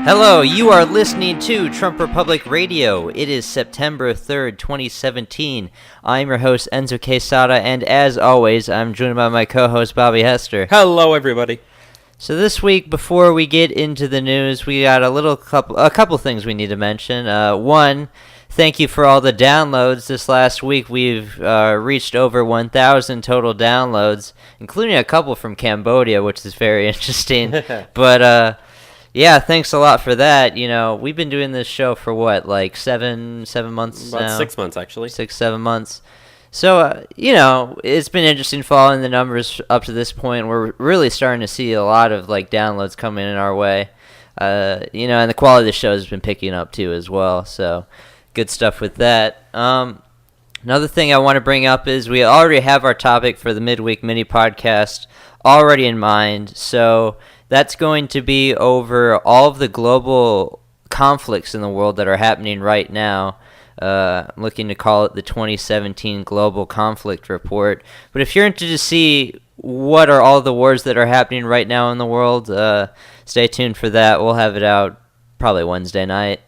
Hello, you are listening to Trump Republic Radio. It is September 3rd, 2017. I'm your host, Enzo Quesada, and as always, I'm joined by my co-host, Bobby Hester. Hello, everybody. So this week, before we get into the news, we got a couple things we need to mention. One, thank you for all the downloads. This last week, we've reached over 1,000 total downloads, including a couple from Cambodia, which is very interesting. But yeah, thanks a lot for that. You know, we've been doing this show for what, like seven months now? About 6 months, actually. 7 months. So, you know, it's been interesting following the numbers up to this point. We're really starting to see a lot of, like, downloads coming in our way. You know, and the quality of the show has been picking up, too, as well. So, good stuff with that. Another thing I want to bring up is we already have our topic for the midweek mini podcast already in mind. So that's going to be over all of the global conflicts in the world that are happening right now. I'm looking to call it the 2017 Global Conflict Report. But if you're interested to see what are all the wars that are happening right now in the world, stay tuned for that. We'll have it out probably Wednesday night.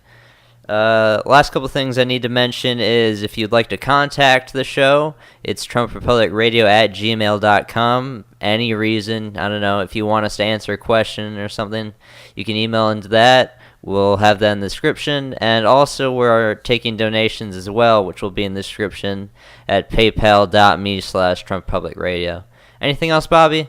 Last couple things I need to mention is if you'd like to contact the show, it's trumprepublicradio@gmail.com. Any reason, I don't know, if you want us to answer a question or something, you can email into that. We'll have that in the description. And also we're taking donations as well, which will be in the description at paypal.me/trumprepublicradio. Anything else, Bobby?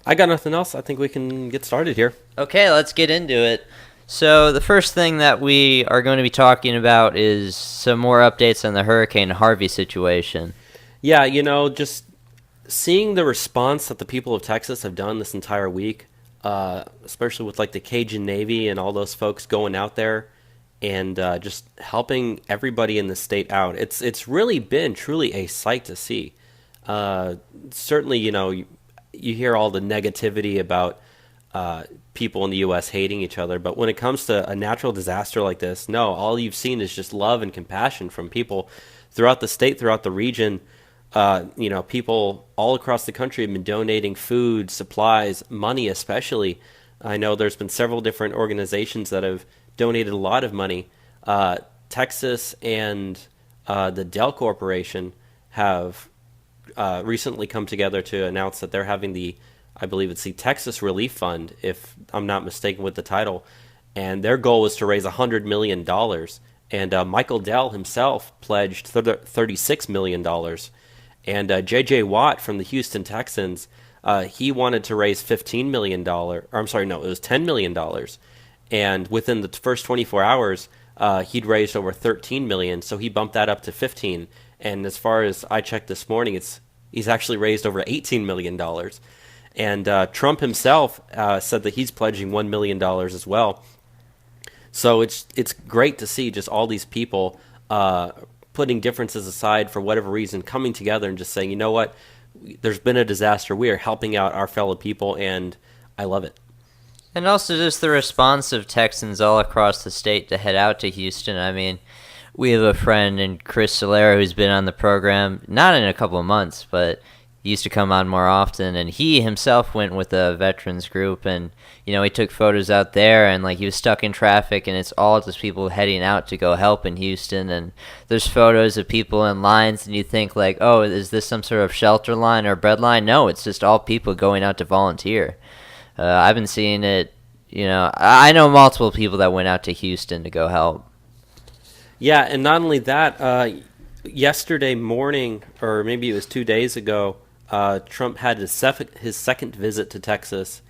I got nothing else. I think we can get started here. Okay, let's get into it. So the first thing that we are going to be talking about is some more updates on the Hurricane Harvey situation. Yeah, you know, just seeing the response that the people of Texas have done this entire week, especially with like the Cajun Navy and all those folks going out there and just helping everybody in the state out. It's really been truly a sight to see. Certainly, you know, you hear all the negativity about people in the U.S. hating each other, but when it comes to a natural disaster like this, no, all you've seen is just love and compassion from people throughout the state, throughout the region. You know, people all across the country have been donating food, supplies, money especially. I know there's been several different organizations that have donated a lot of money. Texas and the Dell Corporation have recently come together to announce that they're having I believe it's the Texas Relief Fund, if I'm not mistaken with the title. And their goal was to raise $100 million. And Michael Dell himself pledged $36 million. And J.J. Watt from the Houston Texans, he wanted to raise $15 million. Or I'm sorry, no, it was $10 million. And within the first 24 hours, he'd raised over $13 million. So he bumped that up to $15. And as far as I checked this morning, he's actually raised over $18 million. And Trump himself said that he's pledging $1 million as well. So it's great to see just all these people putting differences aside for whatever reason, coming together and just saying, you know what, there's been a disaster. We are helping out our fellow people, and I love it. And also just the response of Texans all across the state to head out to Houston. I mean, we have a friend in Chris Solera who's been on the program, not in a couple of months, but he used to come on more often, and he himself went with a veterans group, and, you know, he took photos out there, and, like, he was stuck in traffic, and it's all just people heading out to go help in Houston, and there's photos of people in lines, and you think, like, oh, is this some sort of shelter line or bread line? No, it's just all people going out to volunteer. I've been seeing it, you know, I know multiple people that went out to Houston to go help. Yeah, and not only that, yesterday morning, or maybe it was 2 days ago, Trump had his second visit to Texas.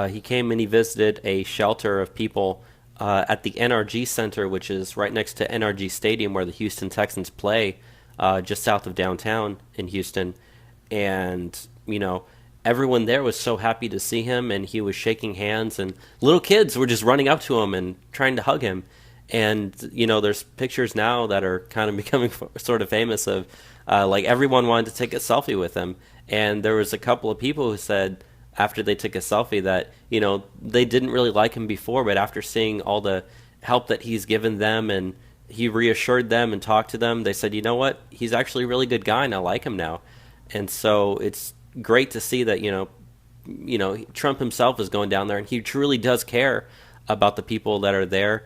He came and he visited a shelter of people at the NRG Center, which is right next to NRG Stadium where the Houston Texans play, just south of downtown in Houston. And, you know, everyone there was so happy to see him, and he was shaking hands, and little kids were just running up to him and trying to hug him. And, you know, there's pictures now that are kind of becoming sort of famous of, like, everyone wanted to take a selfie with him. And there was a couple of people who said after they took a selfie that, you know, they didn't really like him before, but after seeing all the help that he's given them and he reassured them and talked to them, they said, you know what, he's actually a really good guy and I like him now. And so it's great to see that, you know, Trump himself is going down there and he truly does care about the people that are there.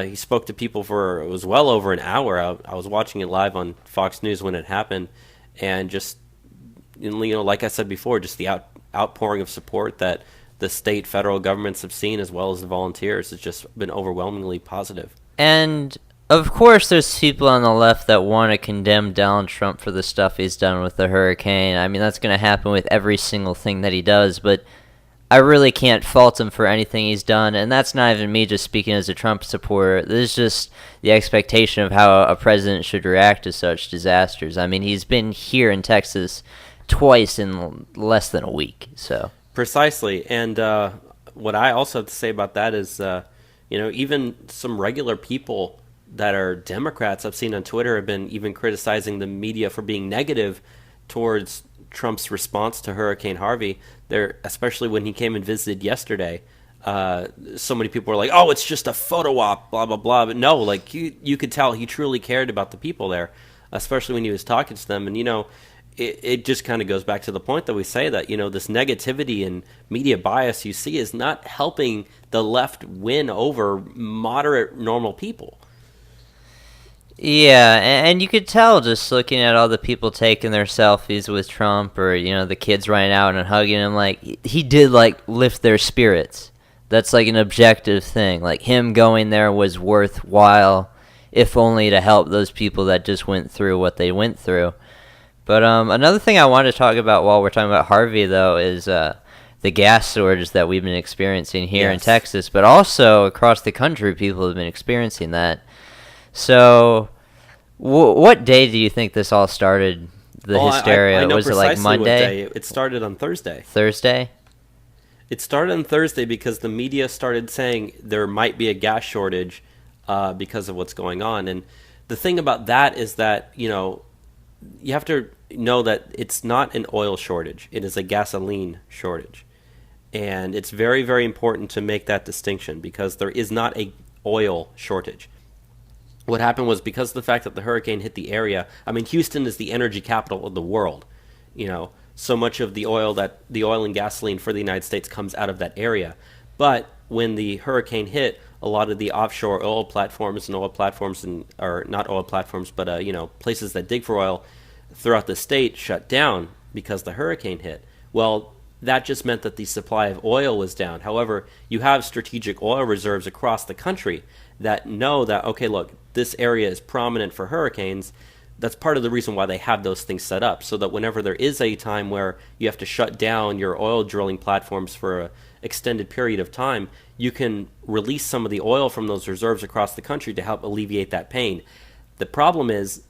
He spoke to people it was well over an hour. I was watching it live on Fox News when it happened, and just, like I said before, just the outpouring of support that the state, federal governments have seen, as well as the volunteers, has just been overwhelmingly positive. And of course, there's people on the left that want to condemn Donald Trump for the stuff he's done with the hurricane. I mean, that's going to happen with every single thing that he does, but I really can't fault him for anything he's done, and that's not even me just speaking as a Trump supporter. This is just the expectation of how a president should react to such disasters. I mean, he's been here in Texas twice in less than a week, so... Precisely, and what I also have to say about that is, even some regular people that are Democrats I've seen on Twitter have been even criticizing the media for being negative towards Trump's response to Hurricane Harvey. Especially when he came and visited yesterday, so many people were like, "Oh, it's just a photo op," blah blah blah. But no, like you could tell he truly cared about the people there, especially when he was talking to them, and it just kind of goes back to the point that we say that, this negativity and media bias you see is not helping the left win over moderate, normal people. Yeah, and you could tell just looking at all the people taking their selfies with Trump, or, the kids running out and hugging him, like, he did, like, lift their spirits. That's, like, an objective thing. Like, him going there was worthwhile, if only to help those people that just went through what they went through. But another thing I wanted to talk about while we're talking about Harvey, though, is the gas shortage that we've been experiencing here in Texas, but also across the country, people have been experiencing that. So, what day do you think this all started, the hysteria? I know was it like Monday? It started on Thursday. Thursday? It started on Thursday because the media started saying there might be a gas shortage because of what's going on. And the thing about that is that, you have to know that it's not an oil shortage. It is a gasoline shortage. And it's very, very important to make that distinction, because there is not a oil shortage. What happened was, because of the fact that the hurricane hit the area, I mean, Houston is the energy capital of the world. So much of the oil and gasoline for the United States comes out of that area. But when the hurricane hit, a lot of the offshore oil platforms or not oil platforms, but places that dig for oil throughout the state shut down because the hurricane hit. Well, that just meant that the supply of oil was down. However, you have strategic oil reserves across the country that know that, okay, look, this area is prominent for hurricanes. That's part of the reason why they have those things set up, so that whenever there is a time where you have to shut down your oil drilling platforms for an extended period of time, you can release some of the oil from those reserves across the country to help alleviate that pain. The problem is,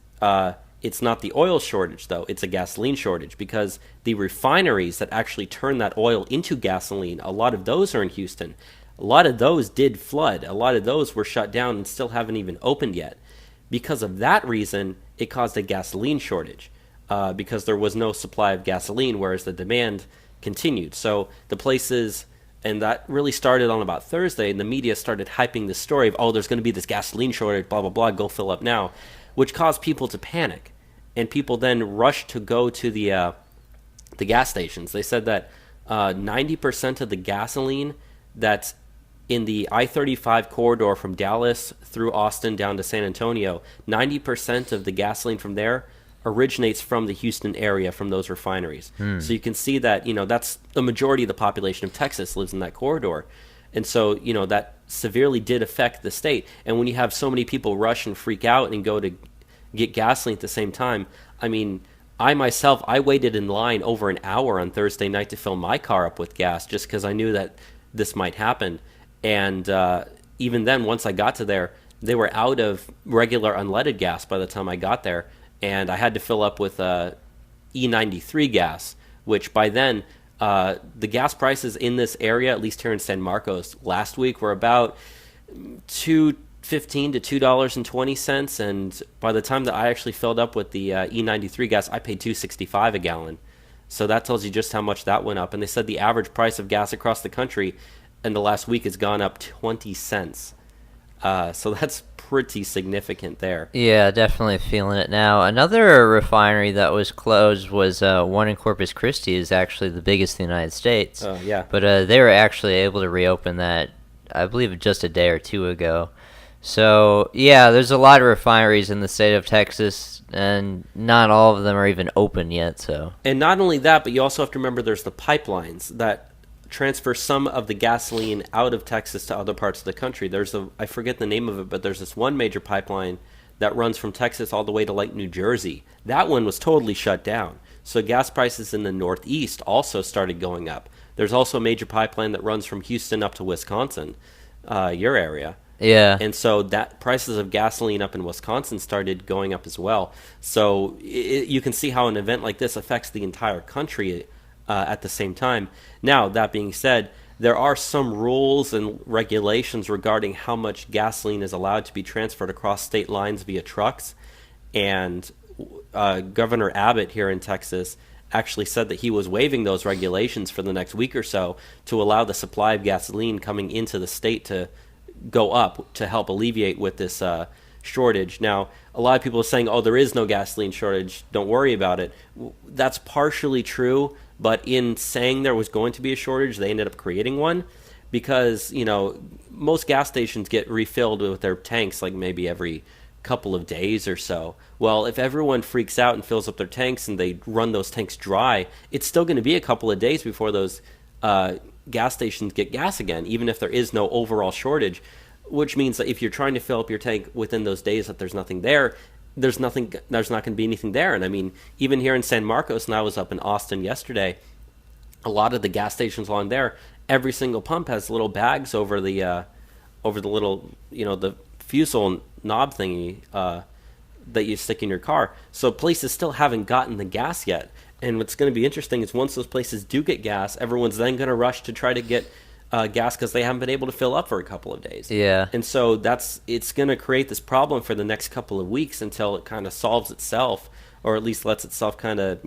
it's not the oil shortage, though. It's a gasoline shortage, because the refineries that actually turn that oil into gasoline, a lot of those are in Houston. A lot of those did flood. A lot of those were shut down and still haven't even opened yet. Because of that reason, it caused a gasoline shortage, because there was no supply of gasoline, whereas the demand continued. So the places, and that really started on about Thursday, and the media started hyping the story of, oh, there's going to be this gasoline shortage, blah, blah, blah, go fill up now, which caused people to panic. And people then rushed to go to the gas stations. They said that 90% of the gasoline that's in the I-35 corridor from Dallas through Austin down to San Antonio, 90% of the gasoline from there originates from the Houston area, from those refineries. So you can see that, that's the majority of the population of Texas lives in that corridor. And so, that severely did affect the state. And when you have so many people rush and freak out and go to get gasoline at the same time, I mean, I waited in line over an hour on Thursday night to fill my car up with gas, just because I knew that this might happen. And even then, once I got to there, they were out of regular unleaded gas by the time I got there, and I had to fill up with E93 gas, which by then, the gas prices in this area, at least here in San Marcos, last week were about $2.15 to $2.20, and by the time that I actually filled up with the E93 gas, I paid $2.65 a gallon. So that tells you just how much that went up. And they said the average price of gas across the country in the last week has gone up 20 cents. So that's pretty significant there. Yeah, definitely feeling it now. Another refinery that was closed was one in Corpus Christi, is actually the biggest in the United States. Oh, yeah. But they were actually able to reopen that I believe just a day or two ago. So, yeah, there's a lot of refineries in the state of Texas, and not all of them are even open yet. So, and not only that, but you also have to remember there's the pipelines that transfer some of the gasoline out of Texas to other parts of the country. I forget the name of it, but there's this one major pipeline that runs from Texas all the way to like New Jersey. That one was totally shut down. So gas prices in the Northeast also started going up. There's also a major pipeline that runs from Houston up to Wisconsin, your area. yeah. And so that prices of gasoline up in Wisconsin started going up as well. So you can see how an event like this affects the entire country at the same time. Now, that being said, there are some rules and regulations regarding how much gasoline is allowed to be transferred across state lines via trucks. And Governor Abbott here in Texas actually said that he was waiving those regulations for the next week or so to allow the supply of gasoline coming into the state to go up to help alleviate with this shortage. Now, a lot of people are saying, oh, there is no gasoline shortage, don't worry about it. That's partially true, but in saying there was going to be a shortage, they ended up creating one because, most gas stations get refilled with their tanks like maybe every couple of days or so. Well, if everyone freaks out and fills up their tanks and they run those tanks dry, it's still going to be a couple of days before those gas stations get gas again, even if there is no overall shortage, which means that if you're trying to fill up your tank within those days that there's nothing there, there's not going to be anything there. And I mean, even here in San Marcos, and I was up in Austin yesterday, a lot of the gas stations along there, every single pump has little bags over the little, the fusel knob thingy that you stick in your car. So places still haven't gotten the gas yet. And what's going to be interesting is once those places do get gas, everyone's then going to rush to try to get gas because they haven't been able to fill up for a couple of days. Yeah. And so it's going to create this problem for the next couple of weeks until it kind of solves itself, or at least lets itself kind of,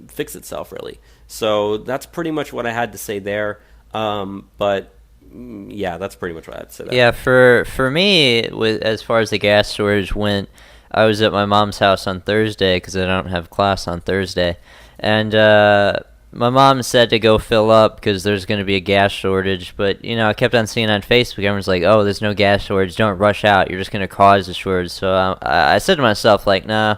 fix itself, really. So that's pretty much what I had to say there. But yeah, that's pretty much what I had to say there. Yeah, for me, as far as the gas storage went, I was at my mom's house on Thursday because I don't have class on Thursday, and my mom said to go fill up because there's going to be a gas shortage. But I kept on seeing on Facebook, everyone's like, "Oh, there's no gas shortage. Don't rush out. You're just going to cause a shortage." So I said to myself, like, "Nah,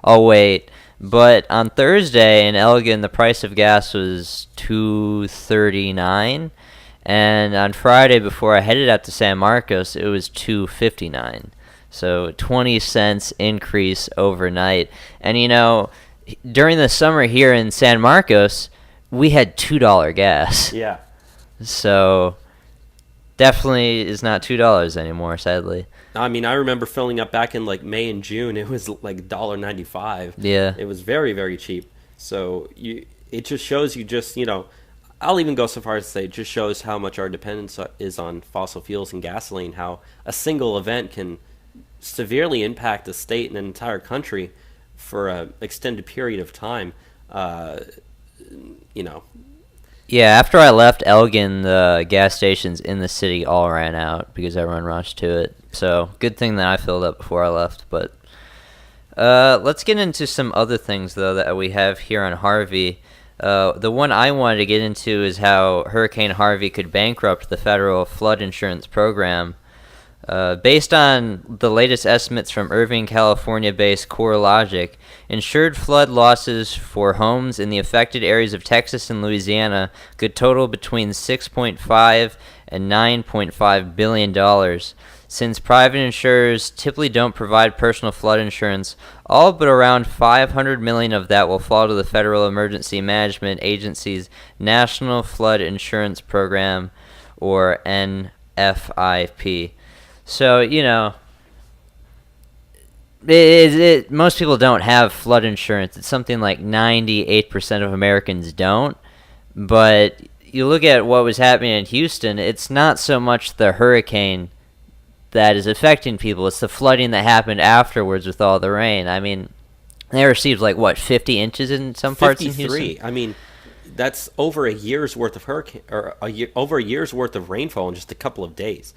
I'll wait." But on Thursday in Elgin, the price of gas was $2.39, and on Friday before I headed out to San Marcos, it was $2.59. So 20 cents increase overnight. And during the summer here in San Marcos, we had $2 gas. Yeah. So definitely is not $2 anymore, sadly. I mean, I remember filling up back in like May and June. It was like $1.95. Yeah. It was very, very cheap. So it just shows you just, I'll even go so far as to say it just shows how much our dependence is on fossil fuels and gasoline, how a single event can severely impact a state and an entire country for an extended period of time. Yeah, after I left Elgin, the gas stations in the city all ran out because everyone rushed to it. So good thing that I filled up before I left. But let's get into some other things, though, that we have here on Harvey. The one I wanted to get into is how Hurricane Harvey could bankrupt the federal flood insurance program. Based on the latest estimates from Irvine, California-based CoreLogic, insured flood losses for homes in the affected areas of Texas and Louisiana could total between $6.5 and $9.5 billion. Since private insurers typically don't provide personal flood insurance, all but around $500 million of that will fall to the Federal Emergency Management Agency's National Flood Insurance Program, or NFIP. So, most people don't have flood insurance. It's something like 98% of Americans don't. But you look at what was happening in Houston, it's not so much the hurricane that is affecting people. It's the flooding that happened afterwards with all the rain. I mean, they received 50 inches in some parts in Houston? 53. I mean, that's over a year's worth of over a year's worth of rainfall in just a couple of days.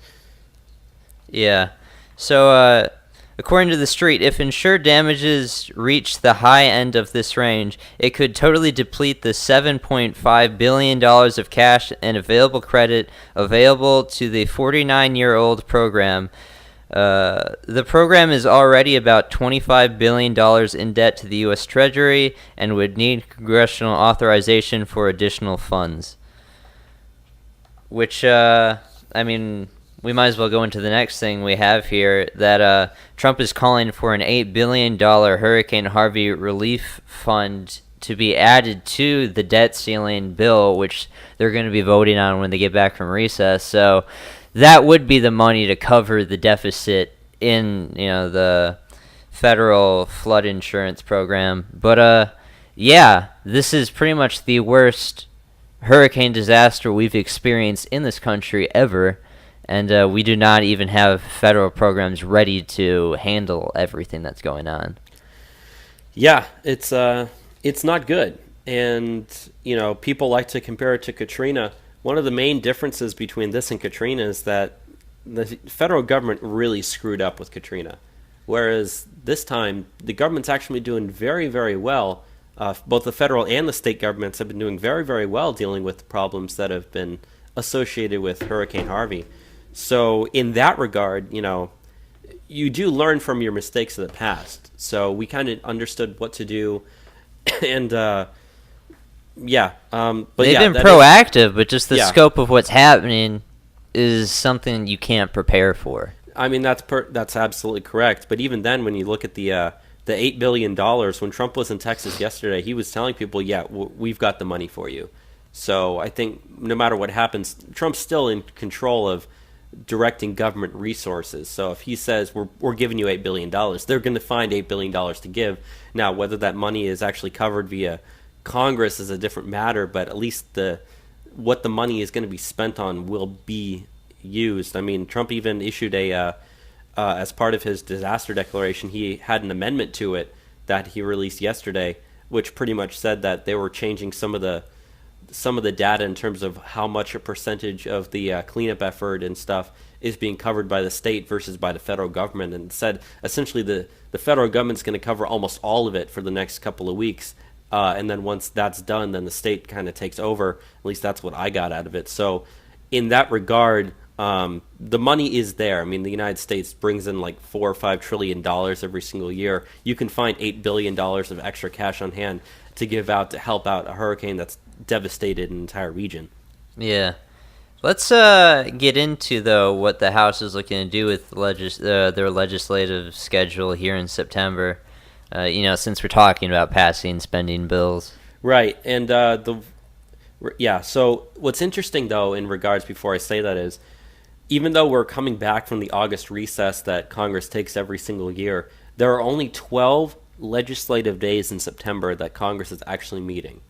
Yeah. So According to The Street, if insured damages reach the high end of this range, it could totally deplete the $7.5 billion of cash and available credit available to the 49-year-old program. The program is already about $25 billion in debt to the U.S. Treasury and would need congressional authorization for additional funds. Which, we might as well go into the next thing we have here, that Trump is calling for an $8 billion Hurricane Harvey relief fund to be added to the debt ceiling bill, which they're going to be voting on when they get back from recess. So that would be the money to cover the deficit in, the federal flood insurance program. But, this is pretty much the worst hurricane disaster we've experienced in this country ever. And we do not even have federal programs ready to handle everything that's going on. Yeah, it's not good. And, people like to compare it to Katrina. One of the main differences between this and Katrina is that the federal government really screwed up with Katrina. Whereas this time, the government's actually doing very, very well. Both the federal and the state governments have been doing very, very well dealing with the problems that have been associated with Hurricane Harvey. So in that regard, you do learn from your mistakes of the past. So we kind of understood what to do, and but they've been proactive, but just the scope of what's happening is something you can't prepare for. I mean, that's absolutely correct. But even then, when you look at the $8 billion, when Trump was in Texas yesterday, he was telling people, we've got the money for you. So I think no matter what happens, Trump's still in control of directing government resources. So if he says we're giving you $8 billion, they're going to find $8 billion to give. Now, whether that money is actually covered via Congress is a different matter, but at least what the money is going to be spent on will be used. I mean, Trump even issued as part of his disaster declaration, he had an amendment to it that he released yesterday, which pretty much said that they were changing some of the data in terms of how much a percentage of the cleanup effort and stuff is being covered by the state versus by the federal government, and said essentially the federal government's going to cover almost all of it for the next couple of weeks, and then once that's done, then the state kind of takes over. At least that's what I got out of it. So in that regard, the money is there. I mean, the United States brings in like $4 or $5 trillion every single year. You can find $8 billion of extra cash on hand to give out to help out a hurricane that's devastated an entire region. Yeah. Let's get into, though, what the House is looking to do with their legislative schedule here in September, since we're talking about passing spending bills. Right. And so what's interesting, though, in regards, before I say that, is even though we're coming back from the August recess that Congress takes every single year, there are only 12 legislative days in September that Congress is actually meeting.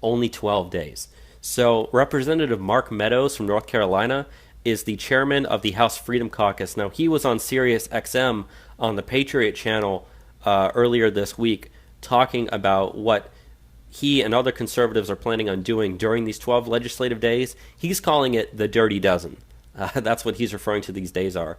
Only 12 days. So Representative Mark Meadows from North Carolina is the chairman of the House Freedom Caucus. Now, he was on Sirius XM on the Patriot Channel earlier this week talking about what he and other conservatives are planning on doing during these 12 legislative days. He's calling it the Dirty Dozen. That's what he's referring to these days are.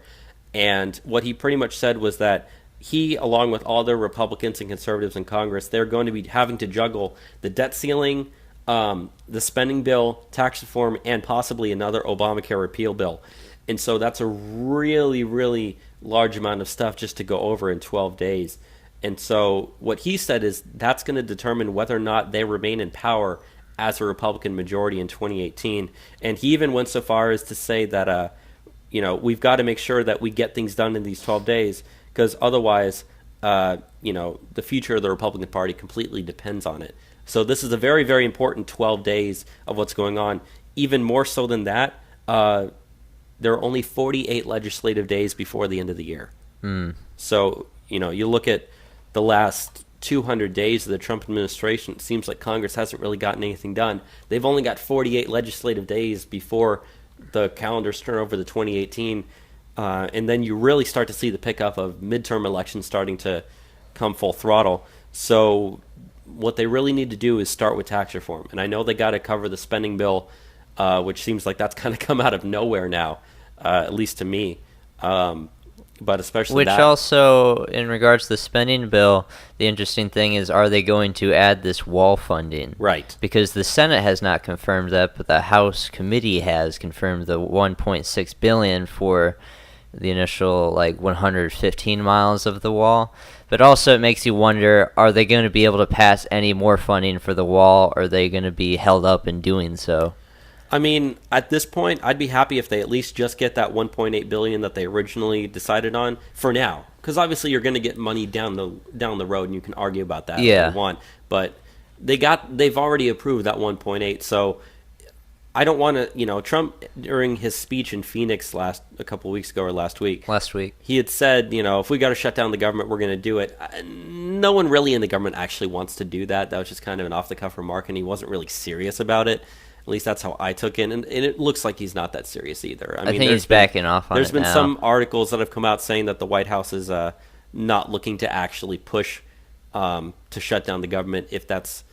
And what he pretty much said was that he, along with all the Republicans and conservatives in Congress, they're going to be having to juggle the debt ceiling, the spending bill, tax reform, and possibly another Obamacare repeal bill. And so that's a really, really large amount of stuff just to go over in 12 days. And so what he said is that's going to determine whether or not they remain in power as a Republican majority in 2018. And he even went so far as to say that, we've got to make sure that we get things done in these 12 days, because otherwise, the future of the Republican Party completely depends on it. So this is a very, very important 12 days of what's going on. Even more so than that, there are only 48 legislative days before the end of the year. So, you look at the last 200 days of the Trump administration, it seems like Congress hasn't really gotten anything done. They've only got 48 legislative days before the calendars turn over to 2018. And then you really start to see the pickup of midterm elections starting to come full throttle. So what they really need to do is start with tax reform. And I know they got to cover the spending bill, which seems like that's kind of come out of nowhere now, at least to me. But especially Which also, in regards to the spending bill, the interesting thing is, are they going to add this wall funding? Right. Because the Senate has not confirmed that, but the House committee has confirmed the $1.6 billion for the initial 115 miles of the wall. But also it makes you wonder, are they going to be able to pass any more funding for the wall, or are they going to be held up in doing so? I mean, at this point, I'd be happy if they at least just get that $1.8 billion that they originally decided on for now, because obviously you're going to get money down the road, and you can argue about that if you want. But they've already approved that 1.8, so I don't want to. Trump, during his speech in Phoenix last week, he had said, if we got to shut down the government, we're going to do it. No one really in the government actually wants to do that. That was just kind of an off the cuff remark, and he wasn't really serious about it. At least that's how I took it, and it looks like he's not that serious either. I think he's backing off on it now. There's been some articles that have come out saying that the White House is not looking to actually push to shut down the government if that's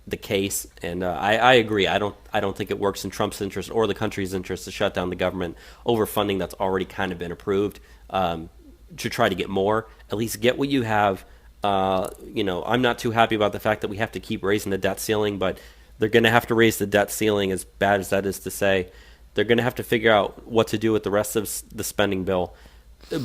the case, and I agree. I don't think it works in Trump's interest or the country's interest to shut down the government over funding that's already kind of been approved, to try to get more. At least get what you have. I'm not too happy about the fact that we have to keep raising the debt ceiling, but they're going to have to raise the debt ceiling, as bad as that is to say. They're going to have to figure out what to do with the rest of the spending bill.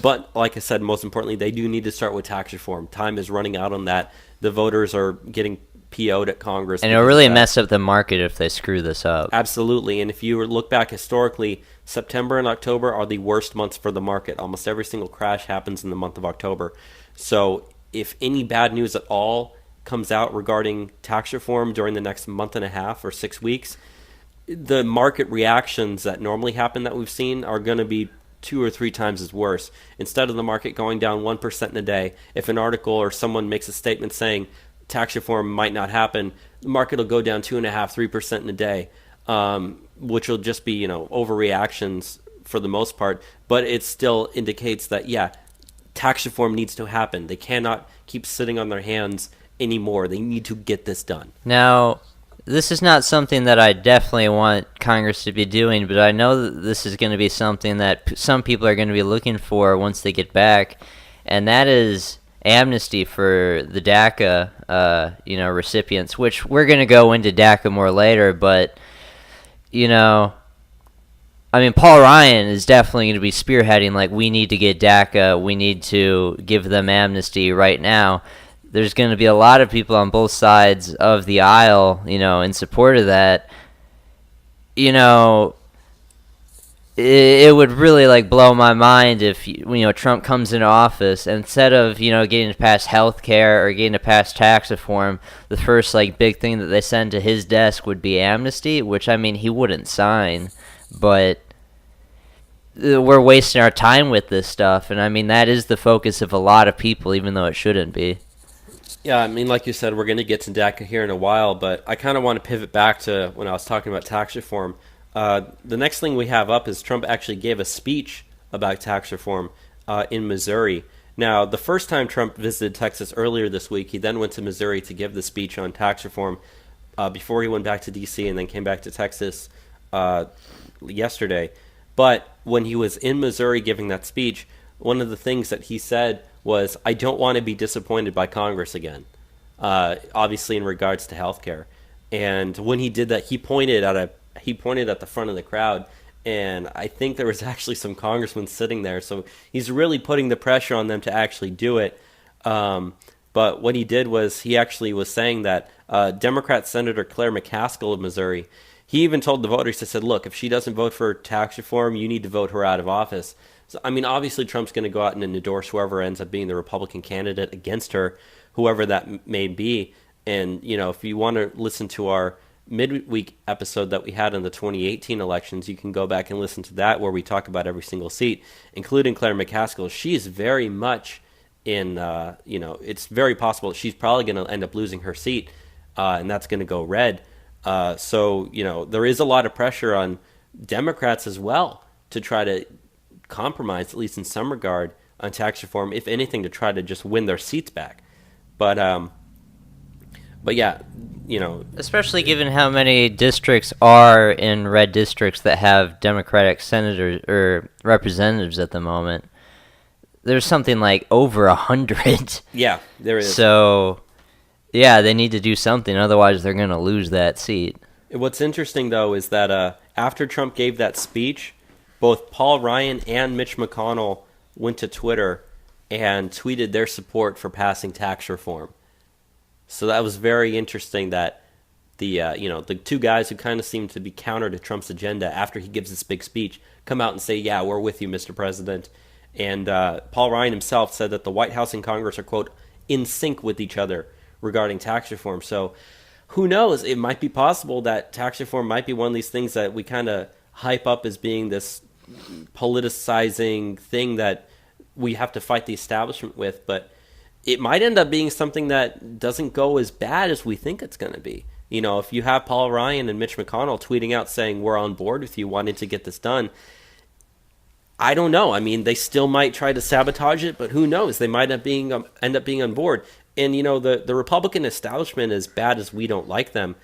But like I said, most importantly, they do need to start with tax reform. Time is running out on that. The voters are getting PO'd at Congress. And it'll really mess up the market if they screw this up. Absolutely. And if you look back historically, September and October are the worst months for the market. Almost every single crash happens in the month of October. So if any bad news at all comes out regarding tax reform during the next month and a half or 6 weeks, the market reactions that normally happen that we've seen are going to be 2 or 3 times as worse. Instead of the market going down 1% in a day, if an article or someone makes a statement saying tax reform might not happen, the market will go down 2.5%, 3% in a day, which will just be overreactions for the most part. But it still indicates that tax reform needs to happen. They cannot keep sitting on their hands anymore. They need to get this done. Now, this is not something that I definitely want Congress to be doing, but I know that this is going to be something that some people are going to be looking for once they get back, and that is amnesty for the DACA recipients, which we're going to go into DACA more later, but Paul Ryan is definitely going to be spearheading, we need to get DACA, we need to give them amnesty right now. There's going to be a lot of people on both sides of the aisle, in support of that. It would really blow my mind if Trump comes into office, and instead of getting to pass health care or getting to pass tax reform, the first big thing that they send to his desk would be amnesty, which he wouldn't sign, but we're wasting our time with this stuff, and that is the focus of a lot of people, even though it shouldn't be. Yeah, like you said, we're going to get to DACA here in a while, but I kind of want to pivot back to when I was talking about tax reform. The next thing we have up is Trump actually gave a speech about tax reform in Missouri. Now, the first time Trump visited Texas earlier this week, he then went to Missouri to give the speech on tax reform before he went back to D.C. and then came back to Texas yesterday. But when he was in Missouri giving that speech, one of the things that he said was, I don't want to be disappointed by Congress again, obviously in regards to health care. And when he did that, he pointed at the front of the crowd, and I think there was actually some congressmen sitting there. So he's really putting the pressure on them to actually do it. But what he did was he actually was saying that Democrat Senator Claire McCaskill of Missouri, he even told the voters, he said, look, if she doesn't vote for tax reform, you need to vote her out of office. So, obviously Trump's going to go out and endorse whoever ends up being the Republican candidate against her, whoever that may be. And, if you want to listen to our midweek episode that we had on the 2018 elections, you can go back and listen to that, where we talk about every single seat, including Claire McCaskill. She is very much in, it's very possible that she's probably going to end up losing her seat, and that's going to go red. So, there is a lot of pressure on Democrats as well to try to compromise, at least in some regard, on tax reform, if anything, to try to just win their seats back. But yeah, especially given how many districts are in red districts that have Democratic senators or representatives at the moment. there's something like over 100. Yeah, there is. So, yeah, they need to do something. Otherwise, they're going to lose that seat. What's interesting, though, is that after Trump gave that speech, both Paul Ryan and Mitch McConnell went to Twitter and tweeted their support for passing tax reform. So that was very interesting that the two guys who kind of seem to be counter to Trump's agenda after he gives this big speech come out and say, yeah, we're with you, Mr. President. And Paul Ryan himself said that the White House and Congress are, quote, in sync with each other regarding tax reform. So who knows? It might be possible that tax reform might be one of these things that we kind of hype up as being this politicizing thing that we have to fight the establishment with. But it might end up being something that doesn't go as bad as we think it's going to be. You know, if you have Paul Ryan and Mitch McConnell tweeting out saying we're on board with you, wanting to get this done, I don't know. I mean, they still might try to sabotage it, but who knows? They might end up being on board. And, you know, the Republican establishment, as bad as we don't like them,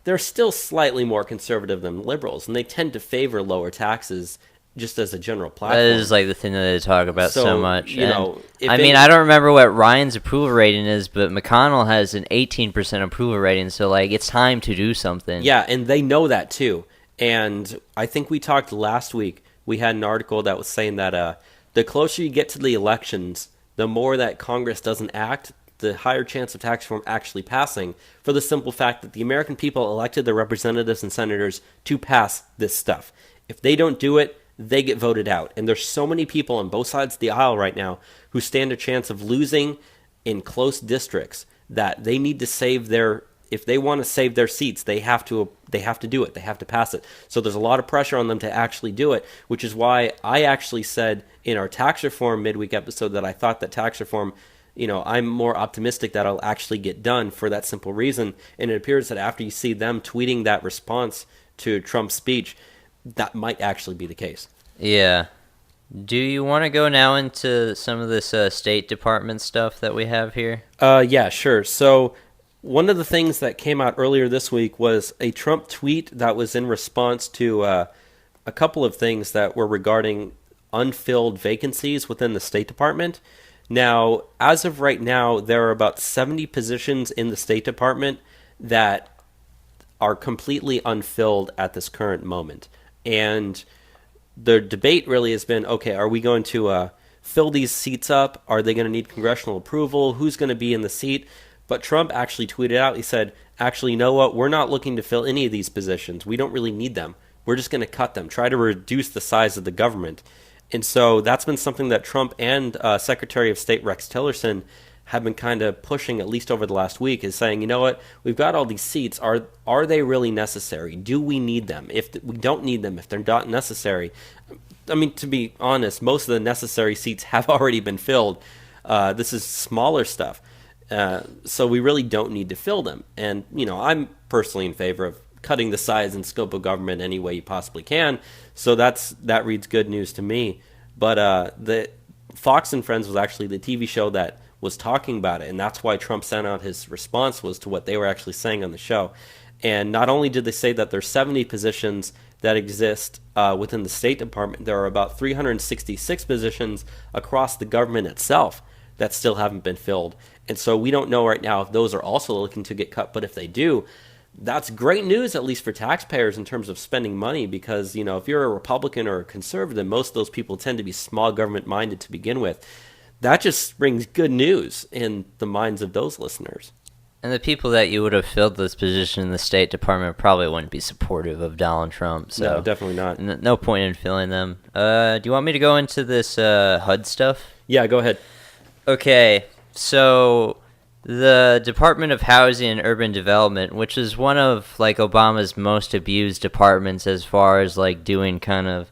they're still slightly more conservative than liberals, and they tend to favor lower taxes just as a general platform. That is like the thing that they talk about so much. You know, I mean, I don't remember what Ryan's approval rating is, but McConnell has an 18% approval rating, so like it's time to do something. Yeah, and they know that too. And I think we talked last week, we had an article that was saying that the closer you get to the elections, the more that Congress doesn't act, the higher chance of tax reform actually passing, for the simple fact that the American people elected their representatives and senators to pass this stuff. If they don't do it, they get voted out. And there's so many people on both sides of the aisle right now who stand a chance of losing in close districts that they need to save their, if they want to save their seats, they have to do it. They have to pass it. So there's a lot of pressure on them to actually do it, which is why I actually said in our tax reform midweek episode that I thought that tax reform, you know, I'm more optimistic that it'll actually get done for that simple reason. And it appears that after you see them tweeting that response to Trump's speech, that might actually be the case. Yeah. Do you want to go now into some of this State Department stuff that we have here? Yeah, sure. So one of the things that came out earlier this week was a Trump tweet that was in response to a couple of things that were regarding unfilled vacancies within the State Department. Now, as of right now, there are about 70 positions in the State Department that are completely unfilled at this current moment. And the debate really has been, okay, are we going to fill these seats up? Are they going to need congressional approval? Who's going to be in the seat? But Trump actually tweeted out, he said, actually, you know what? We're not looking to fill any of these positions. We don't really need them. We're just going to cut them, try to reduce the size of the government. And so that's been something that Trump and Secretary of State Rex Tillerson have been kind of pushing, at least over the last week, is saying, you know what, we've got all these seats. Are they really necessary? Do we need them? If we don't need them, if they're not necessary, I mean, to be honest, most of the necessary seats have already been filled. This is smaller stuff. So we really don't need to fill them. And, you know, I'm personally in favor of cutting the size and scope of government any way you possibly can. So that reads good news to me. But the Fox and Friends was actually the TV show that was talking about it, and that's why Trump sent out his response was to what they were actually saying on the show. And not only did they say that there's 70 positions that exist within the State Department, there are about 366 positions across the government itself that still haven't been filled. And so we don't know right now if those are also looking to get cut, but if they do, that's great news, at least for taxpayers in terms of spending money, because, you know, if you're a Republican or a conservative, most of those people tend to be small government minded to begin with. That just brings good news in the minds of those listeners. And the people that you would have filled this position in the State Department probably wouldn't be supportive of Donald Trump. So no, definitely not. No point in filling them. Do you want me to go into this HUD stuff? Yeah, go ahead. Okay, so the Department of Housing and Urban Development, which is one of like Obama's most abused departments as far as like doing kind of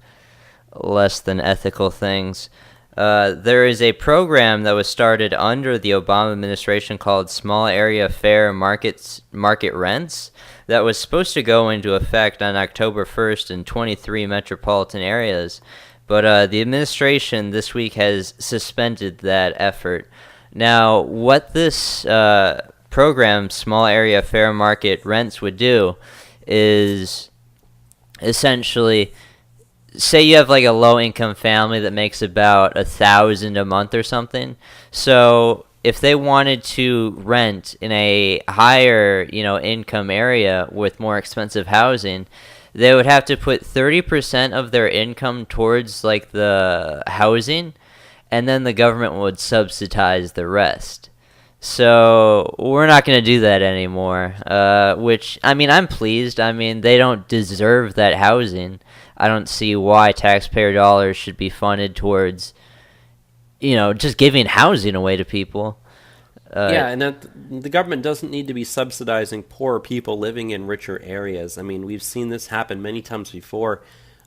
less than ethical things. There is a program that was started under the Obama administration called Small Area Fair Market Rents that was supposed to go into effect on October 1st in 23 metropolitan areas. But the administration this week has suspended that effort. Now, what this program, Small Area Fair Market Rents, would do is essentially say you have like a low income family that makes about $1,000 a month or something. So if they wanted to rent in a higher, income area with more expensive housing, they would have to put 30% of their income towards like the housing, and then the government would subsidize the rest. So we're not going to do that anymore, which, I mean, I'm pleased. I mean, they don't deserve that housing. I don't see why taxpayer dollars should be funded towards, just giving housing away to people. And that the government doesn't need to be subsidizing poor people living in richer areas. I mean, we've seen this happen many times before,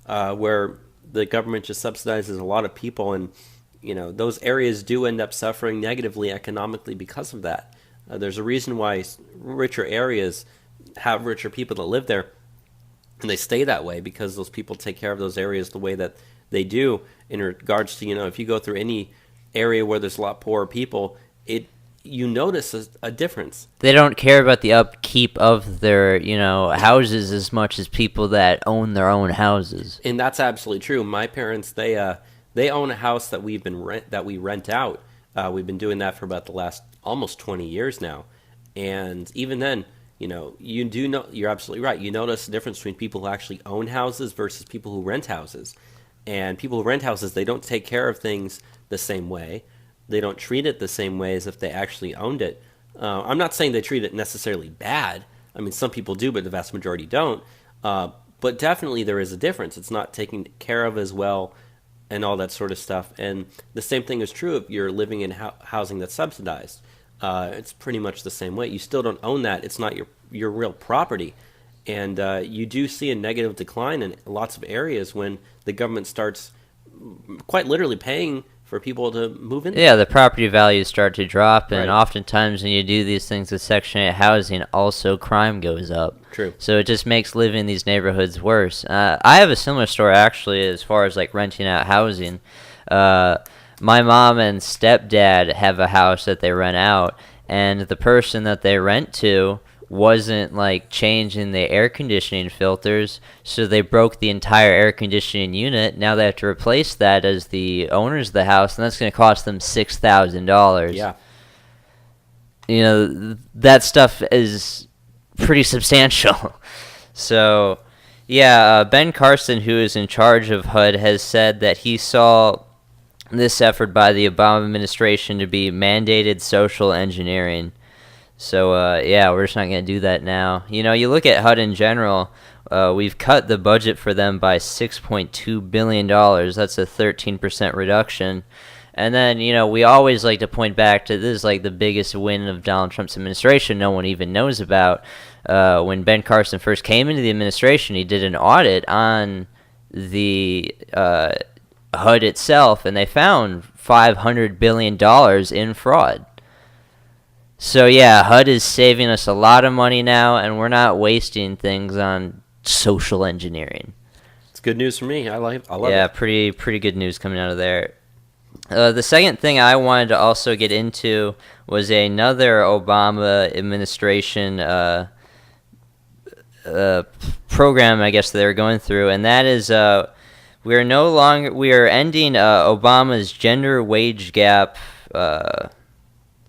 where the government just subsidizes a lot of people, and those areas do end up suffering negatively economically because of that. There's a reason why richer areas have richer people that live there, and they stay that way because those people take care of those areas the way that they do. In regards to, if you go through any area where there's a lot poorer people, you notice a difference. They don't care about the upkeep of their, houses as much as people that own their own houses. And that's absolutely true. My parents, they own a house that we rent out. We've been doing that for about the last almost 20 years now. And even then, you're absolutely right. You notice the difference between people who actually own houses versus people who rent houses. And people who rent houses, they don't take care of things the same way. They don't treat it the same way as if they actually owned it. I'm not saying they treat it necessarily bad. I mean, some people do, but the vast majority don't. But definitely there is a difference. It's not taken care of as well and all that sort of stuff. And the same thing is true if you're living in housing that's subsidized. It's pretty much the same way. You still don't own that. It's not your real property. And you do see a negative decline in lots of areas when the government starts quite literally paying for people to move in. Yeah, the property values start to drop, and oftentimes when you do these things with Section 8 housing, also crime goes up. True. So it just makes living in these neighborhoods worse. I have a similar story, actually, as far as like renting out housing. My mom and stepdad have a house that they rent out, and the person that they rent to wasn't like changing the air conditioning filters, so they broke the entire air conditioning unit. Now they have to replace that as the owners of the house, and that's going to cost them $6,000. Yeah. That stuff is pretty substantial. So, yeah, Ben Carson, who is in charge of HUD, has said that he saw this effort by the Obama administration to be mandated social engineering. So, we're just not going to do that now. You look at HUD in general, we've cut the budget for them by $6.2 billion. That's a 13% reduction. And then, we always like to point back to this is like the biggest win of Donald Trump's administration no one even knows about. When Ben Carson first came into the administration, he did an audit on the HUD itself, and they found $500 billion in fraud. So yeah, HUD is saving us a lot of money now, and we're not wasting things on social engineering. It's good news for me. I love it. Yeah, pretty good news coming out of there. The second thing I wanted to also get into was another Obama administration program, I guess, that they're going through, and that is we are ending Obama's gender wage gap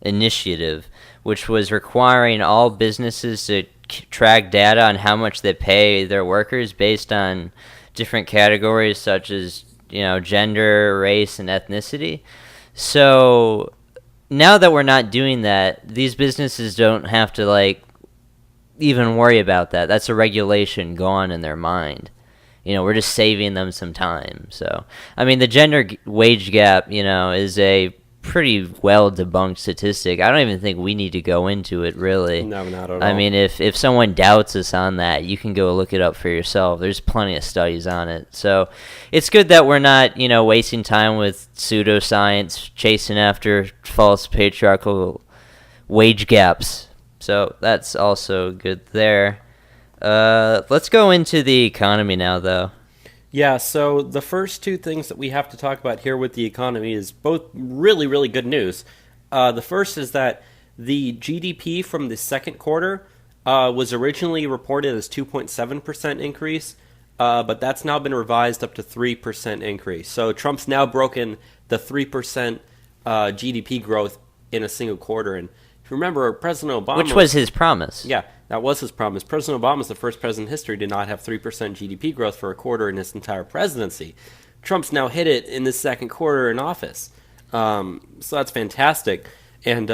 initiative, which was requiring all businesses to track data on how much they pay their workers based on different categories such as gender, race, and ethnicity. So now that we're not doing that, these businesses don't have to even worry about that. That's a regulation gone in their mind. We're just saving them some time. So I mean, the gender wage gap is a pretty well debunked statistic. I don't even think we need to go into it, really. No, not at all. I mean, if someone doubts us on that, you can go look it up for yourself. There's plenty of studies on it. So it's good that we're not wasting time with pseudoscience chasing after false patriarchal wage gaps. So that's also good there. Let's go into the economy now, though. Yeah, so the first two things that we have to talk about here with the economy is both really, really good news. The first is that the GDP from the second quarter was originally reported as 2.7% increase. but that's now been revised up to 3% increase. So Trump's now broken the 3% GDP growth in a single quarter. And if you remember, President Obama... Which was his promise. Yeah, that was his promise. President Obama is the first president in history to not have 3% GDP growth for a quarter in his entire presidency. Trump's now hit it in the second quarter in office. So that's fantastic. And,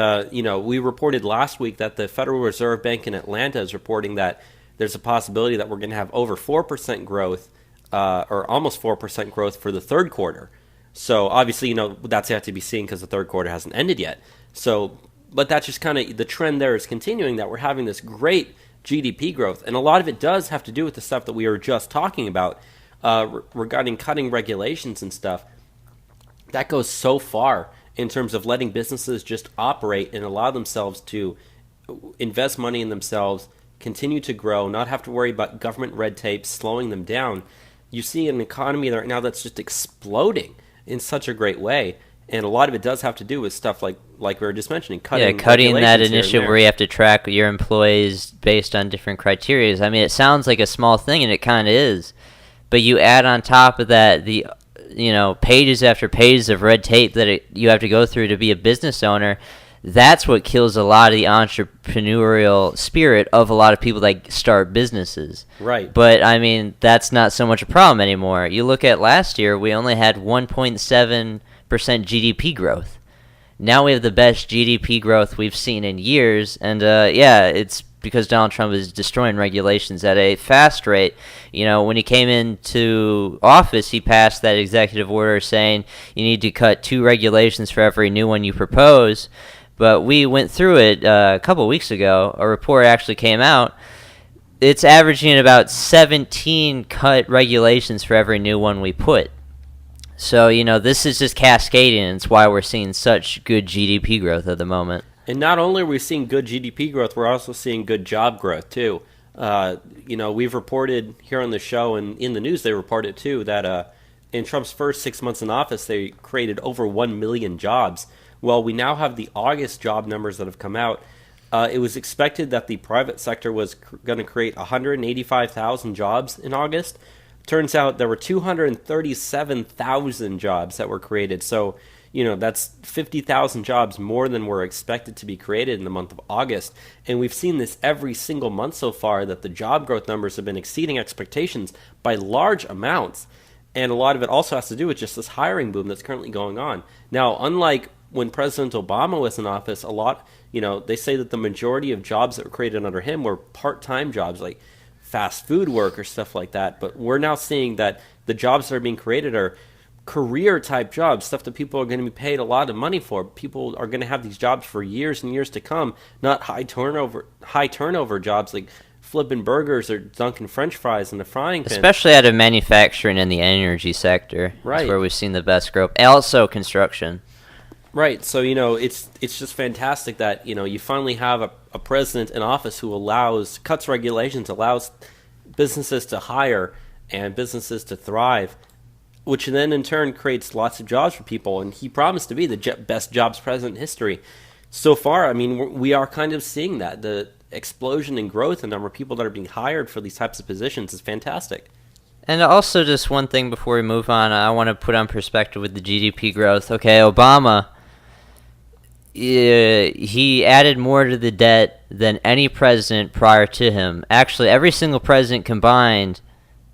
we reported last week that the Federal Reserve Bank in Atlanta is reporting that there's a possibility that we're going to have over 4% growth, or almost 4% growth for the third quarter. So obviously, that's yet to be seen because the third quarter hasn't ended yet. So, but that's just kind of the trend there is continuing, that we're having this great GDP growth. And a lot of it does have to do with the stuff that we were just talking about regarding cutting regulations and stuff. That goes so far in terms of letting businesses just operate and allow themselves to invest money in themselves, continue to grow, not have to worry about government red tape slowing them down. You see an economy right now that's just exploding in such a great way. And a lot of it does have to do with stuff like we were just mentioning, cutting that initiative where you have to track your employees based on different criteria. I mean, it sounds like a small thing, and it kind of is. But you add on top of that the pages after pages of red tape that you have to go through to be a business owner. That's what kills a lot of the entrepreneurial spirit of a lot of people that start businesses. Right. But, I mean, that's not so much a problem anymore. You look at last year, we only had 1.7% GDP growth. Now we have the best GDP growth we've seen in years. And, it's because Donald Trump is destroying regulations at a fast rate. When he came into office, he passed that executive order saying you need to cut 2 regulations for every new one you propose. But we went through it a couple of weeks ago. A report actually came out. It's averaging about 17 cut regulations for every new one we put. So, this is just cascading, and it's why we're seeing such good GDP growth at the moment. And not only are we seeing good GDP growth, we're also seeing good job growth, too. We've reported here on the show, and in the news they reported, too, that in Trump's first 6 months in office, they created over 1 million jobs. Well, we now have the August job numbers that have come out. It was expected that the private sector was going to create 185,000 jobs in August. Turns out there were 237,000 jobs that were created. So, that's 50,000 jobs more than were expected to be created in the month of August. And we've seen this every single month so far, that the job growth numbers have been exceeding expectations by large amounts. And a lot of it also has to do with just this hiring boom that's currently going on. Now, unlike when President Obama was in office, they say that the majority of jobs that were created under him were part-time jobs, like fast food work or stuff like that. But we're now seeing that the jobs that are being created are career-type jobs, stuff that people are going to be paid a lot of money for. People are going to have these jobs for years and years to come, not high turnover jobs like flipping burgers or dunking French fries in the frying pan. Especially out of manufacturing and the energy sector. Right. That's where we've seen the best growth. Also construction. Right, so it's just fantastic that you finally have a president in office who cuts regulations, allows businesses to hire and businesses to thrive, which then in turn creates lots of jobs for people. And he promised to be the best jobs president in history. So far, I mean, we are kind of seeing that the explosion in growth, the number of people that are being hired for these types of positions is fantastic. And also, just one thing before we move on, I want to put on perspective with the GDP growth. Okay, Obama, he added more to the debt than any president prior to him. Actually, every single president combined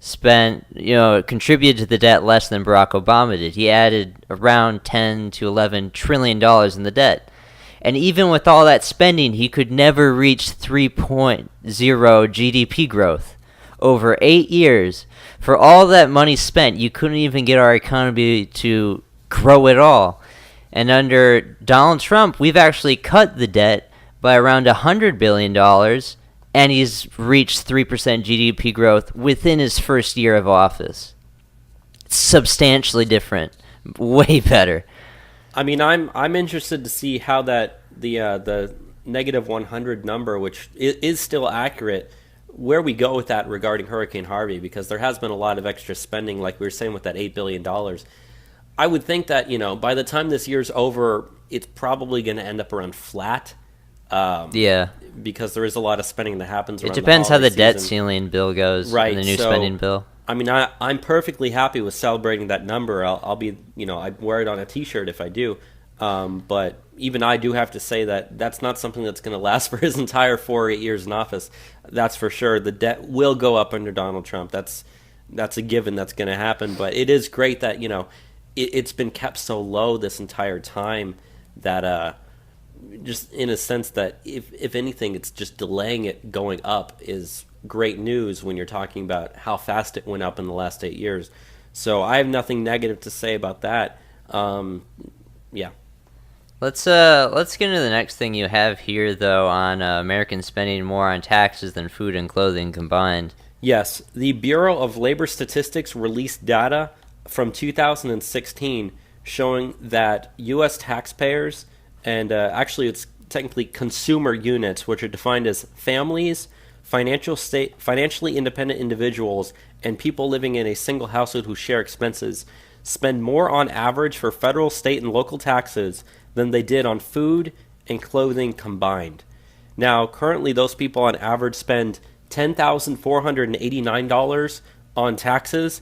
contributed to the debt less than Barack Obama did. He added around 10 to 11 trillion dollars in the debt. And even with all that spending, he could never reach 3.0 GDP growth. Over 8 years, for all that money spent, you couldn't even get our economy to grow at all. And under Donald Trump, we've actually cut the debt by around $100 billion, and he's reached 3% GDP growth within his first year of office. It's substantially different. Way better. I mean, I'm interested to see how that the negative 100 number, which is still accurate, where we go with that regarding Hurricane Harvey, because there has been a lot of extra spending, like we were saying with that $8 billion. I would think that, by the time this year's over, it's probably going to end up around flat. Because there is a lot of spending that happens around it depends how the debt season. ceiling bill goes, right, and the new spending bill. I mean, I'm perfectly happy with celebrating that number. I'll be, I'd wear it on a T-shirt if I do. But even I do have to say that that's not something that's going to last for his entire 4 or 8 years in office. That's for sure. The debt will go up under Donald Trump. That's a given. That's going to happen. But it is great that it's been kept so low this entire time that just in a sense that if anything, it's just delaying it going up is great news when you're talking about how fast it went up in the last 8 years. So I have nothing negative to say about that. Yeah. Let's get into the next thing you have here, though, on Americans spending more on taxes than food and clothing combined. Yes, the Bureau of Labor Statistics released data from 2016 showing that U.S. taxpayers, and actually it's technically consumer units, which are defined as families, financially independent individuals, and people living in a single household who share expenses, spend more on average for federal, state, and local taxes than they did on food and clothing combined. Now, currently, those people on average spend $10,489 on taxes,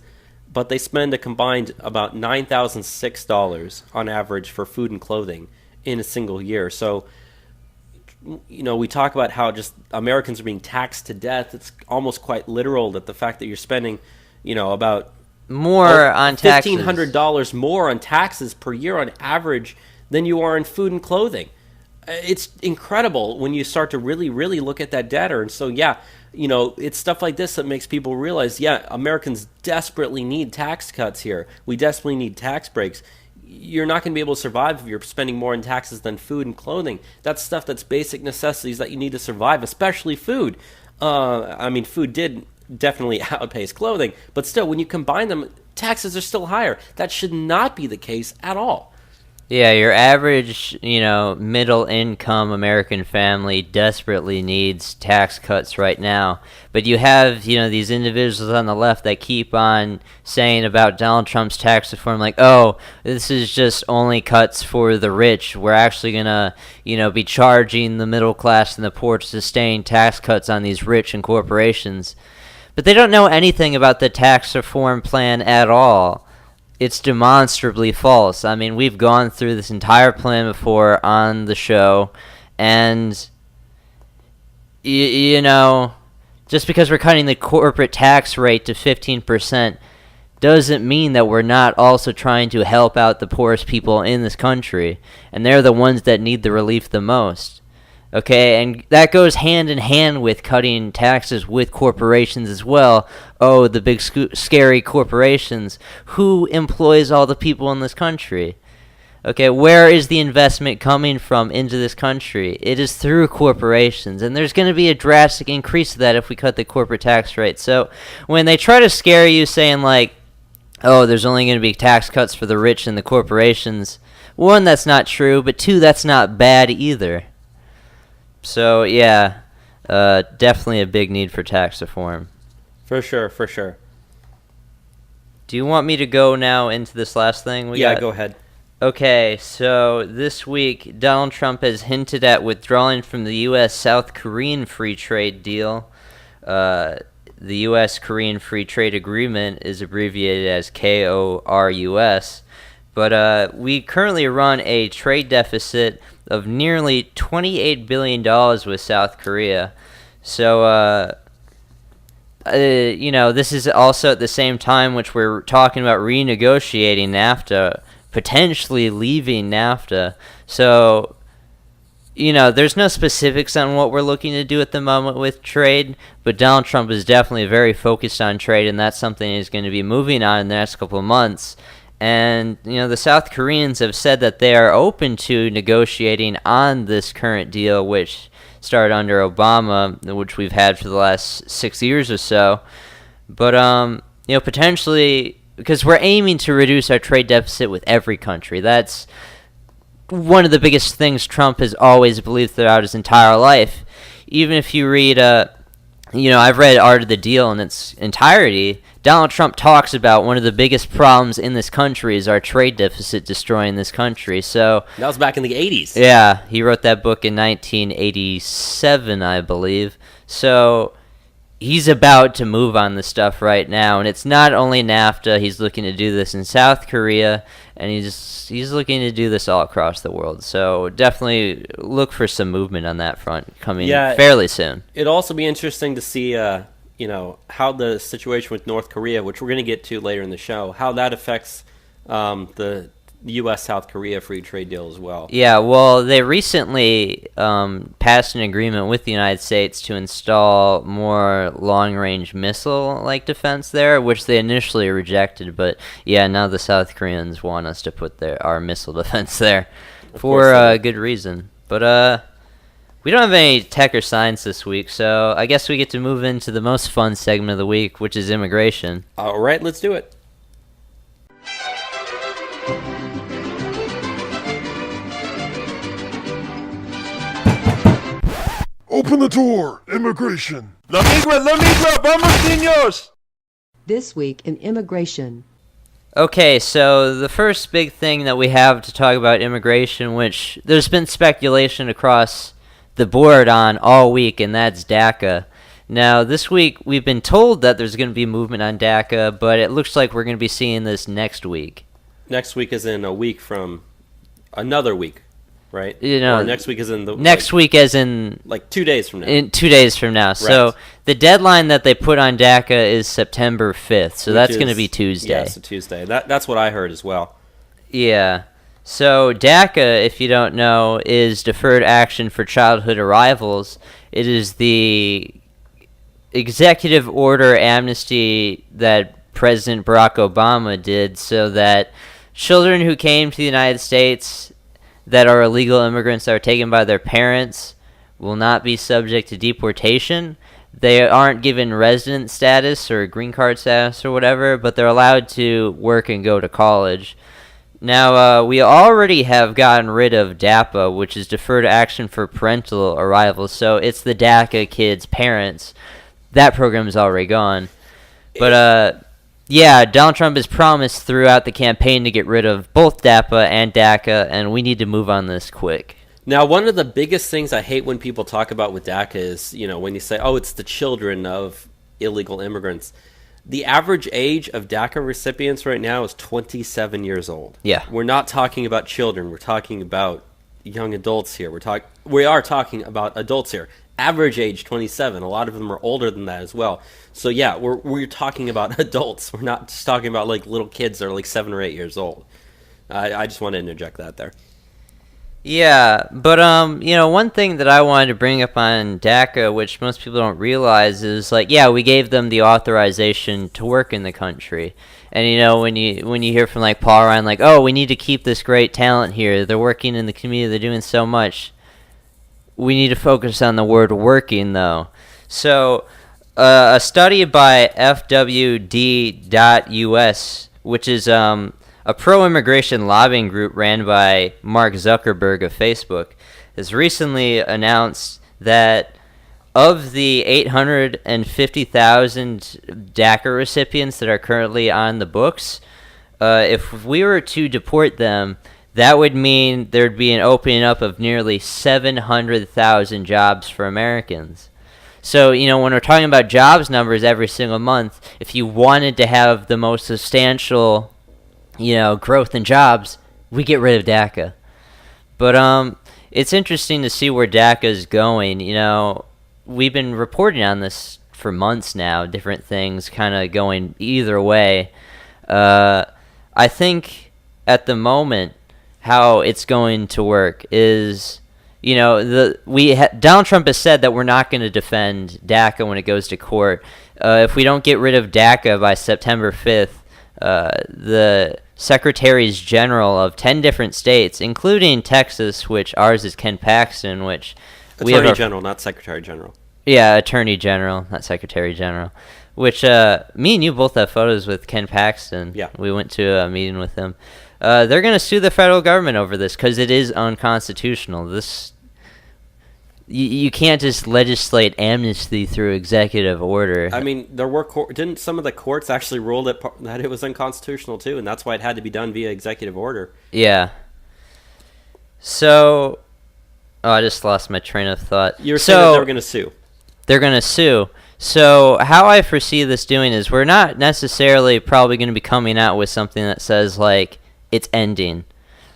but they spend a combined about $9,006 on average for food and clothing in a single year. So, we talk about how just Americans are being taxed to death. It's almost quite literal that the fact that you're spending, about more on taxes, $1,500 more on taxes per year on average than you are in food and clothing. It's incredible when you start to really, really look at that data. And so, it's stuff like this that makes people realize, Americans desperately need tax cuts here. We desperately need tax breaks. You're not going to be able to survive if you're spending more in taxes than food and clothing. That's stuff that's basic necessities that you need to survive, especially food. Food did definitely outpace clothing, but still, when you combine them, taxes are still higher. That should not be the case at all. Yeah, your average, middle income American family desperately needs tax cuts right now. But you have, these individuals on the left that keep on saying about Donald Trump's tax reform, like, oh, this is just only cuts for the rich. We're actually going to, be charging the middle class and the poor to sustain tax cuts on these rich and corporations. But they don't know anything about the tax reform plan at all. It's demonstrably false. I mean, we've gone through this entire plan before on the show, and just because we're cutting the corporate tax rate to 15% doesn't mean that we're not also trying to help out the poorest people in this country, and they're the ones that need the relief the most. Okay, and that goes hand in hand with cutting taxes with corporations as well. Oh, the big scary corporations. Who employs all the people in this country? Okay, where is the investment coming from into this country? It is through corporations, and there's going to be a drastic increase of that if we cut the corporate tax rate. So when they try to scare you saying like, oh, there's only going to be tax cuts for the rich and the corporations, one, that's not true, but two, that's not bad either. So, definitely a big need for tax reform. For sure. Do you want me to go now into this last thing? Go ahead. Okay, so this week, Donald Trump has hinted at withdrawing from the U.S.-South Korean free trade deal. The U.S.-Korean free trade agreement is abbreviated as KORUS. But we currently run a trade deficit of nearly $28 billion with South Korea. So, this is also at the same time which we're talking about renegotiating NAFTA, potentially leaving NAFTA. So, there's no specifics on what we're looking to do at the moment with trade, but Donald Trump is definitely very focused on trade, and that's something he's going to be moving on in the next couple of months. And, the South Koreans have said that they are open to negotiating on this current deal, which started under Obama, which we've had for the last 6 years or so. But, potentially, because we're aiming to reduce our trade deficit with every country. That's one of the biggest things Trump has always believed throughout his entire life. Even if you read, I've read Art of the Deal in its entirety. Donald Trump talks about one of the biggest problems in this country is our trade deficit destroying this country. So that was back in the 80s. Yeah, he wrote that book in 1987, I believe. So, he's about to move on this stuff right now, and it's not only NAFTA. He's looking to do this in South Korea, and he's looking to do this all across the world. So definitely look for some movement on that front coming fairly soon. It'll also be interesting to see, how the situation with North Korea, which we're going to get to later in the show, how that affects the U.S.-South Korea free trade deal as well. Yeah, well, they recently passed an agreement with the United States to install more long-range missile-like defense there, which they initially rejected. But, yeah, now the South Koreans want us to put our missile defense there for good reason. But we don't have any tech or science this week, so I guess we get to move into the most fun segment of the week, which is immigration. All right, let's do it. Open the door! Immigration! La migra, vamos, niños! This week in immigration. Okay, so the first big thing that we have to talk about immigration, which there's been speculation across the board on all week, and that's DACA. Now, this week we've been told that there's going to be movement on DACA, but it looks like we're going to be seeing this next week. Next week is in a week from another week. Right? Or next week is in the... Next week as in... 2 days from now. In 2 days from now. Right. So the deadline that they put on DACA is September 5th. So that's going to be Tuesday. Yeah, it's a Tuesday. That's what I heard as well. Yeah. So DACA, if you don't know, is Deferred Action for Childhood Arrivals. It is the executive order amnesty that President Barack Obama did so that children who came to the United States that are illegal immigrants that are taken by their parents will not be subject to deportation. They aren't given resident status or green card status or whatever, but they're allowed to work and go to college. Now, we already have gotten rid of DAPA, which is Deferred Action for Parental Arrivals, so it's the DACA kids' parents. That program is already gone. But, yeah, Donald Trump has promised throughout the campaign to get rid of both DAPA and DACA, and we need to move on this quick. Now, one of the biggest things I hate when people talk about with DACA is, when you say, oh, it's the children of illegal immigrants. The average age of DACA recipients right now is 27 years old. Yeah. We're not talking about children. We're talking about young adults here. We are talking about adults here. Average age 27. A lot of them are older than that as well. So yeah, we're talking about adults. We're not just talking about little kids that are 7 or 8 years old. I just want to interject that there. Yeah, but one thing that I wanted to bring up on DACA, which most people don't realize, is we gave them the authorization to work in the country. And when you hear from Paul Ryan, oh, we need to keep this great talent here. They're working in the community. They're doing so much. We need to focus on the word working, though. So, a study by FWD.US, which is a pro-immigration lobbying group ran by Mark Zuckerberg of Facebook, has recently announced that of the 850,000 DACA recipients that are currently on the books, if we were to deport them, that would mean there'd be an opening up of nearly 700,000 jobs for Americans. So, when we're talking about jobs numbers every single month, if you wanted to have the most substantial, growth in jobs, we get rid of DACA. But it's interesting to see where DACA is going. We've been reporting on this for months now, different things kind of going either way. I think at the moment, how it's going to work is, Donald Trump has said that we're not going to defend DACA when it goes to court. If we don't get rid of DACA by September 5th, the secretaries general of 10 different states, including Texas, which ours is Ken Paxton, which Attorney General, not Secretary General. Yeah, Attorney General, not Secretary General. Which me and you both have photos with Ken Paxton. Yeah, we went to a meeting with him. They're going to sue the federal government over this because it is unconstitutional. You can't just legislate amnesty through executive order. I mean, didn't some of the courts actually rule that it was unconstitutional too, and that's why it had to be done via executive order. Yeah. So, I just lost my train of thought. You were saying that they were going to sue. They're going to sue. So how I foresee this doing is we're not necessarily probably going to be coming out with something that says, like, it's ending.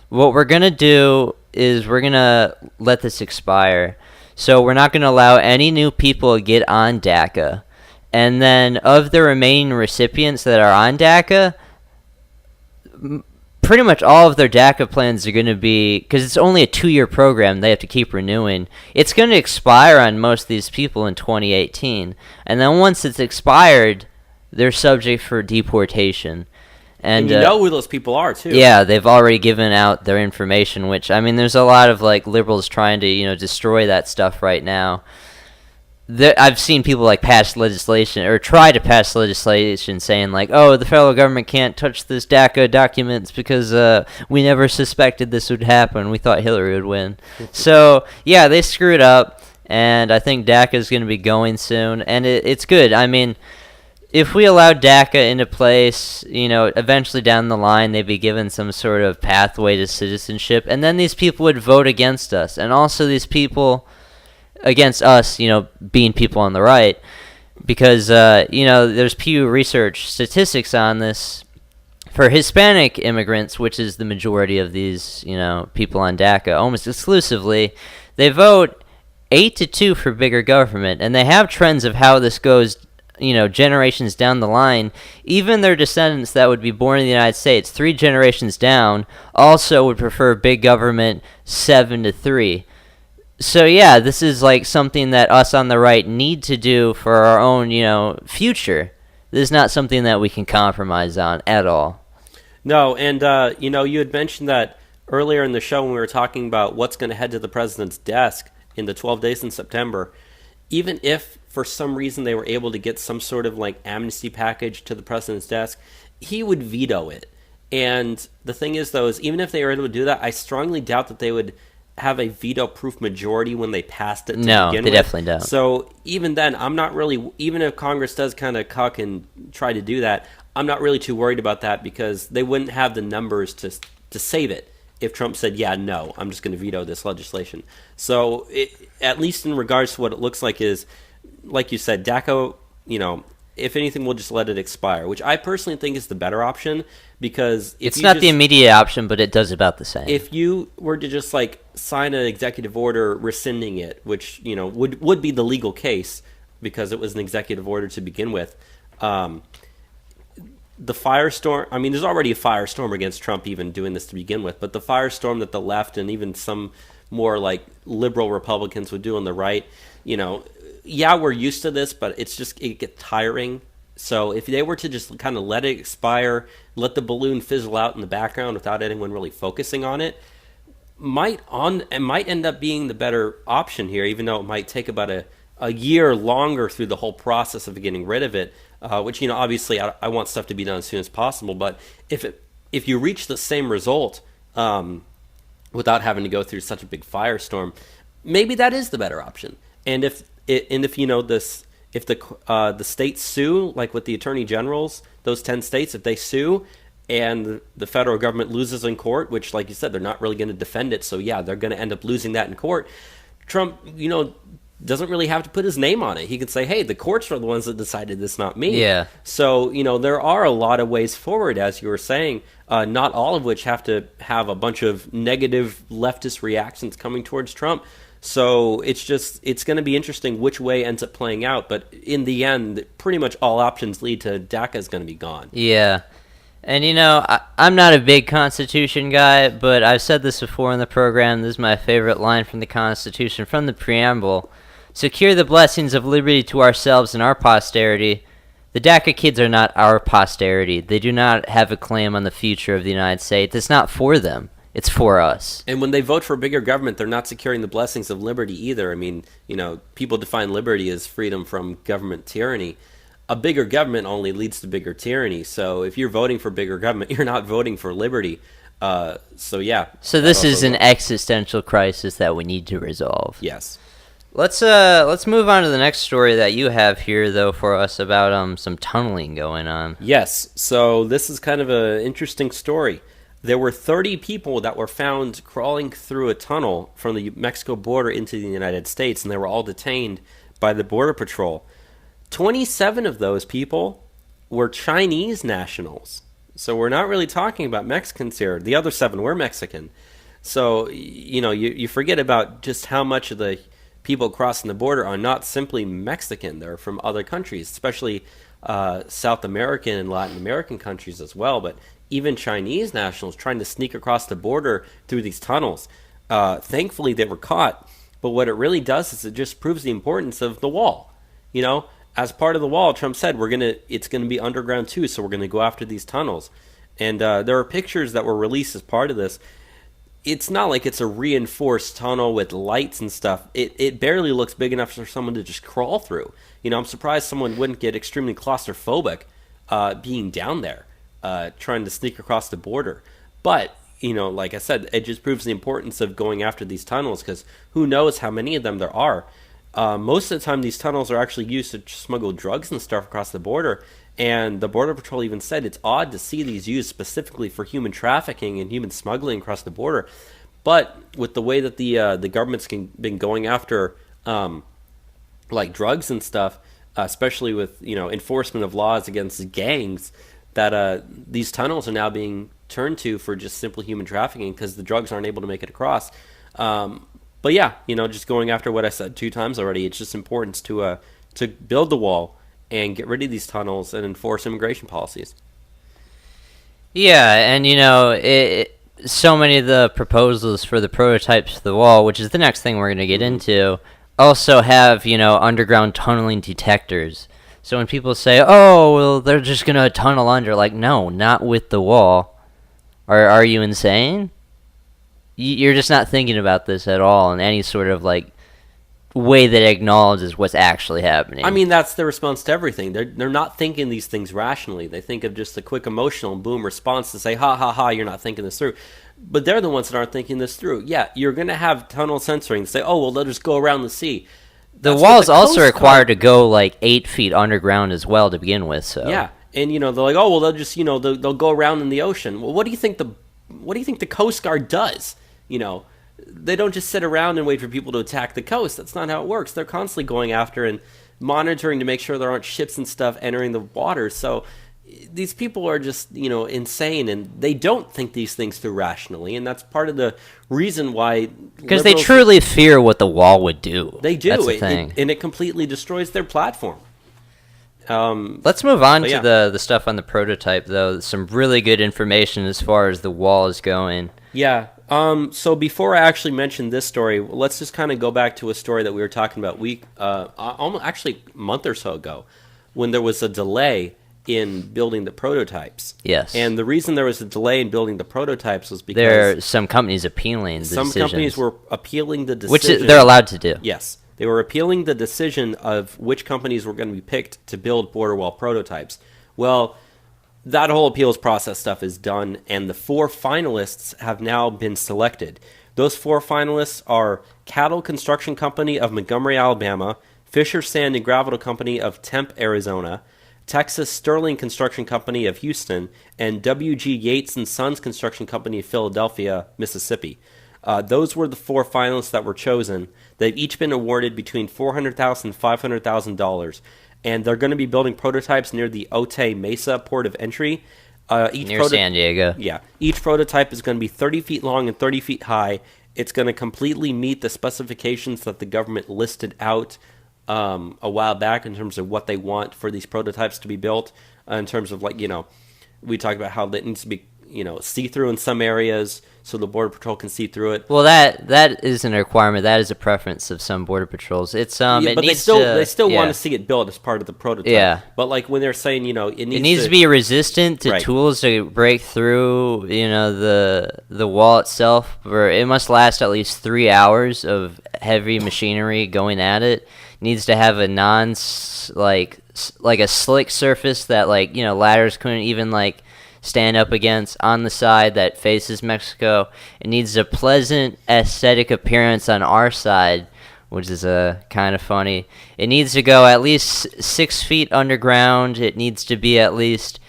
What we're going to do is we're going to let this expire. So we're not going to allow any new people to get on DACA. And then of the remaining recipients that are on DACA, pretty much all of their DACA plans are going to be, because it's only a 2-year program they have to keep renewing, it's going to expire on most of these people in 2018. And then once it's expired, they're subject for deportation. And you know who those people are, too. Yeah, they've already given out their information, which, I mean, there's a lot of, like, liberals trying to, destroy that stuff right now. I've seen people, like, pass legislation, or try to pass legislation saying, like, oh, the federal government can't touch this DACA documents because we never suspected this would happen. We thought Hillary would win. So, yeah, they screwed up, and I think DACA is going to be going soon, and it's good. I mean, if we allow DACA into place, eventually down the line they'd be given some sort of pathway to citizenship, and then these people would vote against us, and also these people against us, being people on the right, because, there's Pew Research statistics on this. For Hispanic immigrants, which is the majority of these, people on DACA, almost exclusively, they vote 8-2 for bigger government, and they have trends of how this goes, generations down the line. Even their descendants that would be born in the United States 3 generations down also would prefer big government 7-3. So yeah, this is like something that us on the right need to do for our own, future. This is not something that we can compromise on at all. No, and you had mentioned that earlier in the show when we were talking about what's going to head to the president's desk in the 12 days in September. Even if for some reason they were able to get some sort of like amnesty package to the president's desk, he would veto it. And the thing is, though, is even if they were able to do that, I strongly doubt that they would have a veto-proof majority when they passed it to begin with. No, they definitely don't. So even then, I'm not really, even if Congress does kind of cuck and try to do that, I'm not really too worried about that because they wouldn't have the numbers to save it if Trump said, yeah, no, I'm just going to veto this legislation. So at least in regards to what it looks like is, like you said, DACA, if anything, we'll just let it expire, which I personally think is the better option because it's not the immediate option, but it does about the same. If you were to just like sign an executive order rescinding it, which would be the legal case because it was an executive order to begin with, the firestorm. I mean, there's already a firestorm against Trump even doing this to begin with, but the firestorm that the left and even some more like liberal Republicans would do on the right, yeah, we're used to this, but it gets tiring. So if they were to just kind of let it expire, let the balloon fizzle out in the background without anyone really focusing on it, might end up being the better option here, even though it might take about a year longer through the whole process of getting rid of it, which, obviously I want stuff to be done as soon as possible. But if you reach the same result without having to go through such a big firestorm, maybe that is the better option. And if the states sue, like with the attorney generals, those 10 states, if they sue and the federal government loses in court, which, like you said, they're not really going to defend it, so yeah, they're going to end up losing that in court. Trump, doesn't really have to put his name on it. He could say, hey, the courts are the ones that decided this, not me. Yeah. So, there are a lot of ways forward, as you were saying, not all of which have to have a bunch of negative leftist reactions coming towards Trump. So it's going to be interesting which way ends up playing out. But in the end, pretty much all options lead to DACA is going to be gone. Yeah. And, I'm not a big Constitution guy, but I've said this before in the program. This is my favorite line from the Constitution, from the preamble. Secure the blessings of liberty to ourselves and our posterity. The DACA kids are not our posterity. They do not have a claim on the future of the United States. It's not for them. It's for us. And when they vote for bigger government, they're not securing the blessings of liberty either. I mean, people define liberty as freedom from government tyranny. A bigger government only leads to bigger tyranny. So if you're voting for bigger government, you're not voting for liberty. So yeah. So this is an existential crisis that we need to resolve. Yes. Let's move on to the next story that you have here, though, for us about some tunneling going on. Yes. So this is kind of an interesting story. There were 30 people that were found crawling through a tunnel from the Mexico border into the United States, and they were all detained by the Border Patrol. 27 of those people were Chinese nationals. So we're not really talking about Mexicans here. The other 7 were Mexican. So, you forget about just how much of the people crossing the border are not simply Mexican. They're from other countries, especially South American and Latin American countries as well. But even Chinese nationals trying to sneak across the border through these tunnels. Thankfully, they were caught. But what it really does is it just proves the importance of the wall. As part of the wall, Trump said it's gonna be underground too, so we're gonna go after these tunnels. And there are pictures that were released as part of this. It's not like it's a reinforced tunnel with lights and stuff. It barely looks big enough for someone to just crawl through. I'm surprised someone wouldn't get extremely claustrophobic being down there, trying to sneak across the border. But, like I said, it just proves the importance of going after these tunnels, because who knows how many of them there are. Most of the time, these tunnels are actually used to smuggle drugs and stuff across the border. And the Border Patrol even said it's odd to see these used specifically for human trafficking and human smuggling across the border. But with the way that the government's been going after like drugs and stuff, especially with enforcement of laws against gangs, that these tunnels are now being turned to for just simple human trafficking because the drugs aren't able to make it across. But yeah, just going after what I said 2 times already, it's just important to build the wall and get rid of these tunnels and enforce immigration policies. Yeah, and so many of the proposals for the prototypes of the wall, which is the next thing we're going to get into, also have, underground tunneling detectors. So when people say, oh, well, they're just going to tunnel under, like, no, not with the wall. Are you insane? You're just not thinking about this at all in any sort of, way that acknowledges what's actually happening. I mean, that's their response to everything. They're not thinking these things rationally. They think of just a quick emotional boom response to say, ha, ha, ha, you're not thinking this through. But they're the ones that aren't thinking this through. Yeah, you're going to have tunnel censoring to say, oh, well, let us go around the sea. The wall is also required to go 8 feet underground as well to begin with. So yeah, and they're like, oh, well, they'll just they'll go around in the ocean. Well, what do you think the Coast Guard does? They don't just sit around and wait for people to attack the coast. That's not how it works. They're constantly going after and monitoring to make sure there aren't ships and stuff entering the water. So these people are just, insane, and they don't think these things through rationally, and that's part of the reason why. Because they truly fear what the wall would do. They do, That's the thing. And it completely destroys their platform. Let's move on to the stuff on the prototype, though. Some really good information as far as the wall is going. Yeah. So before I actually mention this story, let's just kind of go back to a story that we were talking about almost actually a month or so ago, when there was a delay in building the prototypes. Yes. And the reason there was a delay in building the prototypes was because there are some companies appealing the decisions. Some companies were appealing the decision. Which they're allowed to do. Yes. They were appealing the decision of which companies were going to be picked to build border wall prototypes. Well, that whole appeals process stuff is done, and the 4 finalists have now been selected. Those 4 finalists are Cattle Construction Company of Montgomery, Alabama, Fisher Sand and Gravel Company of Tempe, Arizona, Texas Sterling Construction Company of Houston, and W.G. Yates and Sons Construction Company of Philadelphia, Mississippi. Those were the 4 finalists that were chosen. They've each been awarded between $400,000 and $500,000. And they're going to be building prototypes near the Otay Mesa port of entry. Near San Diego. Yeah. Each prototype is going to be 30 feet long and 30 feet high. It's going to completely meet the specifications that the government listed out a while back in terms of what they want for these prototypes to be built. In terms of, we talked about how it needs to be, see-through in some areas so the Border Patrol can see through it. Well, that isn't a requirement. That is a preference of some Border Patrols. It's but they still want to see it built as part of the prototype. Yeah. But when they're saying, it needs to be resistant to tools to break through, the wall itself, or it must last at least 3 hours of heavy machinery going at it. It needs to have a a slick surface that ladders couldn't even stand up against on the side that faces Mexico. It needs a pleasant aesthetic appearance on our side, which is kind of funny. It needs to go at least 6 feet underground. It needs to be at least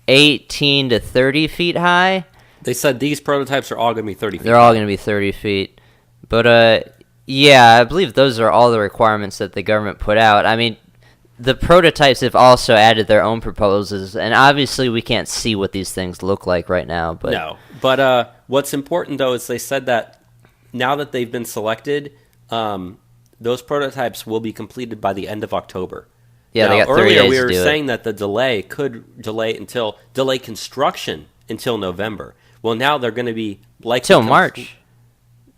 18 to 30 feet high. They said these prototypes are all going to be 30 feet. They're all going to be 30 feet. But, yeah, I believe those are all the requirements that the government put out. I mean, the prototypes have also added their own proposals, and obviously we can't see what these things look like right now. But no, but what's important though is they said that now that they've been selected, those prototypes will be completed by the end of October. Yeah, now, they got 30 earlier days we to were do saying it. that the delay could delay construction until November. Well, now they're going to be likely Till March.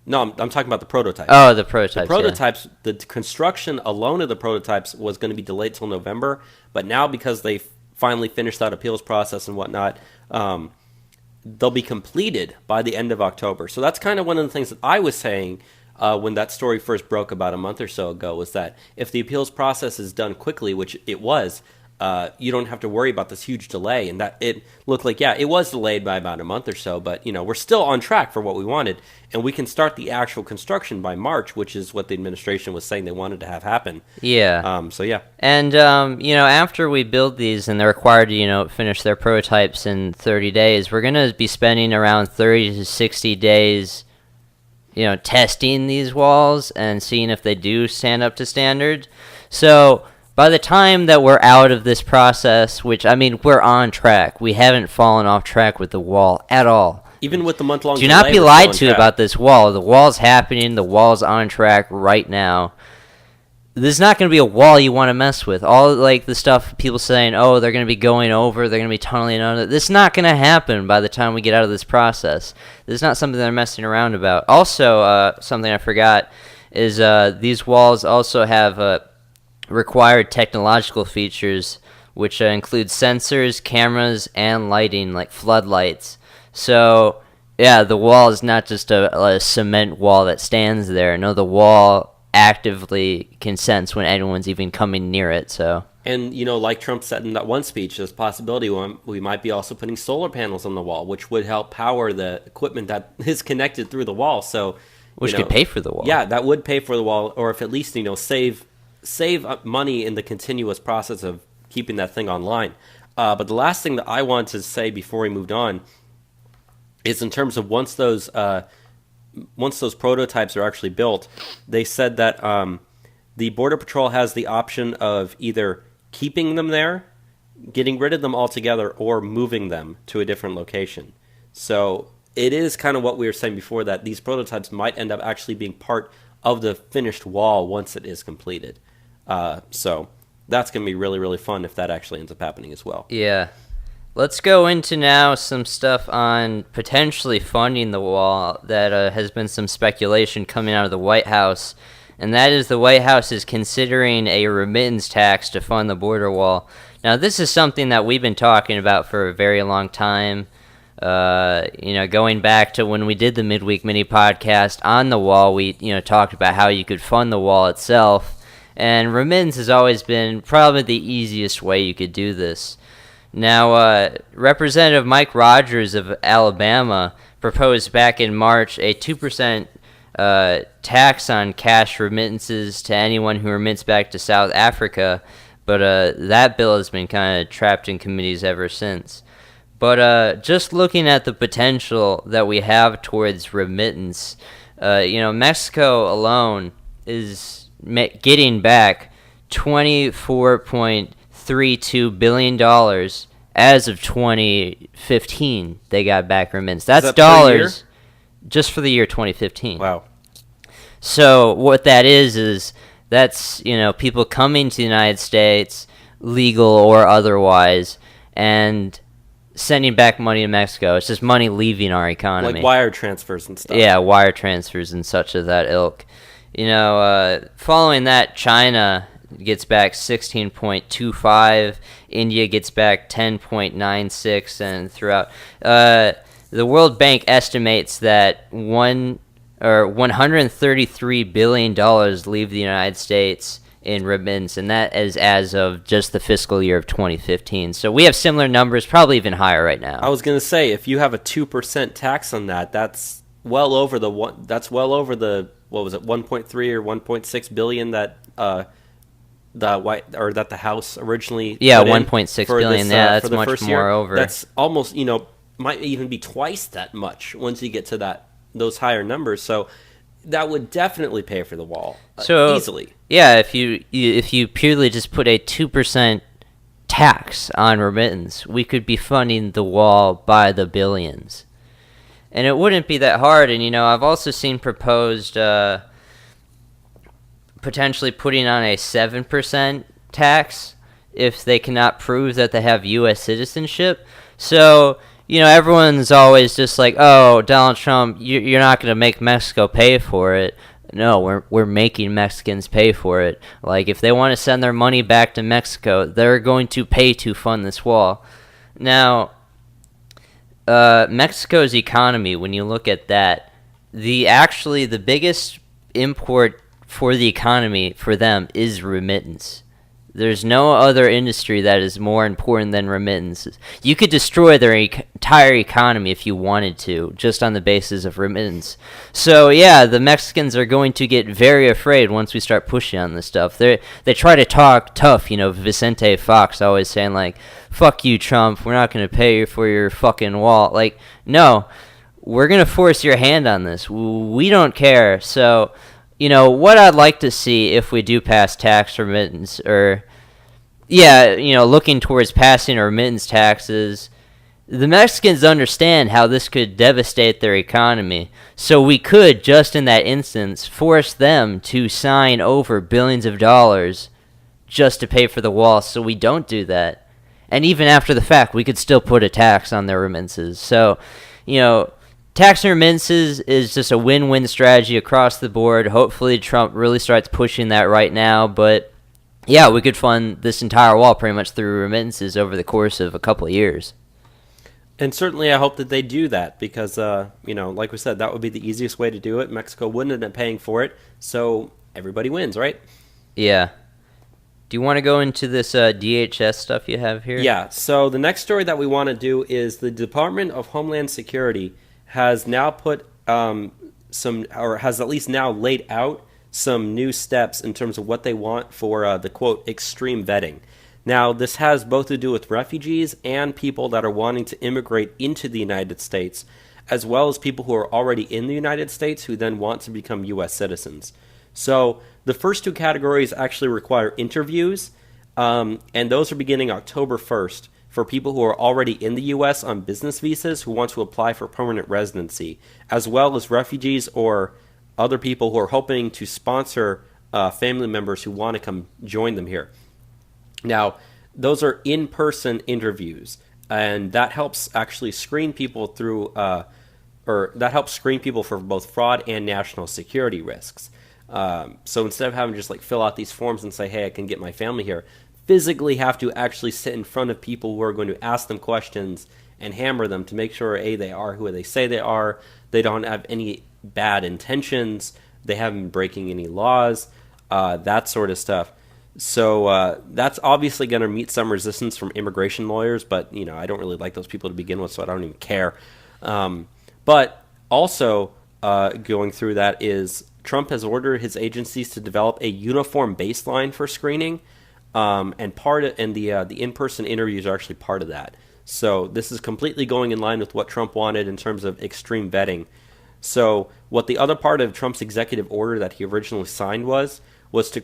No, I'm talking about the prototypes. Oh, the prototypes. Prototypes, the construction alone of the prototypes was going to be delayed till November, but now because they finally finished that appeals process and whatnot, they'll be completed by the end of October. So that's kind of one of the things that I was saying when that story first broke about a month or so ago, was that if the appeals process is done quickly, which it was, you don't have to worry about this huge delay. And that it looked like, yeah, it was delayed by about a month or so, but we're still on track for what we wanted, and we can start the actual construction by March, which is what the administration was saying they wanted to have happen. Yeah. So yeah. And after we build these and they're required to finish their prototypes in 30 days, we're gonna be spending around 30 to 60 days, testing these walls and seeing if they do stand up to standard. So by the time that we're out of this process, which, we're on track. We haven't fallen off track with the wall at all. Even with the month-long Do not be lied to about this wall. The wall's happening. The wall's on track right now. This is not going to be a wall you want to mess with. All the stuff people saying, oh, they're going to be going over, they're going to be tunneling under. This is not going to happen by the time we get out of this process. This is not something they're messing around about. Also, something I forgot is these walls also have required technological features, which include sensors, cameras, and lighting, like floodlights. So, yeah, the wall is not just a cement wall that stands there. No, the wall actively can sense when anyone's even coming near it. So, and like Trump said in that one speech, there's a possibility we might be also putting solar panels on the wall, which would help power the equipment that is connected through the wall. So, which could pay for the wall. Yeah, that would pay for the wall, or if at least save money in the continuous process of keeping that thing online. But the last thing that I want to say before we moved on is in terms of once those prototypes are actually built, they said that the Border Patrol has the option of either keeping them there, getting rid of them altogether, or moving them to a different location. So it is kind of what we were saying before, that these prototypes might end up actually being part of the finished wall once it is completed. So that's going to be really, really fun if that actually ends up happening as well. Yeah. Let's go into now some stuff on potentially funding the wall that has been some speculation coming out of the White House, and that is the White House is considering a remittance tax to fund the border wall. Now, this is something that we've been talking about for a very long time. Going back to when we did the midweek mini podcast on the wall, we talked about how you could fund the wall itself, and remittance has always been probably the easiest way you could do this. Now, Representative Mike Rogers of Alabama proposed back in March a 2% tax on cash remittances to anyone who remits back to South Africa, but that bill has been kind of trapped in committees ever since. But just looking at the potential that we have towards remittance, Mexico alone is getting back $24.32 billion as of 2015. They got back remittance. That's dollars just for the year 2015. Wow. So what that is that's people coming to the United States, legal or otherwise, and sending back money to Mexico. It's just money leaving our economy. Like wire transfers and stuff. Yeah, wire transfers and such of that ilk. Following that, China gets back 16.25. India gets back 10.96, and throughout the World Bank estimates that $133 billion leave the United States in remittance, and that is as of just the fiscal year of 2015. So we have similar numbers, probably even higher right now. I was going to say, if you have a 2% tax on that, that's well over the what was it, 1.3 or 1.6 billion that that the House originally put 1.6 billion. That's for the much first more year. over. That's almost might even be twice that much once you get to those higher numbers. So that would definitely pay for the wall. So easily. Yeah, if you purely just put a 2% tax on remittance, we could be funding the wall by the billions. And it wouldn't be that hard. And, I've also seen proposed potentially putting on a 7% tax if they cannot prove that they have U.S. citizenship. So, everyone's always just like, oh, Donald Trump, you're not going to make Mexico pay for it. No, we're making Mexicans pay for it. Like, if they want to send their money back to Mexico, they're going to pay to fund this wall. Now, Mexico's economy, when you look at that, the biggest import for the economy for them is remittance. There's no other industry that is more important than remittances. You could destroy their entire economy if you wanted to, just on the basis of remittance. So yeah, the Mexicans are going to get very afraid once we start pushing on this stuff. They try to talk tough, Vicente Fox always saying like, fuck you, Trump, we're not going to pay you for your fucking wall. Like, no, we're going to force your hand on this. We don't care. So, what I'd like to see if we do pass tax remittance, or, looking towards passing remittance taxes, the Mexicans understand how this could devastate their economy. So we could, just in that instance, force them to sign over billions of dollars just to pay for the wall, so we don't do that. And even after the fact, we could still put a tax on their remittances. So, tax and remittances is just a win-win strategy across the board. Hopefully Trump really starts pushing that right now. But, yeah, we could fund this entire wall pretty much through remittances over the course of a couple of years. And certainly I hope that they do that because, like we said, that would be the easiest way to do it. Mexico wouldn't end up paying for it, so everybody wins, right? Yeah. Do you want to go into this DHS stuff you have here? Yeah, so the next story that we want to do is the Department of Homeland Security has now put has at least now laid out some new steps in terms of what they want for the, quote, extreme vetting. Now, this has both to do with refugees and people that are wanting to immigrate into the United States, as well as people who are already in the United States who then want to become U.S. citizens. So the first two categories actually require interviews, and those are beginning October 1st. For people who are already in the U.S. on business visas who want to apply for permanent residency, as well as refugees or other people who are hoping to sponsor family members who want to come join them here. Now, those are in-person interviews, and that helps actually screen people through, that helps screen people for both fraud and national security risks. So instead of having to just fill out these forms and say, hey, I can get my family here, physically have to actually sit in front of people who are going to ask them questions and hammer them to make sure, A, they are who they say they are, they don't have any bad intentions, they haven't been breaking any laws, that sort of stuff. So that's obviously going to meet some resistance from immigration lawyers, but I don't really like those people to begin with, so I don't even care. But also going through that is Trump has ordered his agencies to develop a uniform baseline for screening. And the in-person interviews are actually part of that. So this is completely going in line with what Trump wanted in terms of extreme vetting. So what the other part of Trump's executive order that he originally signed was to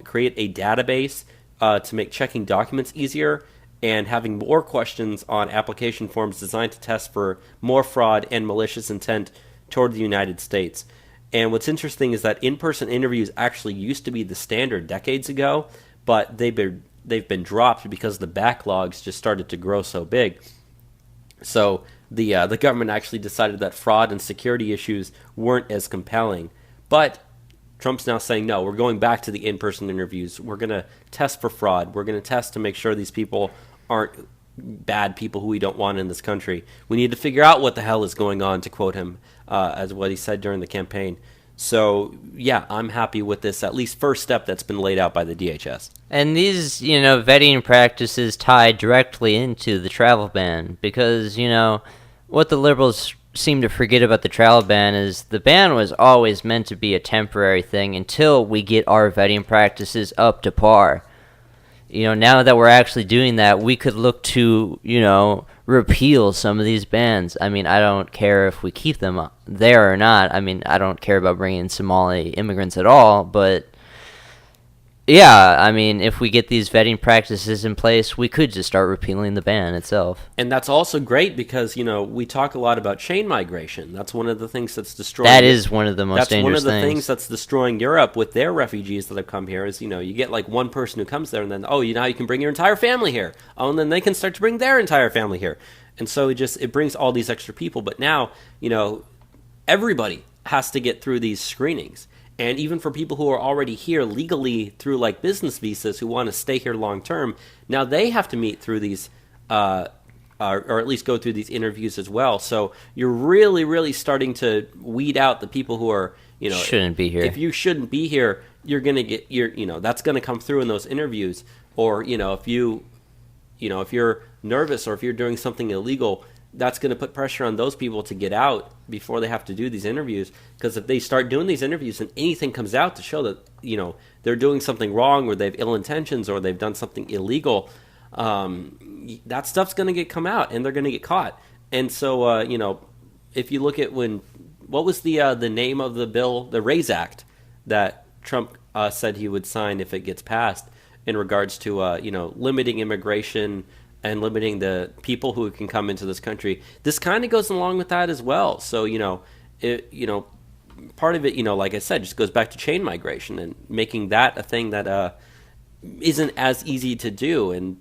create a database to make checking documents easier and having more questions on application forms designed to test for more fraud and malicious intent toward the United States. And what's interesting is that in-person interviews actually used to be the standard decades ago, but they've been dropped because the backlogs just started to grow so big. So the government actually decided that fraud and security issues weren't as compelling. But Trump's now saying, no, we're going back to the in-person interviews. We're going to test for fraud. We're going to test to make sure these people aren't bad people who we don't want in this country. We need to figure out what the hell is going on, to quote him, as what he said during the campaign. So, yeah, I'm happy with this at least first step that's been laid out by the DHS. And these, vetting practices tie directly into the travel ban because, what the liberals seem to forget about the travel ban is the ban was always meant to be a temporary thing until we get our vetting practices up to par. Now that we're actually doing that, we could look to, repeal some of these bans. I mean, I don't care if we keep them there or not. I mean, I don't care about bringing Somali immigrants at all, but yeah, I mean, if we get these vetting practices in place, we could just start repealing the ban itself. And that's also great because, we talk a lot about chain migration. That's one of the things that's destroying. That is one of the most dangerous things. That's one of the things things that's destroying Europe with their refugees that have come here is, you get like one person who comes there and then, now you can bring your entire family here. Oh, and then they can start to bring their entire family here. And so it brings all these extra people. But now, everybody has to get through these screenings. And even for people who are already here legally through like business visas who want to stay here long term, now they have to meet through these, or at least go through these interviews as well. So you're really, really starting to weed out the people who are, shouldn't be here. If you shouldn't be here, you're gonna get that's gonna come through in those interviews. Or if you're nervous or if you're doing something illegal, that's going to put pressure on those people to get out before they have to do these interviews. Because if they start doing these interviews and anything comes out to show that, they're doing something wrong or they have ill intentions or they've done something illegal, that stuff's going to come out and they're going to get caught. And so, if you look at what was the name of the bill, the RAISE Act that Trump said he would sign if it gets passed in regards to, limiting immigration and limiting the people who can come into this country. This kind of goes along with that as well. So, part of it, like I said, just goes back to chain migration and making that a thing that isn't as easy to do. And,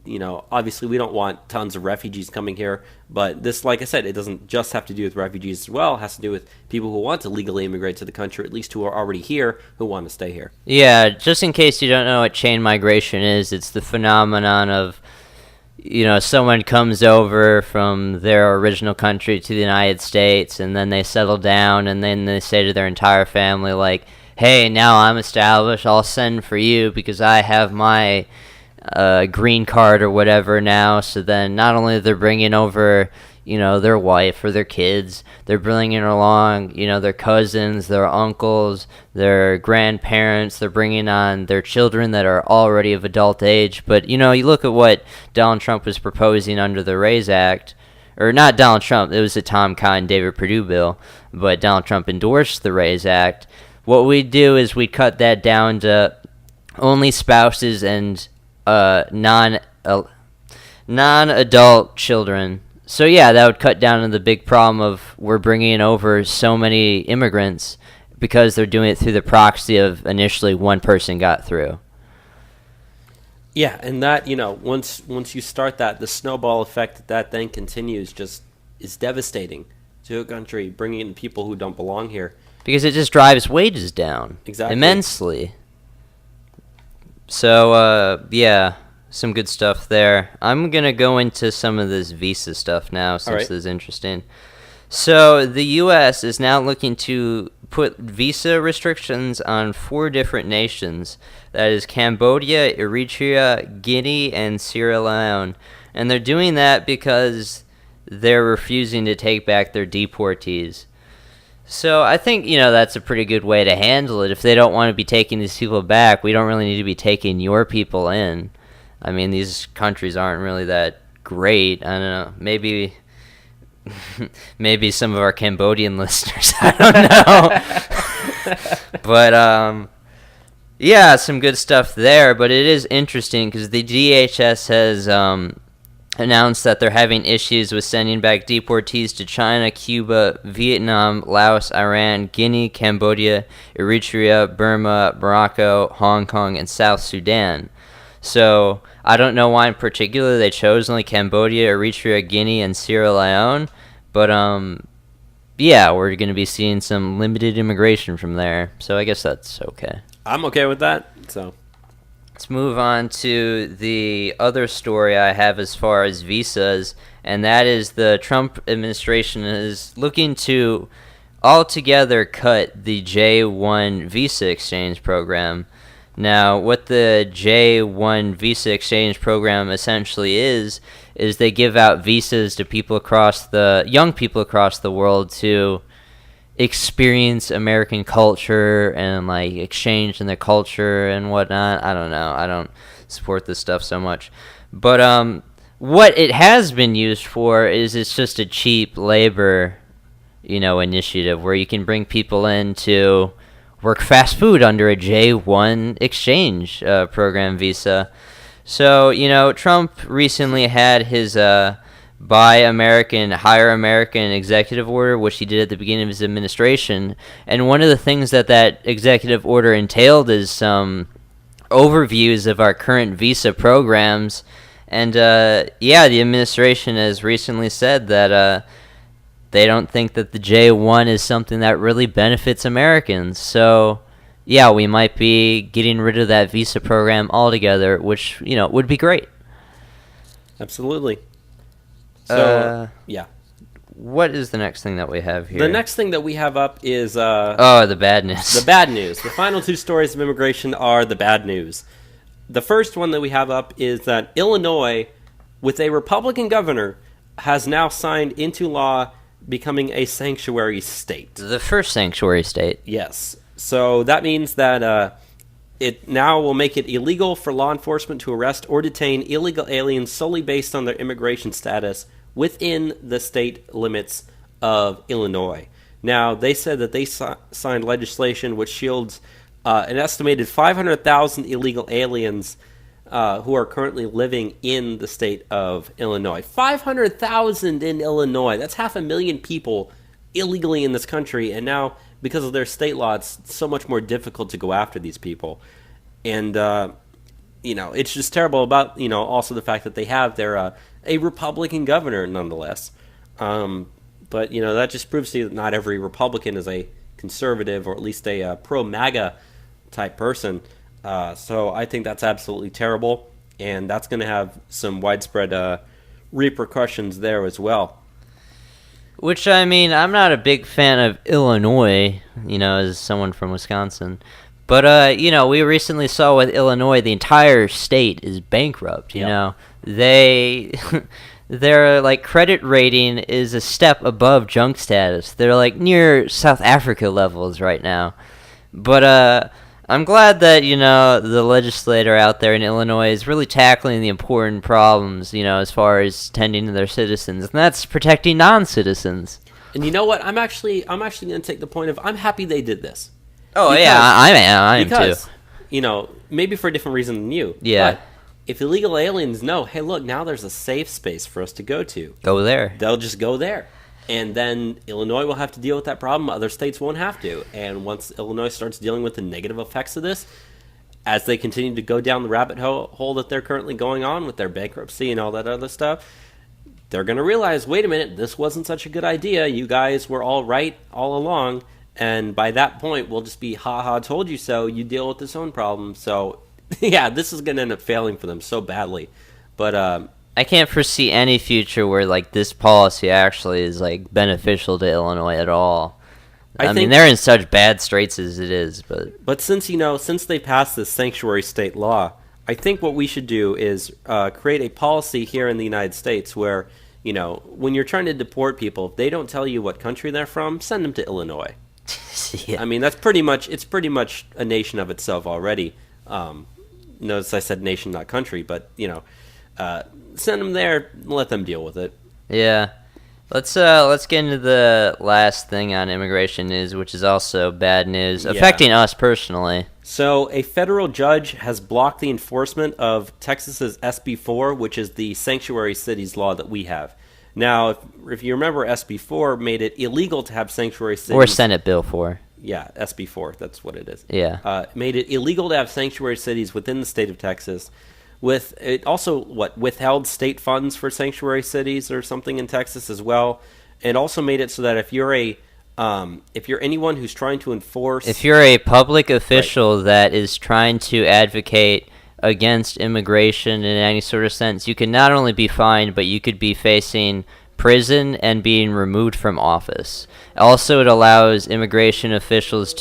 obviously we don't want tons of refugees coming here, but this, like I said, it doesn't just have to do with refugees as well. It has to do with people who want to legally immigrate to the country, at least who are already here, who want to stay here. Yeah, just in case you don't know what chain migration is, it's the phenomenon of someone comes over from their original country to the United States, and then they settle down, and then they say to their entire family, like, hey, now I'm established, I'll send for you because I have my green card or whatever now. So then not only they're bringing over, their wife or their kids, they're bringing along, their cousins, their uncles, their grandparents, they're bringing on their children that are already of adult age. But, you look at what Donald Trump was proposing under the RAISE Act, or not Donald Trump, it was the Tom Cotton, David Perdue bill, but Donald Trump endorsed the RAISE Act. What we'd do is we'd cut that down to only spouses and non-adult children. So yeah, that would cut down on the big problem of we're bringing over so many immigrants because they're doing it through the proxy of initially one person got through. Yeah, and that, once you start that, the snowball effect that then continues just is devastating to a country, bringing in people who don't belong here. Because it just drives wages down. Exactly. Immensely. So, yeah. Some good stuff there. I'm going to go into some of this visa stuff now since this is interesting. So the U.S. is now looking to put visa restrictions on 4 different nations. That is Cambodia, Eritrea, Guinea, and Sierra Leone. And they're doing that because they're refusing to take back their deportees. So I think, that's a pretty good way to handle it. If they don't want to be taking these people back, we don't really need to be taking your people in. I mean, these countries aren't really that great. I don't know. Maybe some of our Cambodian listeners. I don't know. But, yeah, some good stuff there. But it is interesting because the DHS has announced that they're having issues with sending back deportees to China, Cuba, Vietnam, Laos, Iran, Guinea, Cambodia, Eritrea, Burma, Morocco, Hong Kong, and South Sudan. So I don't know why in particular they chose only Cambodia, Eritrea, Guinea, and Sierra Leone, but yeah, we're going to be seeing some limited immigration from there, so I guess that's okay. I'm okay with that, so. Let's move on to the other story I have as far as visas, and that is the Trump administration is looking to altogether cut the J-1 visa exchange program. Now, what the J-1 visa exchange program essentially is they give out visas to young people across the world to experience American culture and like exchange in their culture and whatnot. I don't know. I don't support this stuff so much. But what it has been used for is it's just a cheap labor, initiative where you can bring people in to work fast food under a J-1 exchange program visa. So, Trump recently had his Buy American, Hire American executive order, which he did at the beginning of his administration. And one of the things that executive order entailed is some overviews of our current visa programs. And, the administration has recently said that they don't think that the J-1 is something that really benefits Americans. So, yeah, we might be getting rid of that visa program altogether, which, would be great. Absolutely. So, yeah. What is the next thing that we have here? The next thing that we have up is... the bad news. The bad news. The final two stories of immigration are the bad news. The first one that we have up is that Illinois, with a Republican governor, has now signed into law becoming a sanctuary state. The first sanctuary state. Yes. So that means that it now will make it illegal for law enforcement to arrest or detain illegal aliens solely based on their immigration status within the state limits of Illinois. Now, they said that they signed legislation which shields an estimated 500,000 illegal aliens who are currently living in the state of Illinois. 500,000 in Illinois. That's 500,000 people illegally in this country, and now, because of their state law, it's so much more difficult to go after these people. And, it's just terrible about, also the fact that they have their a Republican governor, nonetheless. But, that just proves to you that not every Republican is a conservative or at least a pro-MAGA type person. So I think that's absolutely terrible, and that's going to have some widespread repercussions there as well. Which, I'm not a big fan of Illinois, as someone from Wisconsin. But, we recently saw with Illinois, the entire state is bankrupt, you know. Their, credit rating is a step above junk status. They're, near South Africa levels right now. But, I'm glad that, the legislator out there in Illinois is really tackling the important problems, as far as tending to their citizens. And that's protecting non-citizens. And you know what? I'm actually going to take the point of I'm happy they did this. Oh, because, yeah, I am too. Maybe for a different reason than you. Yeah. But if illegal aliens know, hey, look, now there's a safe space for us to go to. Go there. They'll just go there. And then Illinois will have to deal with that problem. Other states won't have to. And once Illinois starts dealing with the negative effects of this, as they continue to go down the rabbit hole that they're currently going on with their bankruptcy and all that other stuff, they're going to realize, wait a minute, this wasn't such a good idea. You guys were all right all along. And by that point, we'll just be, ha-ha, told you so. You deal with this own problem. So, yeah, this is going to end up failing for them so badly. But I can't foresee any future where, this policy actually is, beneficial to Illinois at all. I mean, they're in such bad straits as it is. But since they passed this sanctuary state law, I think what we should do is create a policy here in the United States where, when you're trying to deport people, if they don't tell you what country they're from, send them to Illinois. Yeah. I mean, it's pretty much a nation of itself already. Notice I said nation, not country, but, send them there, let them deal with it. Yeah. Let's get into the last thing on immigration news, which is also bad news, affecting us personally. So, a federal judge has blocked the enforcement of Texas's SB 4, which is the sanctuary cities law that we have. Now, if you remember, SB 4 made it illegal to have sanctuary cities. Or Senate Bill 4. Yeah, SB 4, that's what it is. Yeah. Made it illegal to have sanctuary cities within the state of Texas. With it also, withheld state funds for sanctuary cities or something in Texas as well. And also made it so that if you're anyone who's trying to enforce... If you're a public official that is trying to advocate against immigration in any sort of sense, you can not only be fined, but you could be facing prison and being removed from office. Also, it allows immigration officials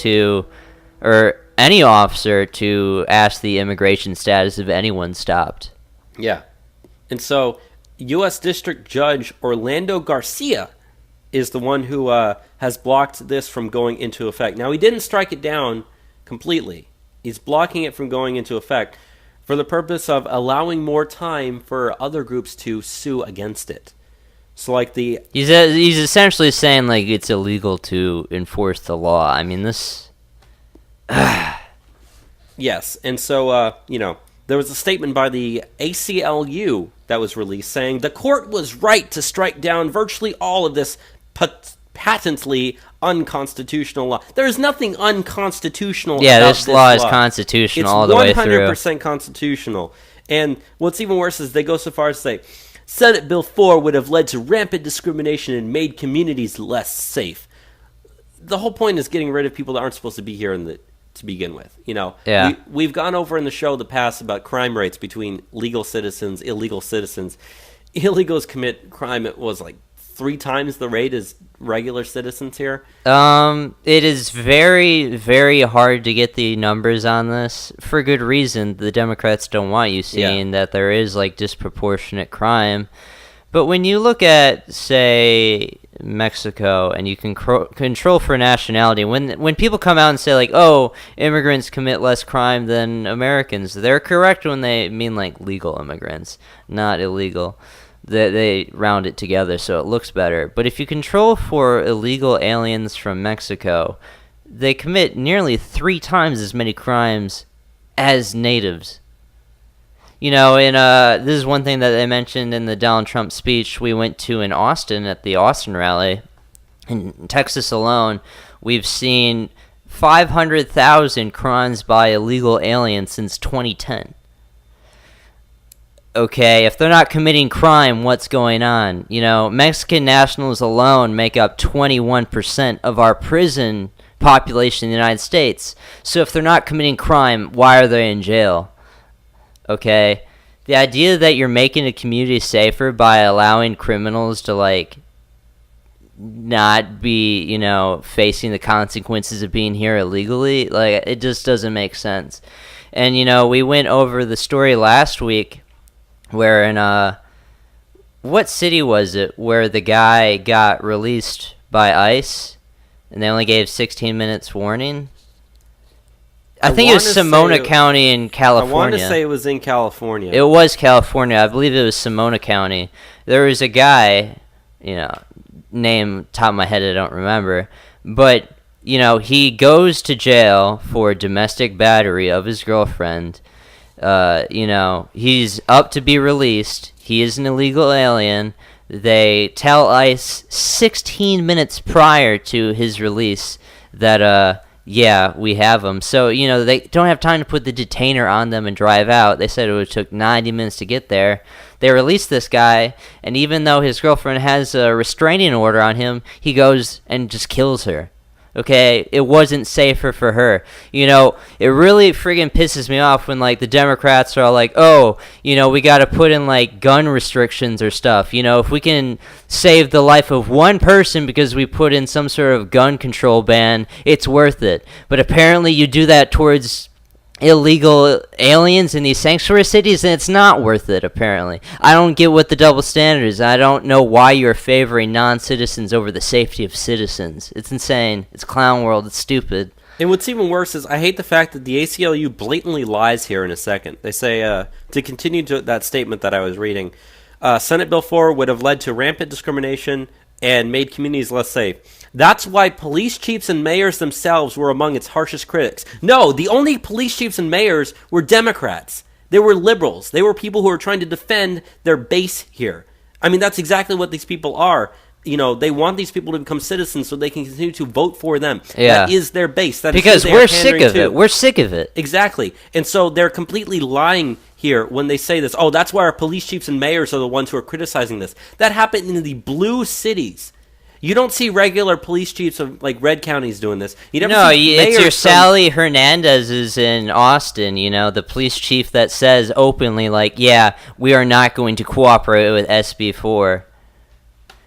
or any officer to ask the immigration status of anyone stopped. Yeah. And so, U.S. District Judge Orlando Garcia is the one who has blocked this from going into effect. Now, he didn't strike it down completely. He's blocking it from going into effect for the purpose of allowing more time for other groups to sue against it. So like he's essentially saying like it's illegal to enforce the law. I mean this. Yes, and so there was a statement by the ACLU that was released saying the court was right to strike down virtually all of this patently unconstitutional law. There is nothing unconstitutional about this law is constitutional all the way through. It's 100% constitutional. And what's even worse is they go so far as to say Senate Bill 4 would have led to rampant discrimination and made communities less safe. The whole point is getting rid of people that aren't supposed to be here to begin with. We've gone over in the show the past about crime rates between legal citizens, illegal citizens. Illegals commit crime, it was like 3 times the rate as regular citizens here. It is very, very hard to get the numbers on this for good reason. The Democrats don't want you seeing that there is like disproportionate crime. But when you look at, say, Mexico, and you can control for nationality, when people come out and say like, oh, immigrants commit less crime than Americans, they're correct when they mean like legal immigrants, not illegal. They round it together so it looks better. But if you control for illegal aliens from Mexico, they commit nearly 3 times as many crimes as natives. And this is one thing that they mentioned in the Donald Trump speech we went to in Austin at the Austin rally. In Texas alone, we've seen 500,000 crimes by illegal aliens since 2010. Okay, if they're not committing crime, what's going on? Mexican nationals alone make up 21% of our prison population in the United States. So if they're not committing crime, why are they in jail? Okay, the idea that you're making a community safer by allowing criminals to like not be, facing the consequences of being here illegally, like it just doesn't make sense. And we went over the story last week where in what city was it where the guy got released by ICE and they only gave 16 minutes warning? I think it was Sonoma County in California. I want to say it was in California. It was California. I believe it was Sonoma County. There was a guy, name top of my head I don't remember, but he goes to jail for domestic battery of his girlfriend. He's up to be released. He is an illegal alien. They tell ICE 16 minutes prior to his release that yeah, we have them. So, they don't have time to put the detainer on them and drive out. They said it would took 90 minutes to get there. They release this guy, and even though his girlfriend has a restraining order on him, he goes and just kills her. Okay, it wasn't safer for her. It really friggin' pisses me off when, like, the Democrats are all like, oh, we gotta put in, like, gun restrictions or stuff. If we can save the life of one person because we put in some sort of gun control ban, it's worth it. But apparently you do that towards illegal aliens in these sanctuary cities, and it's not worth it, apparently. I don't get what the double standard is. I don't know why you're favoring non-citizens over the safety of citizens. It's insane. It's clown world. It's stupid. And what's even worse is I hate the fact that the ACLU blatantly lies here in a second. They say, to continue to that statement that I was reading, Senate Bill 4 would have led to rampant discrimination and made communities less safe. That's why police chiefs and mayors themselves were among its harshest critics. No, the only police chiefs and mayors were Democrats. They were liberals. They were people who were trying to defend their base here. I mean, that's exactly what these people are. They want these people to become citizens so they can continue to vote for them. Yeah. That is their base. That because is we're sick of it. We're sick of it. Exactly. And so they're completely lying here when they say this. Oh, that's why our police chiefs and mayors are the ones who are criticizing this. That happened in the blue cities. You don't see regular police chiefs of like red counties doing this. You never see it's your Sally Hernandez's in Austin. The police chief that says openly, like, yeah, we are not going to cooperate with SB4.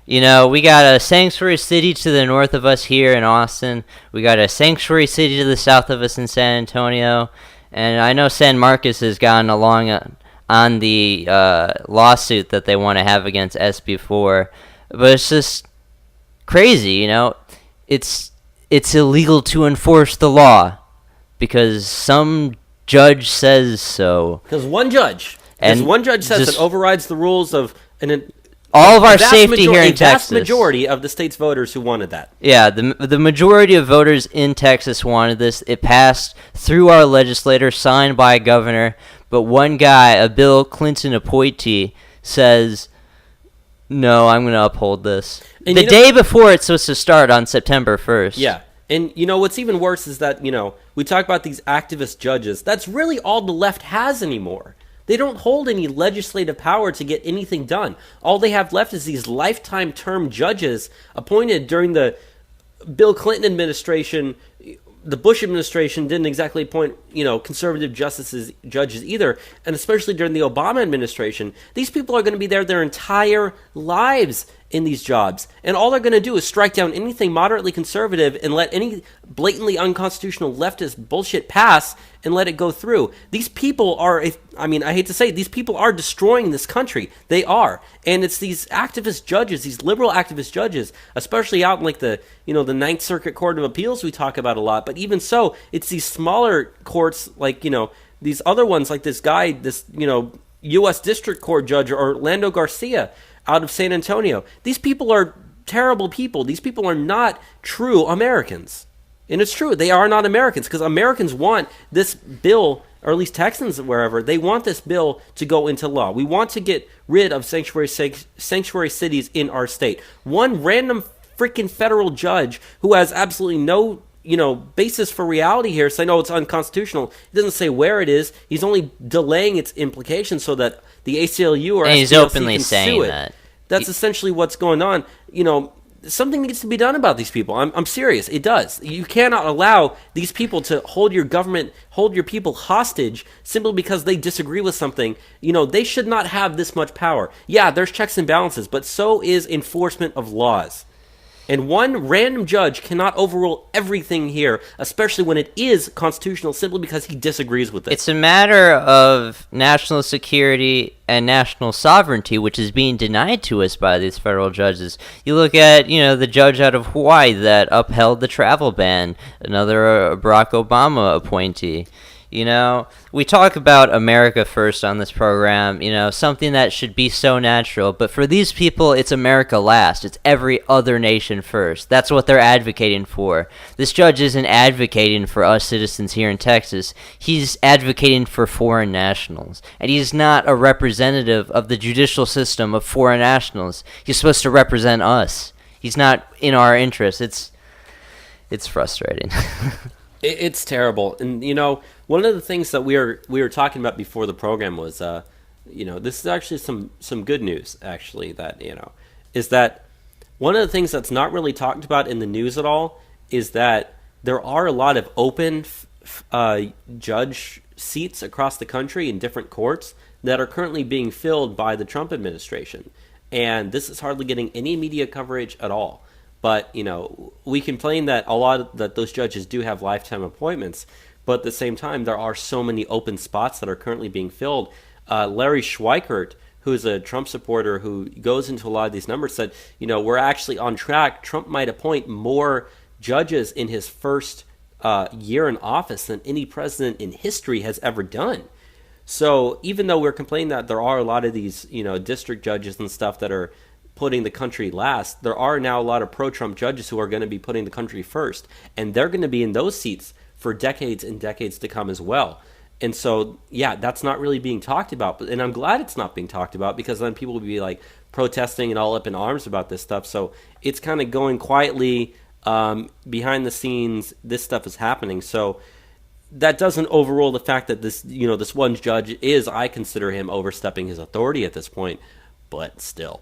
We got a sanctuary city to the north of us here in Austin. We got a sanctuary city to the south of us in San Antonio, and I know San Marcos has gotten along on the lawsuit that they want to have against SB4, but it's just crazy, It's illegal to enforce the law because some judge says so. Because one judge says it overrides the rules of all of our safety here in Texas. A vast majority of the state's voters who wanted that. Yeah, the majority of voters in Texas wanted this. It passed through our legislator, signed by a governor, but one guy, a Bill Clinton appointee, says, no, I'm going to uphold this. And the day before it's supposed to start on September 1st. Yeah. And, what's even worse is that, we talk about these activist judges. That's really all the left has anymore. They don't hold any legislative power to get anything done. All they have left is these lifetime term judges appointed during the Bill Clinton administration. The Bush administration didn't exactly appoint, conservative judges either, and especially during the Obama administration. These people are going to be there their entire lives in these jobs, and all they're going to do is strike down anything moderately conservative and let any blatantly unconstitutional leftist bullshit pass and let it go through. These people are, I hate to say it, these people are destroying this country. They are. And it's these activist judges, these liberal activist judges, especially out in like the Ninth Circuit Court of Appeals we talk about a lot. But even so, it's these smaller courts like, these other ones like this guy, this, U.S. District Court Judge Orlando Garcia out of San Antonio. These people are terrible people. These people are not true Americans. And it's true, they are not Americans, because Americans want this bill, or at least Texans wherever, they want this bill to go into law. We want to get rid of sanctuary cities in our state. One random freaking federal judge who has absolutely no basis for reality here saying, no, it's unconstitutional. He doesn't say where it is. He's only delaying its implications so that the ACLU or SPLC he's openly can saying sue it. that. That's essentially what's going on. Something needs to be done about these people. I'm serious. It does. You cannot allow these people to hold your people hostage simply because they disagree with something. They should not have this much power. Yeah, there's checks and balances, but so is enforcement of laws. And one random judge cannot overrule everything here, especially when it is constitutional, simply because he disagrees with it. It's a matter of national security and national sovereignty, which is being denied to us by these federal judges. You look at, the judge out of Hawaii that upheld the travel ban, another Barack Obama appointee. We talk about America first on this program, something that should be so natural. But for these people, it's America last. It's every other nation first. That's what they're advocating for. This judge isn't advocating for us citizens here in Texas. He's advocating for foreign nationals. And he's not a representative of the judicial system of foreign nationals. He's supposed to represent us. He's not in our interest. It's frustrating. It's terrible. And, one of the things that we were talking about before the program was, this is actually some good news, actually, that, is that one of the things that's not really talked about in the news at all is that there are a lot of open judge seats across the country in different courts that are currently being filled by the Trump administration. And this is hardly getting any media coverage at all. But, we complain that that those judges do have lifetime appointments. But at the same time, there are so many open spots that are currently being filled. Larry Schweikert, who is a Trump supporter who goes into a lot of these numbers, said, we're actually on track. Trump might appoint more judges in his first year in office than any president in history has ever done. So even though we're complaining that there are a lot of these, district judges and stuff that are putting the country last, there are now a lot of pro-Trump judges who are going to be putting the country first. And they're going to be in those seats for decades and decades to come as well. And so, yeah, that's not really being talked about. And I'm glad it's not being talked about, because then people will be like protesting and all up in arms about this stuff. So it's kind of going quietly behind the scenes. This stuff is happening. So that doesn't overrule the fact that this one judge I consider him overstepping his authority at this point, but still.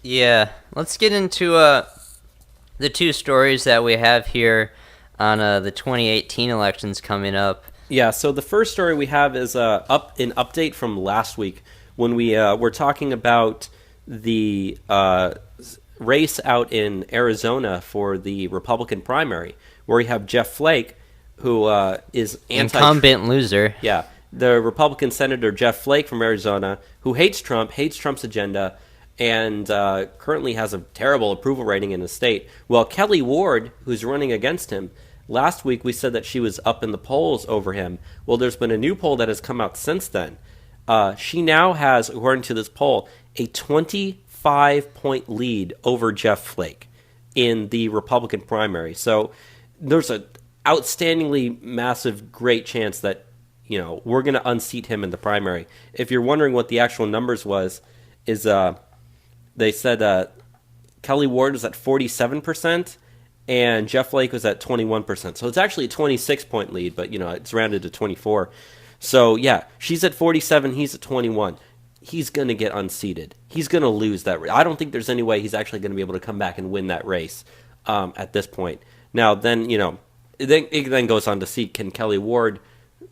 Yeah, let's get into the two stories that we have here on the 2018 elections coming up. Yeah, so the first story we have is an update from last week when we were talking about the race out in Arizona for the Republican primary, where we have Jeff Flake, who is incumbent loser. Yeah, the Republican Senator Jeff Flake from Arizona, who hates Trump's agenda, and currently has a terrible approval rating in the state. Well, Kelli Ward, who's running against him, Last week we said that she was up in the polls over him. Well, there's been a new poll that has come out since then. She now has, according to this poll, a 25-point lead over Jeff Flake in the Republican primary. So there's an outstandingly massive, great chance that, we're going to unseat him in the primary. If you're wondering what the actual numbers is they said Kelli Ward was at 47% and Jeff Flake was at 21%. So it's actually a 26-point lead, but, it's rounded to 24. So, yeah, she's at 47, he's at 21. He's going to get unseated. He's going to lose that race. I don't think there's any way he's actually going to be able to come back and win that race at this point. Now, then, it then goes on to see, can Kelli Ward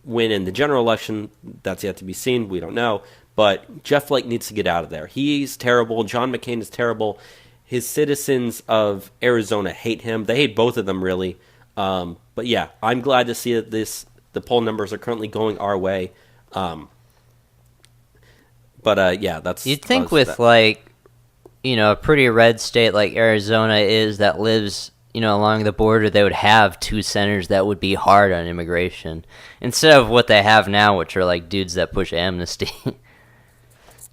win in the general election? That's yet to be seen. We don't know. But Jeff Flake needs to get out of there. He's terrible. John McCain is terrible. His citizens of Arizona hate him. They hate both of them, really. But, yeah, I'm glad to see that the poll numbers are currently going our way. Yeah, that's... You'd think with, a pretty red state like Arizona is that lives, along the border, they would have two senators that would be hard on immigration. Instead of what they have now, which are, dudes that push amnesty.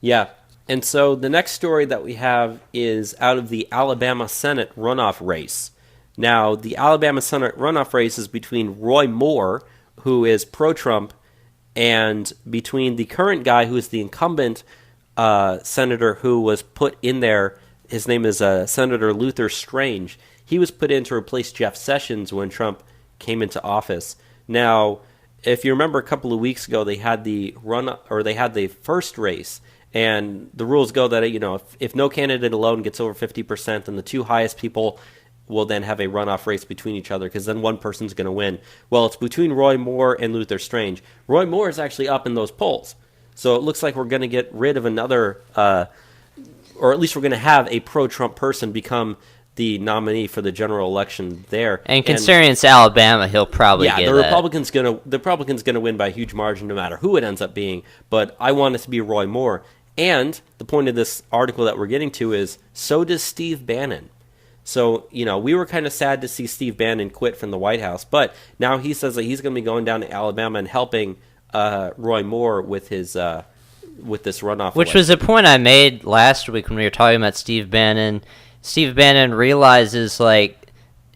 Yeah, and so the next story that we have is out of the Alabama Senate runoff race. Now, the Alabama Senate runoff race is between Roy Moore, who is pro-Trump, and between the current guy who is the incumbent senator who was put in there. His name is Senator Luther Strange. He was put in to replace Jeff Sessions when Trump came into office. Now, if you remember a couple of weeks ago, they had the first race, and the rules go that if no candidate alone gets over 50%, then the two highest people will then have a runoff race between each other, because then one person's going to win. Well, it's between Roy Moore and Luther Strange. Roy Moore is actually up in those polls. So it looks like we're going to get rid of another, or at least we're going to have a pro-Trump person become the nominee for the general election there. And considering it's Alabama, he'll probably get the Republican's going to win by a huge margin no matter who it ends up being. But I want it to be Roy Moore. And the point of this article that we're getting to is, so does Steve Bannon. So, we were kind of sad to see Steve Bannon quit from the White House, but now he says that he's going to be going down to Alabama and helping Roy Moore with his with this runoff. Which was a point I made last week when we were talking about Steve Bannon. Steve Bannon realizes, the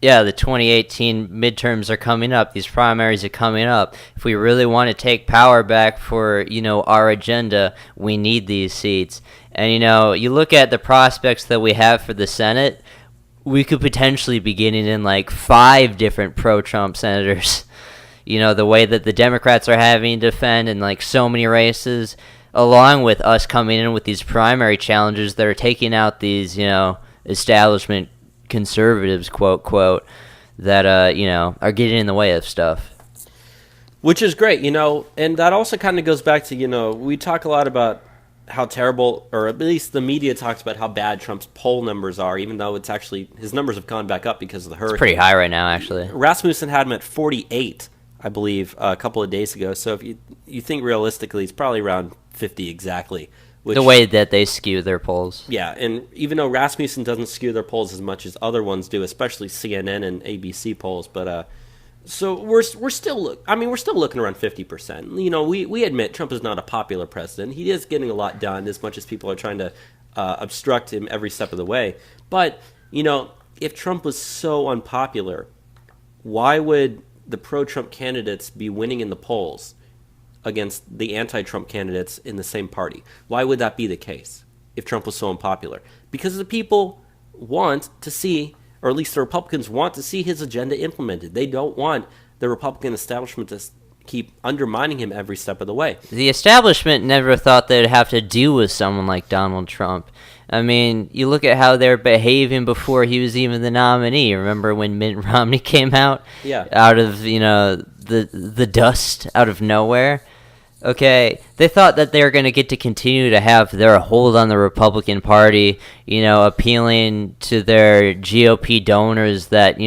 2018 midterms are coming up. These primaries are coming up. If we really want to take power back for, our agenda, we need these seats. And, you look at the prospects that we have for the Senate, we could potentially be getting in 5 different pro-Trump senators. The way that the Democrats are having to defend in so many races, along with us coming in with these primary challenges that are taking out these, establishment conservatives, quote, that, are getting in the way of stuff. Which is great, and that also kind of goes back to, we talk a lot about how terrible, or at least the media talks about how bad Trump's poll numbers are, even though it's actually, his numbers have gone back up because of the hurricane. It's pretty high right now, actually. Rasmussen had him at 48, I believe, a couple of days ago. So if you think realistically, it's probably around 50 exactly. The way that they skew their polls. Yeah, and even though Rasmussen doesn't skew their polls as much as other ones do, especially CNN and ABC polls, but so we're still looking around 50%. We admit Trump is not a popular president. He is getting a lot done, as much as people are trying to obstruct him every step of the way. But if Trump was so unpopular, why would the pro-Trump candidates be winning in the polls against the anti-Trump candidates in the same party? Why would that be the case if Trump was so unpopular? Because the people want to see, or at least the Republicans want to see, his agenda implemented. They don't want the Republican establishment to keep undermining him every step of the way. The establishment never thought they'd have to deal with someone like Donald Trump. I mean, you look at how they're behaving before he was even the nominee. Remember when Mitt Romney came out? Yeah. Out of, the dust out of nowhere? Okay, they thought that they were going to get to continue to have their hold on the Republican Party, appealing to their GOP donors that,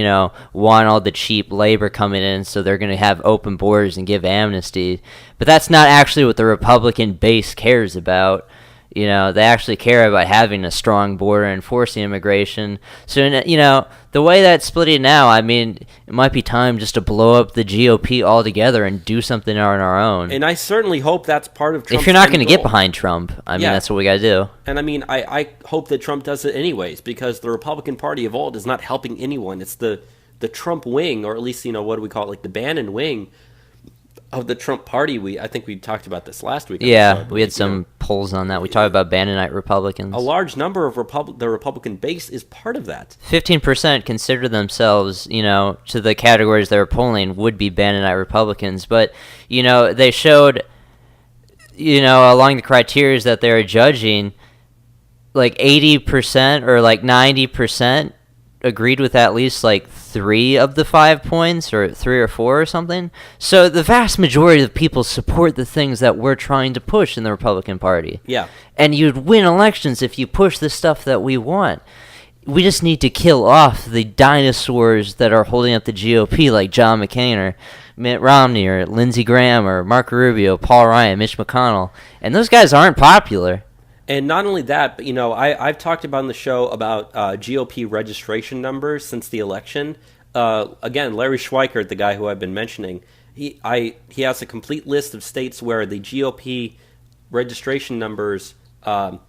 want all the cheap labor coming in, so they're going to have open borders and give amnesty. But that's not actually what the Republican base cares about. You know, they actually care about having a strong border, enforcing immigration. So, you know, the way that's splitting now, I mean, it might be time just to blow up the GOP altogether and do something on our own. And I certainly hope that's part of Trump's if you're not going to goal. get behind Trump, I mean, that's what we got to do. And I mean, I hope that Trump does it anyways, because the Republican Party of old is not helping anyone. It's the Trump wing, or at least, you know, what do we call it, like the Bannon wing of the Trump party. I think we talked about this last week. Yeah, we had some polls on that. We talked about Bannonite Republicans. A large number of the Republican base is part of that. 15% consider themselves, you know, to the categories they were polling would be Bannonite Republicans. But, you know, they showed, you know, along the criteria that they were judging, like 80% or like 90% agreed with at least like 3 of the 5 points, or 3 or 4 or something. So the vast majority of people support the things that we're trying to push in the Republican Party. Yeah. And you'd win elections if you push the stuff that we want. We just need to kill off the dinosaurs that are holding up the GOP, like John McCain or Mitt Romney or Lindsey Graham or Marco Rubio, Paul Ryan, Mitch McConnell. And those guys aren't popular. And not only that, but, you know, I've talked about on the show about GOP registration numbers since the election. Again, Larry Schweikert, the guy who I've been mentioning, he has a complete list of states where the GOP registration numbers have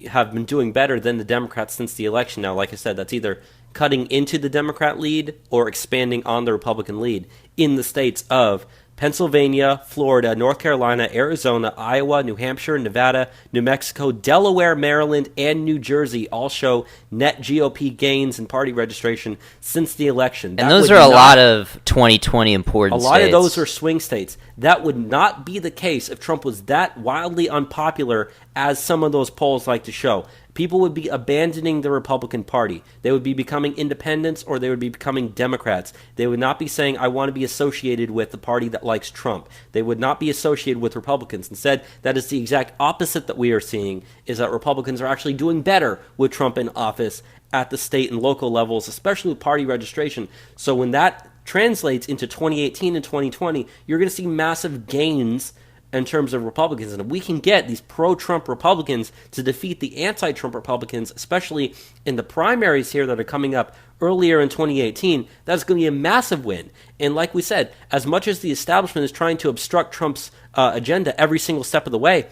been doing better than the Democrats since the election. Now, like I said, that's either cutting into the Democrat lead or expanding on the Republican lead in the states of Pennsylvania, Florida, North Carolina, Arizona, Iowa, New Hampshire, Nevada, New Mexico, Delaware, Maryland, and New Jersey all show net GOP gains in party registration since the election. And those are a lot of 2020 important states. A lot of those are swing states. That would not be the case if Trump was that wildly unpopular as some of those polls like to show. People would be abandoning the Republican Party. They would be becoming independents, or they would be becoming Democrats. They would not be saying, I want to be associated with the party that likes Trump. They would not be associated with Republicans. Instead, that is the exact opposite that we are seeing, is that Republicans are actually doing better with Trump in office at the state and local levels, especially with party registration. So when that translates into 2018 and 2020, you're going to see massive gains in terms of Republicans. And if we can get these pro-Trump Republicans to defeat the anti-Trump Republicans, especially in the primaries here that are coming up earlier in 2018, that's going to be a massive win. And like we said, as much as the establishment is trying to obstruct Trump's agenda every single step of the way,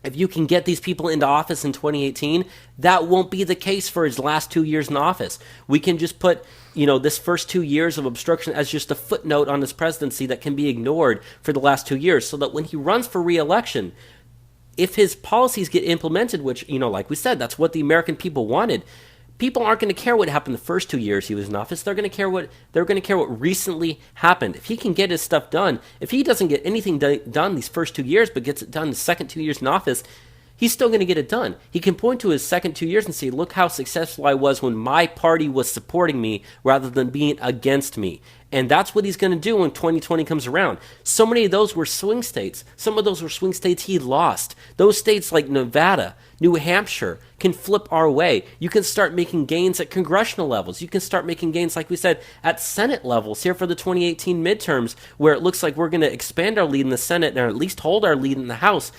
if you can get these people into office in 2018, that won't be the case for his last 2 years in office. We can just put, you know, this first 2 years of obstruction as just a footnote on his presidency that can be ignored for the last 2 years, so that when he runs for re-election, if his policies get implemented, which, you know, like we said, that's what the American people wanted, people aren't going to care what happened the first 2 years he was in office. They're going to care what recently happened. If he can get his stuff done, if he doesn't get anything done these first 2 years, but gets it done the second 2 years in office, he's still going to get it done. He can point to his second 2 years and say, look how successful I was when my party was supporting me rather than being against me. And that's what he's going to do when 2020 comes around. So many of those were swing states. Some of those were swing states he lost. Those states like Nevada, New Hampshire can flip our way. You can start making gains at congressional levels. You can start making gains, like we said, at Senate levels here for the 2018 midterms, where it looks like we're going to expand our lead in the Senate or at least hold our lead in the House.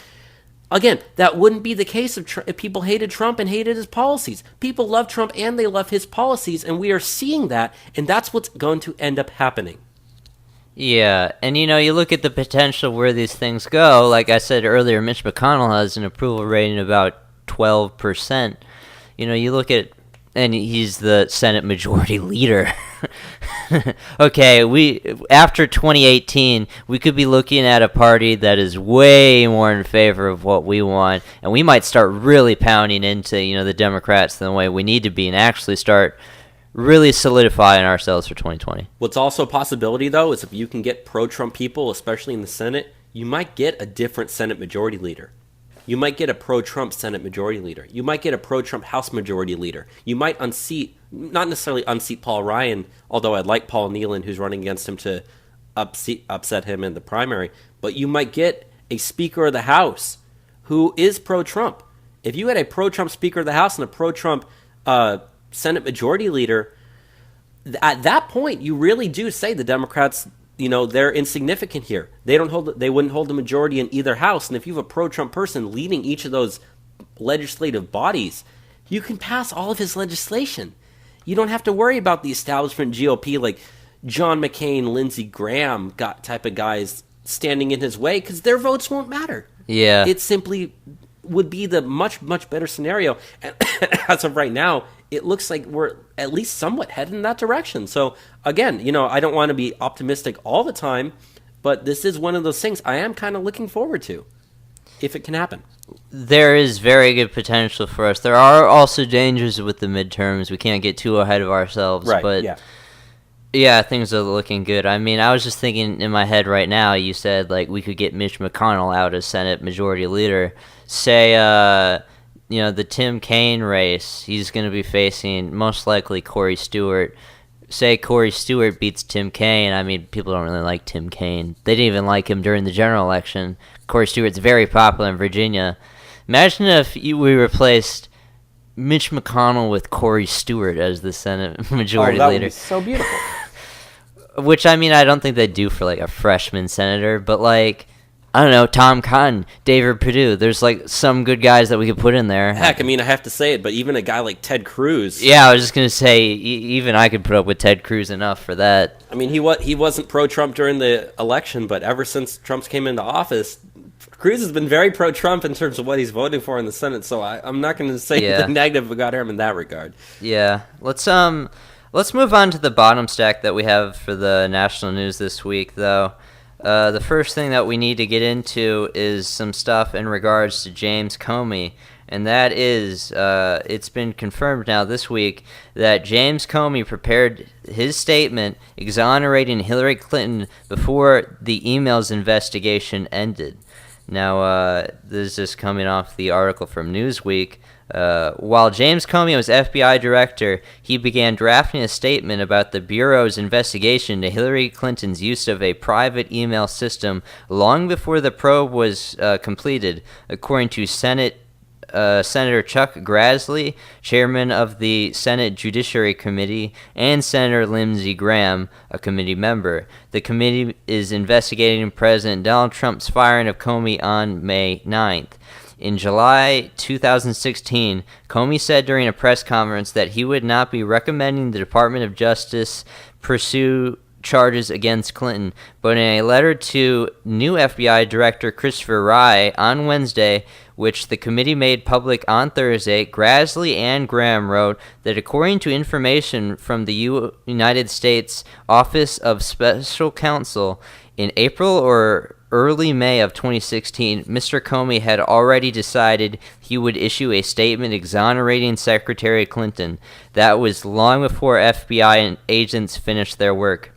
Again, that wouldn't be the case if people hated Trump and hated his policies. People love Trump and they love his policies, and we are seeing that, and that's what's going to end up happening. Yeah, and you know, you look at the potential where these things go. Like I said earlier, Mitch McConnell has an approval rating of about 12%. You know, you look at, and he's the Senate Majority Leader. Okay, after 2018, we could be looking at a party that is way more in favor of what we want, and we might start really pounding into, you know, the Democrats the way we need to be, and actually start really solidifying ourselves for 2020. What's also a possibility, though, is if you can get pro-Trump people, especially in the Senate, you might get a different Senate Majority Leader. You might get a pro-Trump Senate Majority Leader. You might get a pro-Trump House Majority Leader. You might not necessarily unseat Paul Ryan, although I'd like Paul Nealon, who's running against him, to upset him in the primary. But you might get a Speaker of the House who is pro-Trump. If you had a pro-Trump Speaker of the House and a pro-Trump Senate Majority Leader, at that point, you really do say the Democrats they're insignificant here. They wouldn't hold the majority in either house. And if you have a pro-Trump person leading each of those legislative bodies, you can pass all of his legislation. You don't have to worry about the establishment GOP like John McCain, Lindsey Graham type of guys standing in his way, because their votes won't matter. Yeah. It simply would be the much, much better scenario. And as of right now, it looks like we're at least somewhat headed in that direction. So, again, I don't want to be optimistic all the time, but this is one of those things I am kind of looking forward to, if it can happen. There is very good potential for us. There are also dangers with the midterms. We can't get too ahead of ourselves. Right, but yeah, things are looking good. I mean, I was just thinking in my head right now, you said, like, we could get Mitch McConnell out as Senate Majority Leader. Say, the Tim Kaine race, he's going to be facing most likely Corey Stewart. Say Corey Stewart beats Tim Kaine. I mean, people don't really like Tim Kaine. They didn't even like him during the general election. Corey Stewart's very popular in Virginia. Imagine if we replaced Mitch McConnell with Corey Stewart as the Senate Majority Leader. Would be so beautiful. Which, I mean, I don't think they'd do for, like, a freshman senator, but, like, I don't know, Tom Cotton, David Perdue. There's, like, some good guys that we could put in there. Heck, I mean, I have to say it, but even a guy like Ted Cruz. Yeah, I was just going to say, even I could put up with Ted Cruz enough for that. I mean, he wasn't pro-Trump during the election, but ever since Trump came into office, Cruz has been very pro-Trump in terms of what he's voting for in the Senate, so I'm not going to say anything negative about him in that regard. Yeah. Let's move on to the bottom stack that we have for the national news this week, though. The first thing that we need to get into is some stuff in regards to James Comey, and that is, it's been confirmed now this week that James Comey prepared his statement exonerating Hillary Clinton before the emails investigation ended. Now, this is coming off the article from Newsweek. While James Comey was FBI director, he began drafting a statement about the Bureau's investigation into Hillary Clinton's use of a private email system long before the probe was completed, according to Senator Chuck Grassley, chairman of the Senate Judiciary Committee, and Senator Lindsey Graham, a committee member. The committee is investigating President Donald Trump's firing of Comey on May 9th. In July 2016, Comey said during a press conference that he would not be recommending the Department of Justice pursue charges against Clinton, but in a letter to new FBI Director Christopher Wray on Wednesday, which the committee made public on Thursday, Grassley and Graham wrote that according to information from the United States Office of Special Counsel, in April or early May of 2016, Mr. Comey had already decided he would issue a statement exonerating Secretary Clinton. That was long before FBI agents finished their work.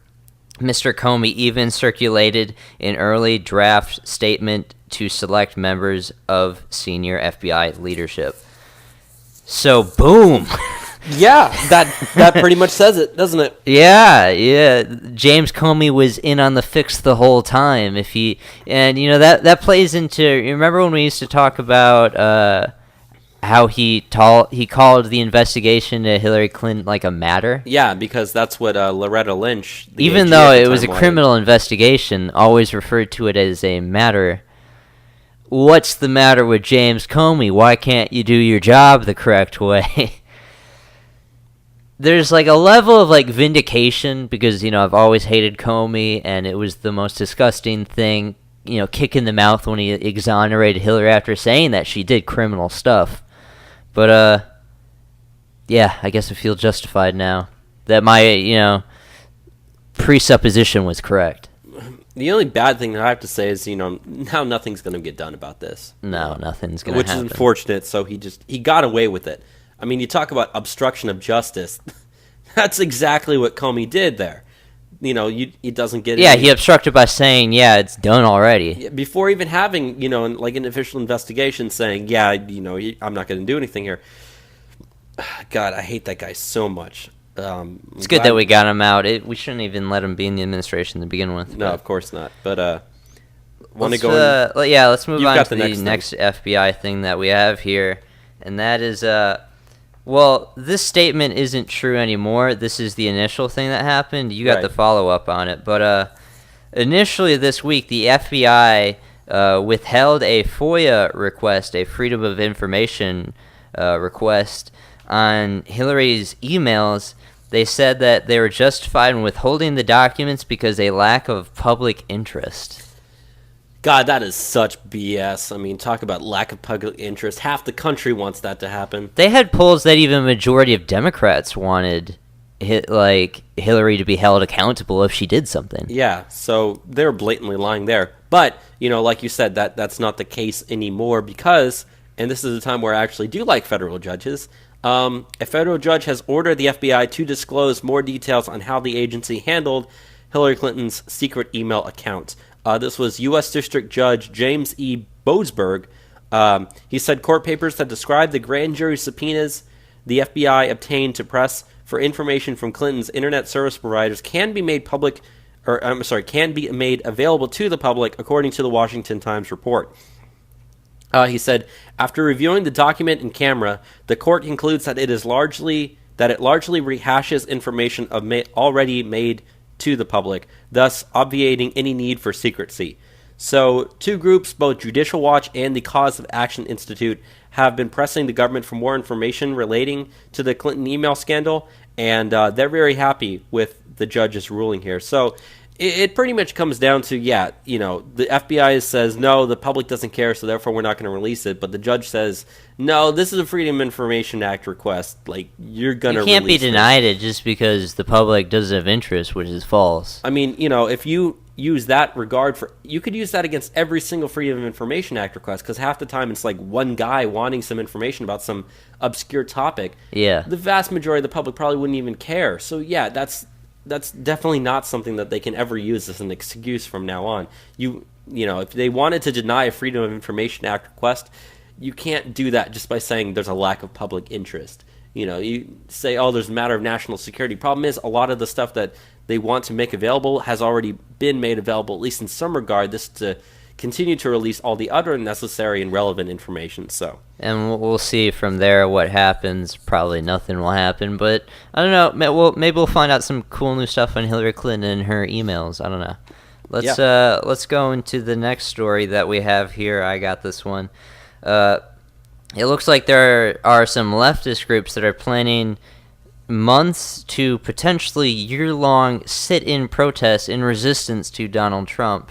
Mr. Comey even circulated an early draft statement to select members of senior FBI leadership. So, boom! Yeah, that pretty much says it, doesn't it? Yeah. James Comey was in on the fix the whole time. That plays into. You remember when we used to talk about how he called the investigation to Hillary Clinton like a matter? Yeah, because that's what Loretta Lynch, even though it was a criminal investigation, always referred to it as a matter. What's the matter with James Comey? Why can't you do your job the correct way? There's like a level of like vindication because, I've always hated Comey and it was the most disgusting thing, kick in the mouth when he exonerated Hillary after saying that she did criminal stuff. But, yeah, I guess I feel justified now that my, presupposition was correct. The only bad thing that I have to say is, now nothing's going to get done about this. No, nothing's going to happen. Which is unfortunate, so he got away with it. I mean, you talk about obstruction of justice. That's exactly what Comey did there. He doesn't get it. Yeah, he obstructed by saying, it's done already. Before even having, like an official investigation saying, I'm not going to do anything here. God, I hate that guy so much. It's good that we got him out. We shouldn't even let him be in the administration to begin with. No, of course not. But want to go in? Let's move on to the next FBI thing that we have here. And that is... Well, this statement isn't true anymore. This is the initial thing that happened. You got the follow-up on it. But Initially this week, the FBI withheld a FOIA request, a Freedom of Information request, on Hillary's emails. They said that they were justified in withholding the documents because a lack of public interest. God, that is such BS. I mean, talk about lack of public interest. Half the country wants that to happen. They had polls that even a majority of Democrats wanted Hillary to be held accountable if she did something. Yeah, so they're blatantly lying there. But, like you said, that's not the case anymore because, and this is a time where I actually do like federal judges, a federal judge has ordered the FBI to disclose more details on how the agency handled Hillary Clinton's secret email account. This was U.S. District Judge James E. Boasberg. He said court papers that describe the grand jury subpoenas the FBI obtained to press for information from Clinton's internet service providers can be made available to the public, according to the Washington Times report. He said, after reviewing the document in camera, the court concludes that it largely rehashes information already made to the public, thus obviating any need for secrecy. So, two groups, both Judicial Watch and the Cause of Action Institute, have been pressing the government for more information relating to the Clinton email scandal, and they're very happy with the judge's ruling here. So, it pretty much comes down to, the FBI says, no, the public doesn't care, so therefore we're not going to release it. But the judge says, no, this is a Freedom of Information Act request. Like, you're going to release it. You can't be denied it just because the public doesn't have interest, which is false. I mean, if you use that you could use that against every single Freedom of Information Act request, because half the time it's like one guy wanting some information about some obscure topic. Yeah. The vast majority of the public probably wouldn't even care. So, yeah, that's definitely not something that they can ever use as an excuse from now on. If they wanted to deny a Freedom of Information Act request, you can't do that just by saying there's a lack of public interest. You say, oh, there's a matter of national security. Problem is, a lot of the stuff that they want to make available has already been made available, at least in some regard. This to continue to release all the other necessary and relevant information. So, and we'll see from there what happens. Probably nothing will happen, but I don't know. Maybe we'll find out some cool new stuff on Hillary Clinton and her emails. I don't know. Let's go into the next story that we have here. I got this one. It looks like there are some leftist groups that are planning months to potentially year-long sit-in protests in resistance to Donald Trump.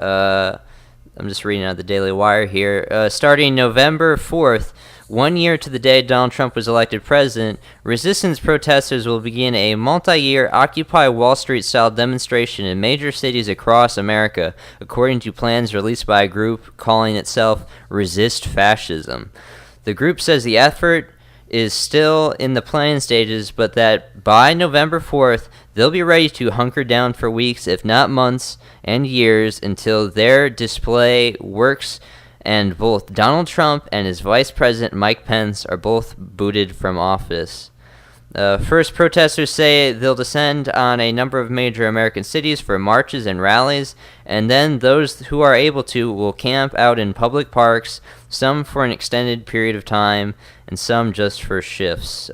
I'm just reading out the Daily Wire here. Starting November 4th, 1 year to the day Donald Trump was elected president, resistance protesters will begin a multi-year Occupy Wall Street-style demonstration in major cities across America, according to plans released by a group calling itself Resist Fascism. The group says the effort is still in the planning stages, but that by November 4th, they'll be ready to hunker down for weeks, if not months and years, until their display works and both Donald Trump and his vice president Mike Pence are both booted from office. First, protesters say they'll descend on a number of major American cities for marches and rallies, and then those who are able to will camp out in public parks, some for an extended period of time, and some just for shifts.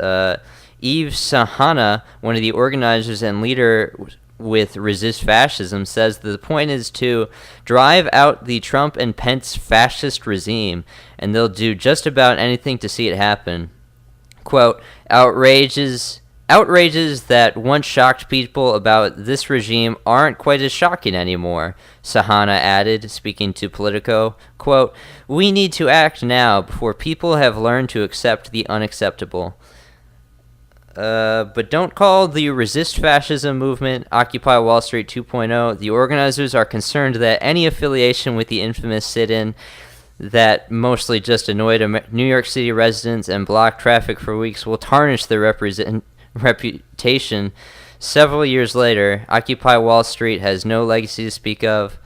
Eve Sahana, one of the organizers and leader with Resist Fascism, says that the point is to drive out the Trump and Pence fascist regime, and they'll do just about anything to see it happen. Quote, outrages that once shocked people about this regime aren't quite as shocking anymore, Sahana added, speaking to Politico. Quote, we need to act now before people have learned to accept the unacceptable. But don't call the Resist Fascism movement Occupy Wall Street 2.0. The organizers are concerned that any affiliation with the infamous sit-in that mostly just annoyed New York City residents and blocked traffic for weeks will tarnish their reputation. Several years later, Occupy Wall Street has no legacy to speak of.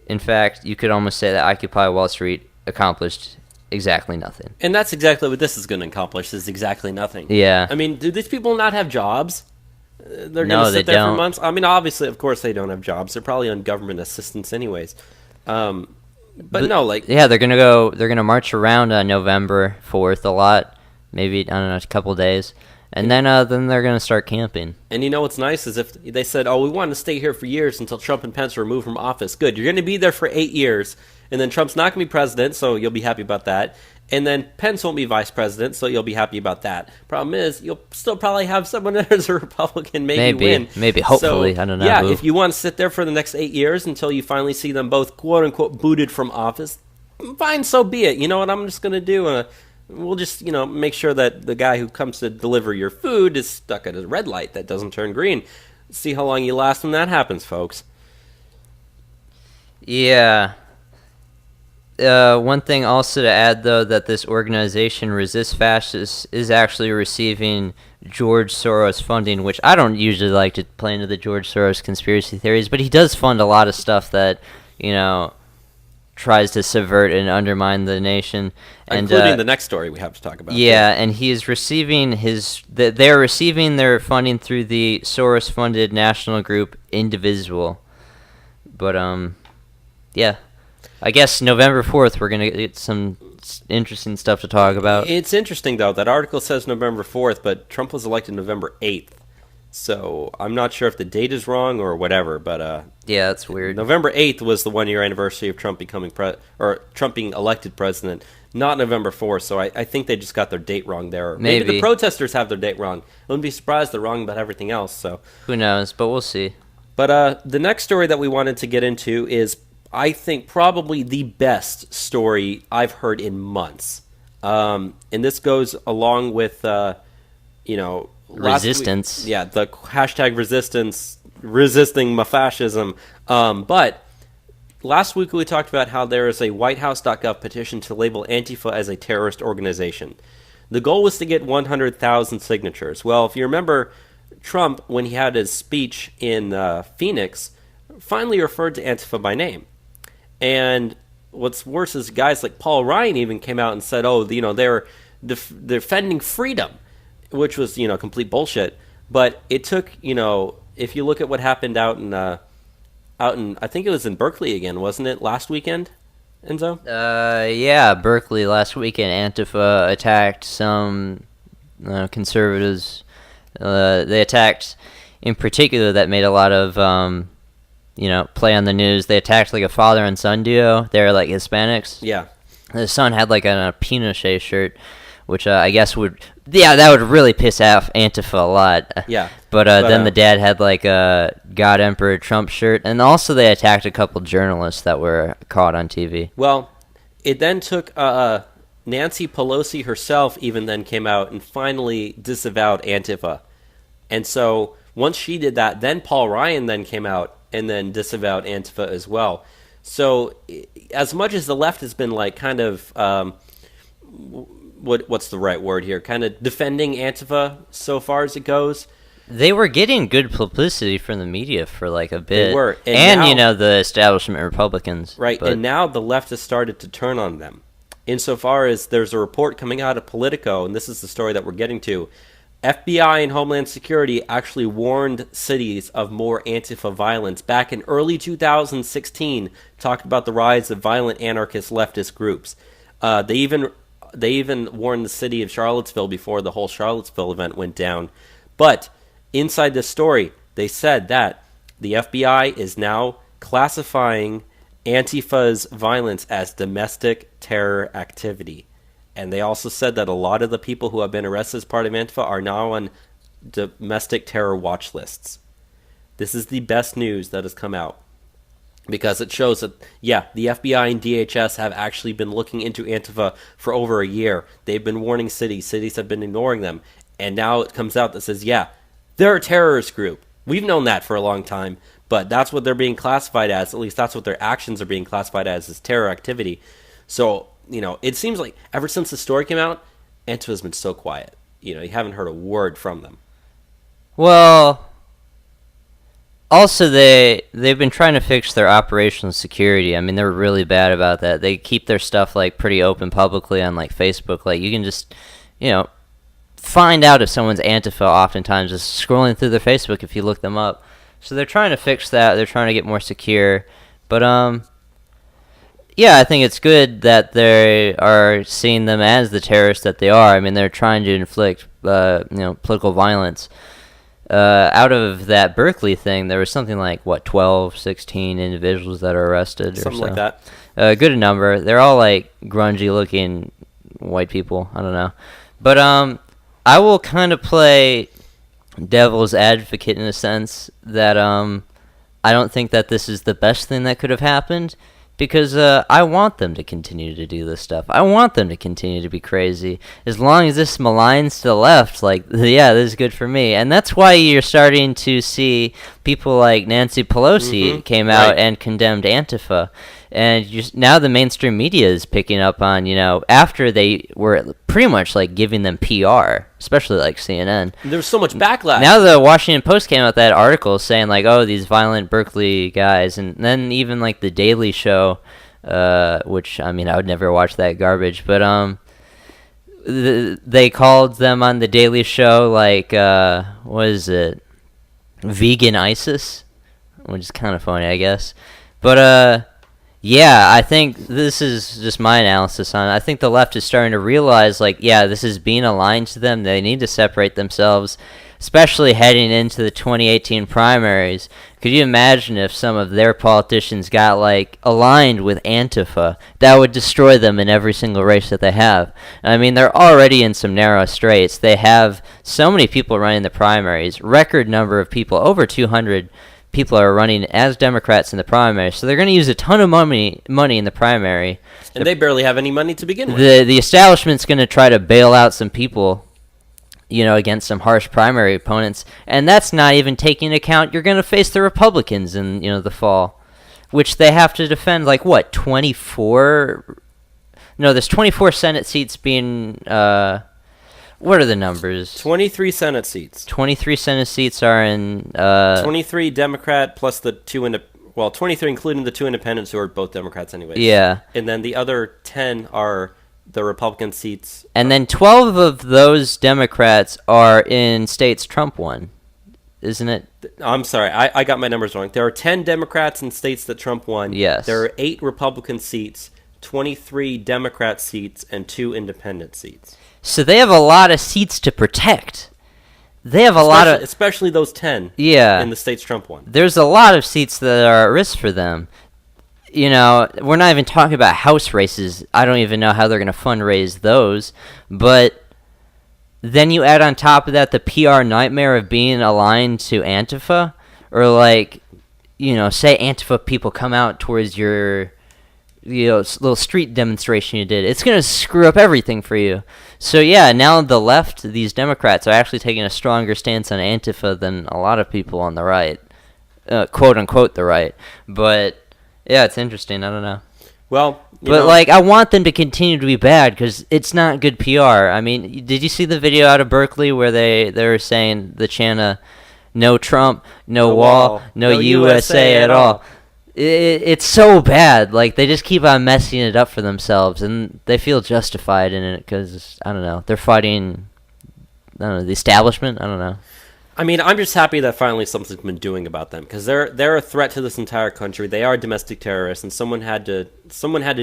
In fact, you could almost say that Occupy Wall Street accomplished exactly nothing. And that's exactly what this is going to accomplish, is exactly nothing. Yeah. I mean, do these people not have jobs? They're going to sit there for months? I mean, obviously, of course they don't have jobs. They're probably on government assistance anyways. But no, like... Yeah, they're going to march around on November 4th a lot. Maybe, I don't know, a couple days. And then they're going to start camping. And you know what's nice is if they said, we want to stay here for years until Trump and Pence are removed from office. Good. You're going to be there for 8 years. And then Trump's not going to be president, so you'll be happy about that. And then Pence won't be vice president, so you'll be happy about that. Problem is, you'll still probably have someone as a Republican maybe win. Maybe, hopefully. So, I don't know. Yeah, if you want to sit there for the next 8 years until you finally see them both quote-unquote booted from office, fine, so be it. You know what I'm just going to do? We'll just, make sure that the guy who comes to deliver your food is stuck at a red light that doesn't turn green. See how long you last when that happens, folks. Yeah. One thing also to add, though, that this organization, Resist Fascists, is actually receiving George Soros funding, which I don't usually like to play into the George Soros conspiracy theories, but he does fund a lot of stuff that, tries to subvert and undermine the nation. Including the next story we have to talk about. Yeah, and he is receiving they're receiving their funding through the Soros-funded national group Indivisible. But, yeah. I guess November 4th we're going to get some interesting stuff to talk about. It's interesting, though. That article says November 4th, but Trump was elected November 8th. So I'm not sure if the date is wrong or whatever, but yeah, that's weird. November 8th was the 1-year anniversary of Trump becoming Trump being elected president, not November 4th. So I think they just got their date wrong there. Maybe the protesters have their date wrong. I wouldn't be surprised they're wrong about everything else. So who knows? But we'll see. But the next story that we wanted to get into is, I think, probably the best story I've heard in months. And this goes along with, resistance. The hashtag resistance, resisting my fascism. But last week we talked about how there is a whitehouse.gov petition to label Antifa as a terrorist organization. The goal was to get 100,000 signatures. Well, if you remember, Trump, when he had his speech in Phoenix, finally referred to Antifa by name. And what's worse is guys like Paul Ryan even came out and said, they're defending freedom, which was, complete bullshit. But it took, if you look at what happened out in, I think it was in Berkeley again, wasn't it, last weekend, Enzo? Yeah, Berkeley last weekend, Antifa attacked some conservatives. They attacked, in particular, that made a lot of, play on the news. They attacked, like, a father and son duo. They were, like, Hispanics. Yeah. The son had, like, a Pinochet shirt, which I guess that would really piss off Antifa a lot. Yeah. But then the dad had, like, a God Emperor Trump shirt. And also they attacked a couple journalists that were caught on TV. Well, it then took Nancy Pelosi herself even then came out and finally disavowed Antifa. And so once she did that, then Paul Ryan then came out and then disavowed Antifa as well. So as much as the left has been like kind of, what's the right word here? Kind of defending Antifa so far as it goes. They were getting good publicity from the media for like a bit. They were. And now, the establishment Republicans. Right, and now the left has started to turn on them. Insofar as there's a report coming out of Politico, and this is the story that we're getting to, FBI and Homeland Security actually warned cities of more Antifa violence back in early 2016, talked about the rise of violent anarchist leftist groups. They even warned the city of Charlottesville before the whole Charlottesville event went down. But inside this story, they said that the FBI is now classifying Antifa's violence as domestic terror activity. And they also said that a lot of the people who have been arrested as part of Antifa are now on domestic terror watch lists. This is the best news that has come out, because it shows that, yeah, the FBI and DHS have actually been looking into Antifa for over a year. They've been warning cities. Cities have been ignoring them. And now it comes out that says, yeah, they're a terrorist group. We've known that for a long time, but that's what they're being classified as. At least that's what their actions are being classified as, is terror activity. So, it seems like ever since the story came out, Antifa's been so quiet. You haven't heard a word from them. Well, also they've been trying to fix their operational security. I mean, they're really bad about that. They keep their stuff like pretty open publicly on like Facebook. Like you can just, find out if someone's Antifa oftentimes just scrolling through their Facebook if you look them up. So they're trying to fix that. They're trying to get more secure. But yeah, I think it's good that they are seeing them as the terrorists that they are. I mean, they're trying to inflict, political violence. Out of that Berkeley thing, there was something like, 12, 16 individuals that are arrested. Something or so. like that. Good number. They're all, like, grungy-looking white people. I don't know. But I will kind of play devil's advocate in a sense that I don't think that this is the best thing that could have happened. Because I want them to continue to do this stuff. I want them to continue to be crazy. As long as this maligns to the left, like, yeah, this is good for me. And that's why you're starting to see people like Nancy Pelosi came out and condemned Antifa. And now the mainstream media is picking up on, after they were pretty much, like, giving them PR, especially, like, CNN. There was so much backlash. Now the Washington Post came out with that article saying, like, oh, these violent Berkeley guys. And then even, like, The Daily Show, which, I mean, I would never watch that garbage. But they called them on The Daily Show, like, what is it? Vegan ISIS? Which is kind of funny, I guess. But, yeah, I think this is just my analysis on it. I think the left is starting to realize, like, yeah, this is being aligned to them. They need to separate themselves, especially heading into the 2018 primaries. Could you imagine if some of their politicians got, like, aligned with Antifa? That would destroy them in every single race that they have. I mean, they're already in some narrow straits. They have so many people running the primaries, record number of people, over 200 people are running as Democrats in the primary, so they're going to use a ton of money in the primary. And they barely have any money to begin with. The establishment's going to try to bail out some people, against some harsh primary opponents, and that's not even taking into account you're going to face the Republicans in, the fall, which they have to defend, like, 24? No, there's 24 Senate seats being... what are the numbers? 23 Senate seats. 23 Senate seats are in... 23 Democrat plus the 23 including the 2 independents who are both Democrats anyways. Yeah. And then the other 10 are the Republican seats. And then 12 of those Democrats are in states Trump won, isn't it? I'm sorry, I got my numbers wrong. There are 10 Democrats in states that Trump won. Yes. There are 8 Republican seats, 23 Democrat seats, and 2 independent seats. So they have a lot of seats to protect. They have especially those 10 in the states Trump won. There's a lot of seats that are at risk for them. We're not even talking about House races. I don't even know how they're going to fundraise those. But then you add on top of that the PR nightmare of being aligned to Antifa. Or, like, say Antifa people come out towards your... little street demonstration you did. It's going to screw up everything for you. So, yeah, now the left, these Democrats, are actually taking a stronger stance on Antifa than a lot of people on the right. Quote-unquote the right. But, yeah, it's interesting. I don't know. Well, I want them to continue to be bad because it's not good PR. I mean, did you see the video out of Berkeley where they were saying the chant, no Trump, no wall, no USA at all? It's so bad. Like, they just keep on messing it up for themselves, and they feel justified in it because, I don't know, they're fighting, the establishment. I don't know. I mean, I'm just happy that finally something's been doing about them because they're a threat to this entire country. They are domestic terrorists, and someone had to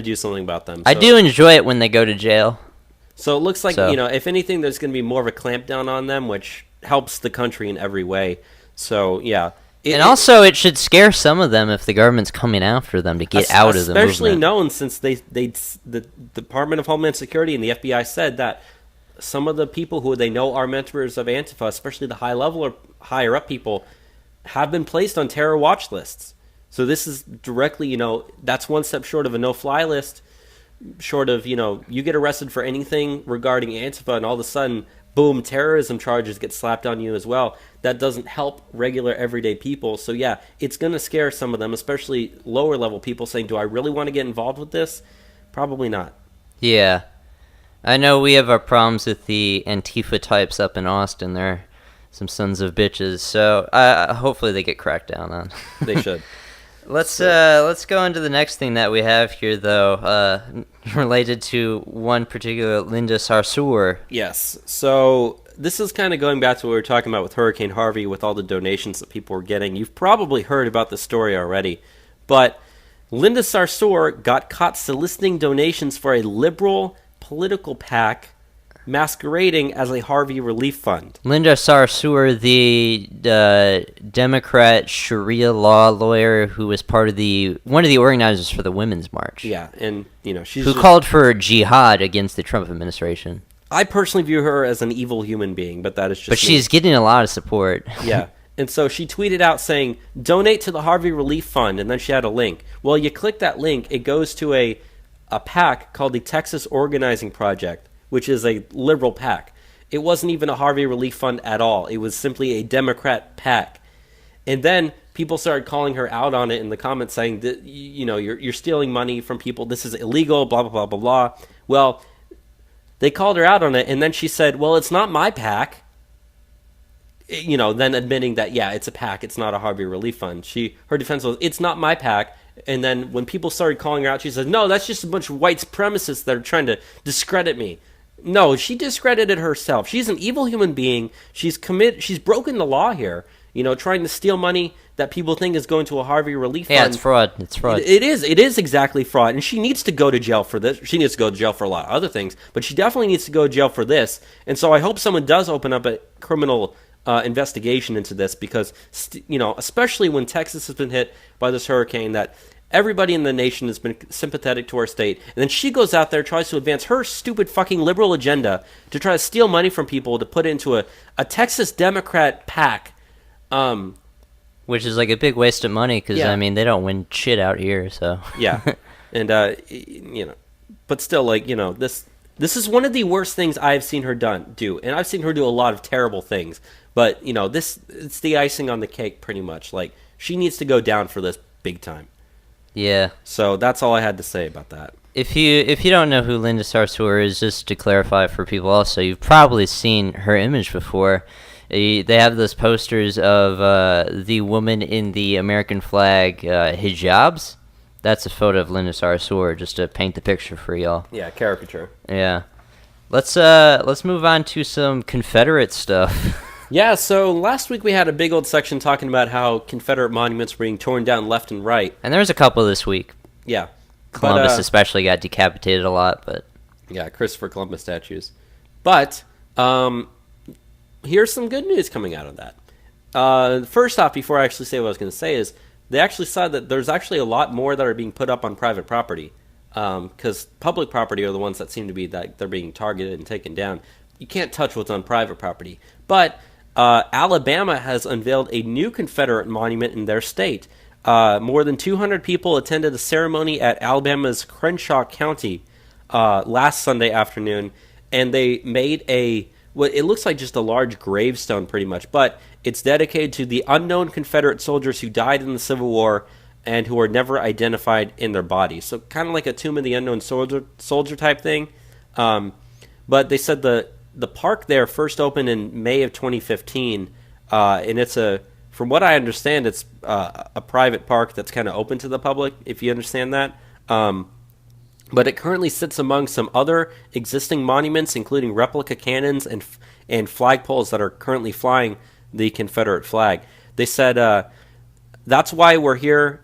do something about them. So. I do enjoy it when they go to jail. So it looks like, if anything, there's going to be more of a clampdown on them, which helps the country in every way. So, yeah. Also, it should scare some of them if the government's coming after them to get out of the movement. Especially known since the Department of Homeland Security and the FBI said that some of the people who they know are members of Antifa, especially the high level or higher up people, have been placed on terror watch lists. So this is directly, that's one step short of a no-fly list, short of, you get arrested for anything regarding Antifa and all of a sudden, boom, terrorism charges get slapped on you as well. That doesn't help regular everyday people. So yeah, it's going to scare some of them, especially lower level people saying, do I really want to get involved with this? Probably not. Yeah. I know we have our problems with the Antifa types up in Austin. They're some sons of bitches. So hopefully they get cracked down on. They should. Let's go into the next thing that we have here, though, related to one particular Linda Sarsour. Yes. So this is kind of going back to what we were talking about with Hurricane Harvey, with all the donations that people were getting. You've probably heard about the story already, but Linda Sarsour got caught soliciting donations for a liberal political PAC masquerading as a Harvey relief fund. Linda Sarsour, the Democrat Sharia law lawyer who was one of the organizers for the Women's March. Yeah, and she's who called for jihad against the Trump administration. I personally view her as an evil human being, but that is just But she's getting a lot of support. Yeah. And so she tweeted out saying, donate to the Harvey Relief Fund, and then she had a link. Well, you click that link, it goes to a PAC called the Texas Organizing Project, which is a liberal PAC. It wasn't even a Harvey Relief Fund at all. It was simply a Democrat PAC. And then people started calling her out on it in the comments saying that, you're stealing money from people. This is illegal, blah, blah, blah, blah, blah. Well, they called her out on it, and then she said, well, it's not my PAC. Then admitting that, yeah, it's a PAC, it's not a Harvey Relief Fund. Her defense was, it's not my PAC. And then when people started calling her out, she said, no, that's just a bunch of white supremacists that are trying to discredit me. No, she discredited herself. She's an evil human being. She's broken the law here, trying to steal money that people think is going to a Harvey Relief Fund. Yeah, it's fraud. It's fraud. It is exactly fraud. And she needs to go to jail for this. She needs to go to jail for a lot of other things, but she definitely needs to go to jail for this. And so I hope someone does open up a criminal investigation into this, because especially when Texas has been hit by this hurricane, that everybody in the nation has been sympathetic to our state, and then she goes out there, tries to advance her stupid fucking liberal agenda to try to steal money from people to put into a Texas Democrat PAC, which is like a big waste of money, because they don't win shit out here. So yeah, and but still, this is one of the worst things I've seen her do, and I've seen her do a lot of terrible things. But it's the icing on the cake, pretty much. Like, she needs to go down for this big time. Yeah. So that's all I had to say about that. If you don't know who Linda Sarsour is, just to clarify for people also, you've probably seen her image before. They have those posters of the woman in the American flag hijabs. That's a photo of Linda Sarsour, just to paint the picture for y'all. Yeah, caricature. Yeah. Let's move on to some Confederate stuff. Yeah, so last week we had a big old section talking about how Confederate monuments were being torn down left and right. And there was a couple this week. Yeah. Columbus especially got decapitated a lot, but... Yeah, Christopher Columbus statues. But here's some good news coming out of that. First off, before I actually say what I was going to say, is they actually saw that there's actually a lot more that are being put up on private property. Because public property are the ones that seem to be that they're being targeted and taken down. You can't touch what's on private property. But... Alabama has unveiled a new Confederate monument in their state. More than 200 people attended a ceremony at Alabama's Crenshaw County last Sunday afternoon, and they made it looks like just a large gravestone pretty much, but it's dedicated to the unknown Confederate soldiers who died in the Civil War and who are never identified in their bodies. So kind of like a Tomb of the Unknown Soldier type thing. But they said the park there first opened in May of 2015, and from what I understand, it's a private park that's kind of open to the public, if you understand that. But it currently sits among some other existing monuments, including replica cannons and flagpoles that are currently flying the Confederate flag. They said that's why we're here.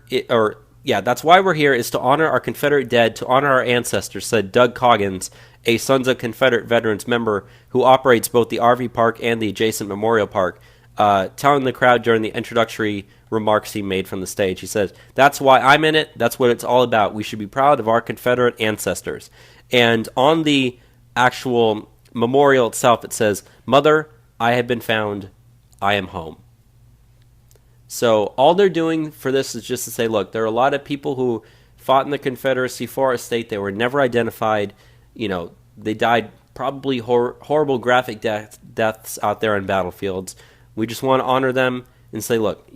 That's why we're here, is to honor our Confederate dead, to honor our ancestors, said Doug Coggins, a Sons of Confederate Veterans member who operates both the RV Park and the adjacent Memorial Park, telling the crowd during the introductory remarks he made from the stage. He says, that's why I'm in it. That's what it's all about. We should be proud of our Confederate ancestors. And on the actual memorial itself, it says, Mother, I have been found. I am home. So all they're doing for this is just to say, look, there are a lot of people who fought in the Confederacy for our state. They were never identified. They died probably horrible graphic deaths out there on battlefields. We just want to honor them and say, look,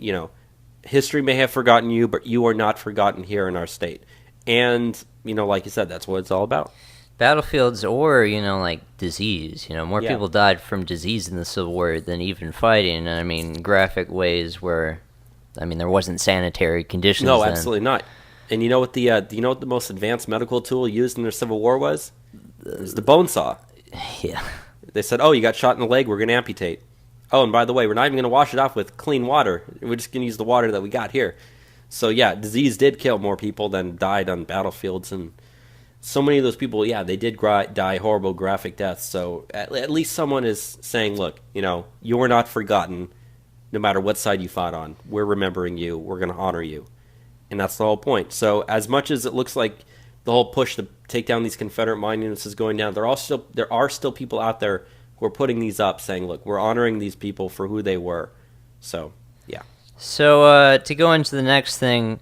history may have forgotten you, but you are not forgotten here in our state. And, like you said, that's what it's all about. Battlefields or, like disease. More people died from disease in the Civil War than even fighting. I mean, graphic ways where, there wasn't sanitary conditions No, then. absolutely not. And do you know what the most advanced medical tool used in the Civil War was? It was the bone saw. Yeah. They said, oh, you got shot in the leg, we're going to amputate. Oh, and by the way, we're not even going to wash it off with clean water. We're just going to use the water that we got here. So yeah, disease did kill more people than died on battlefields, and so many of those people, yeah, they did die horrible, graphic deaths. So at least someone is saying, look, you were not forgotten, no matter what side you fought on. We're remembering you. We're going to honor you, and that's the whole point. So as much as it looks like the whole push to take down these Confederate monuments is going down, there are still people out there who are putting these up, saying, look, we're honoring these people for who they were. So yeah. So to go into the next thing,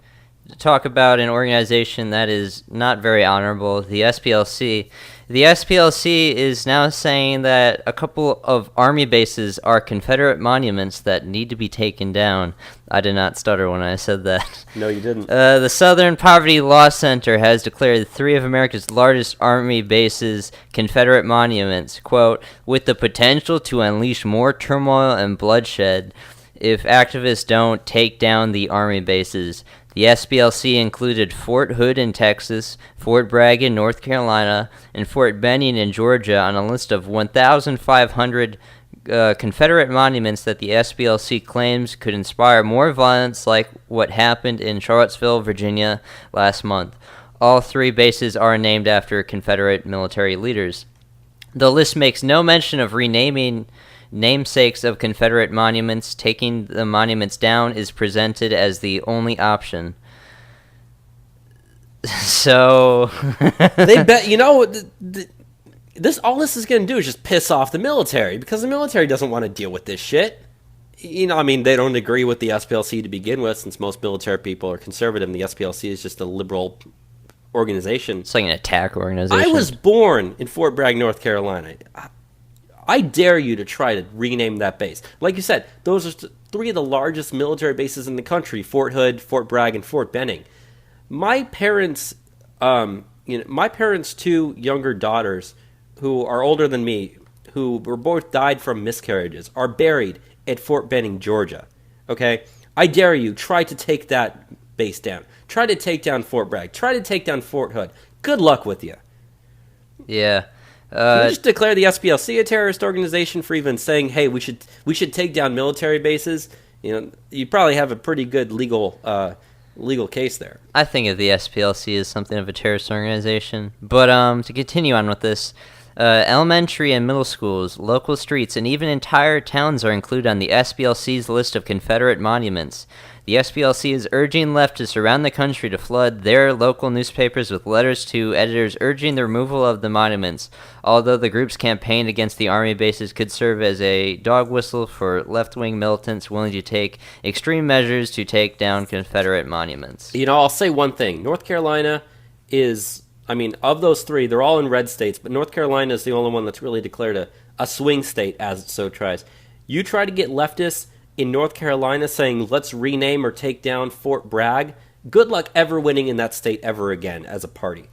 to talk about an organization that is not very honorable, the SPLC. The SPLC is now saying that a couple of army bases are Confederate monuments that need to be taken down. I did not stutter when I said that. No, you didn't. The Southern Poverty Law Center has declared 3 of America's largest army bases Confederate monuments, quote, with the potential to unleash more turmoil and bloodshed if activists don't take down the army bases. The SPLC included Fort Hood in Texas, Fort Bragg in North Carolina, and Fort Benning in Georgia on a list of 1,500 Confederate monuments that the SPLC claims could inspire more violence like what happened in Charlottesville, Virginia last month. All 3 bases are named after Confederate military leaders. The list makes no mention of renaming namesakes of Confederate monuments. Taking the monuments down is presented as the only option. So they bet all this is going to do is just piss off the military, because the military doesn't want to deal with this shit. They don't agree with the SPLC to begin with, since most military people are conservative, and the SPLC is just a liberal organization. It's like an attack organization. I was born in Fort Bragg, North Carolina. I dare you to try to rename that base. Like you said, those are 3 of the largest military bases in the country: Fort Hood, Fort Bragg, and Fort Benning. My parents' 2 younger daughters, who are older than me, who were both died from miscarriages, are buried at Fort Benning, Georgia. Okay? I dare you, try to take that base down. Try to take down Fort Bragg. Try to take down Fort Hood. Good luck with you. Yeah. Can we just declare the SPLC a terrorist organization for even saying, hey, we should take down military bases? You probably have a pretty good legal case there. I think of the SPLC as something of a terrorist organization. But to continue on with this, elementary and middle schools, local streets, and even entire towns are included on the SPLC's list of Confederate monuments. The SPLC is urging leftists around the country to flood their local newspapers with letters to editors urging the removal of the monuments, although the group's campaign against the army bases could serve as a dog whistle for left-wing militants willing to take extreme measures to take down Confederate monuments. I'll say one thing. North Carolina is, of those 3, they're all in red states, but North Carolina is the only one that's really declared a swing state, as it so tries. You try to get leftists in North Carolina saying, let's rename or take down Fort Bragg, good luck ever winning in that state ever again as a party.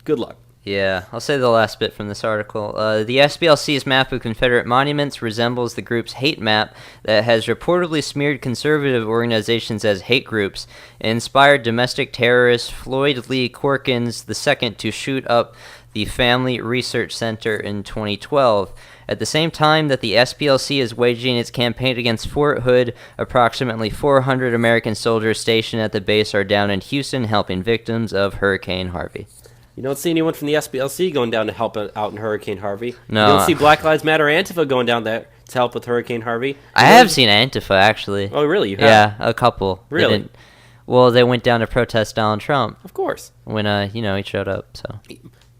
Good luck. Yeah, I'll say the last bit from this article. The SPLC's map of Confederate monuments resembles the group's hate map that has reportedly smeared conservative organizations as hate groups and inspired domestic terrorist Floyd Lee Corkins II to shoot up the Family Research Center in 2012. At the same time that the SPLC is waging its campaign against Fort Hood, approximately 400 American soldiers stationed at the base are down in Houston helping victims of Hurricane Harvey. You don't see anyone from the SPLC going down to help out in Hurricane Harvey. No. You don't see Black Lives Matter Antifa going down there to help with Hurricane Harvey. I have seen Antifa, actually. Oh, really? You have? Yeah, a couple. Really? They went down to protest Donald Trump. Of course. When, he showed up, so...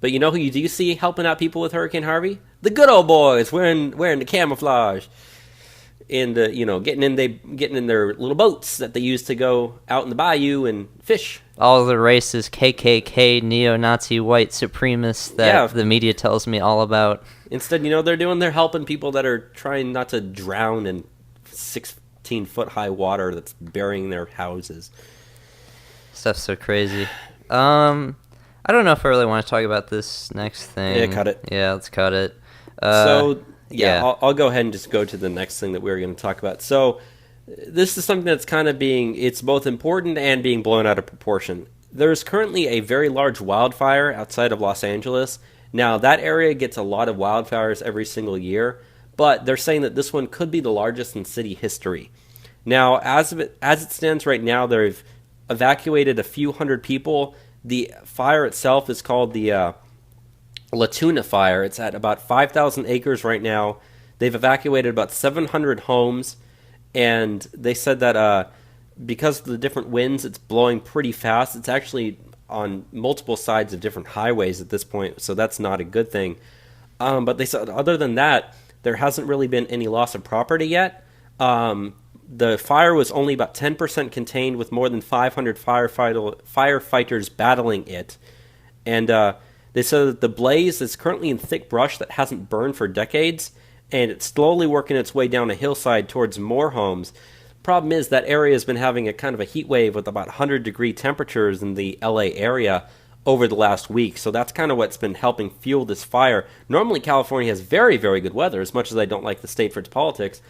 But you know who you do see helping out people with Hurricane Harvey? The good old boys wearing the camouflage, and getting in their little boats that they use to go out in the bayou and fish. All the racist KKK neo-Nazi white supremacists that the media tells me all about. Instead, they're helping people that are trying not to drown in 16-foot high water that's burying their houses. Stuff's so crazy. I don't know if I really want to talk about this next thing. Yeah, cut it. Yeah, let's cut it. I'll go ahead and just go to the next thing that we're going to talk about. So this is something that's kind of it's both important and being blown out of proportion. There's currently a very large wildfire outside of Los Angeles. Now, that area gets a lot of wildfires every single year, but they're saying that this one could be the largest in city history. Now, as it stands right now, they've evacuated a few hundred people. The fire itself is called the Latuna Fire. It's at about 5,000 acres right now. They've evacuated about 700 homes, and they said that because of the different winds, it's blowing pretty fast. It's actually on multiple sides of different highways at this point, so that's not a good thing. But they said other than that, there hasn't really been any loss of property yet. The fire was only about 10% contained, with more than 500 firefighters battling it. And they said that the blaze is currently in thick brush that hasn't burned for decades, and it's slowly working its way down a hillside towards more homes. Problem is that area has been having a kind of a heat wave with about 100-degree temperatures in the LA area over the last week. So that's kind of what's been helping fuel this fire. Normally California has very, very good weather. As much as I don't like the state for its politics,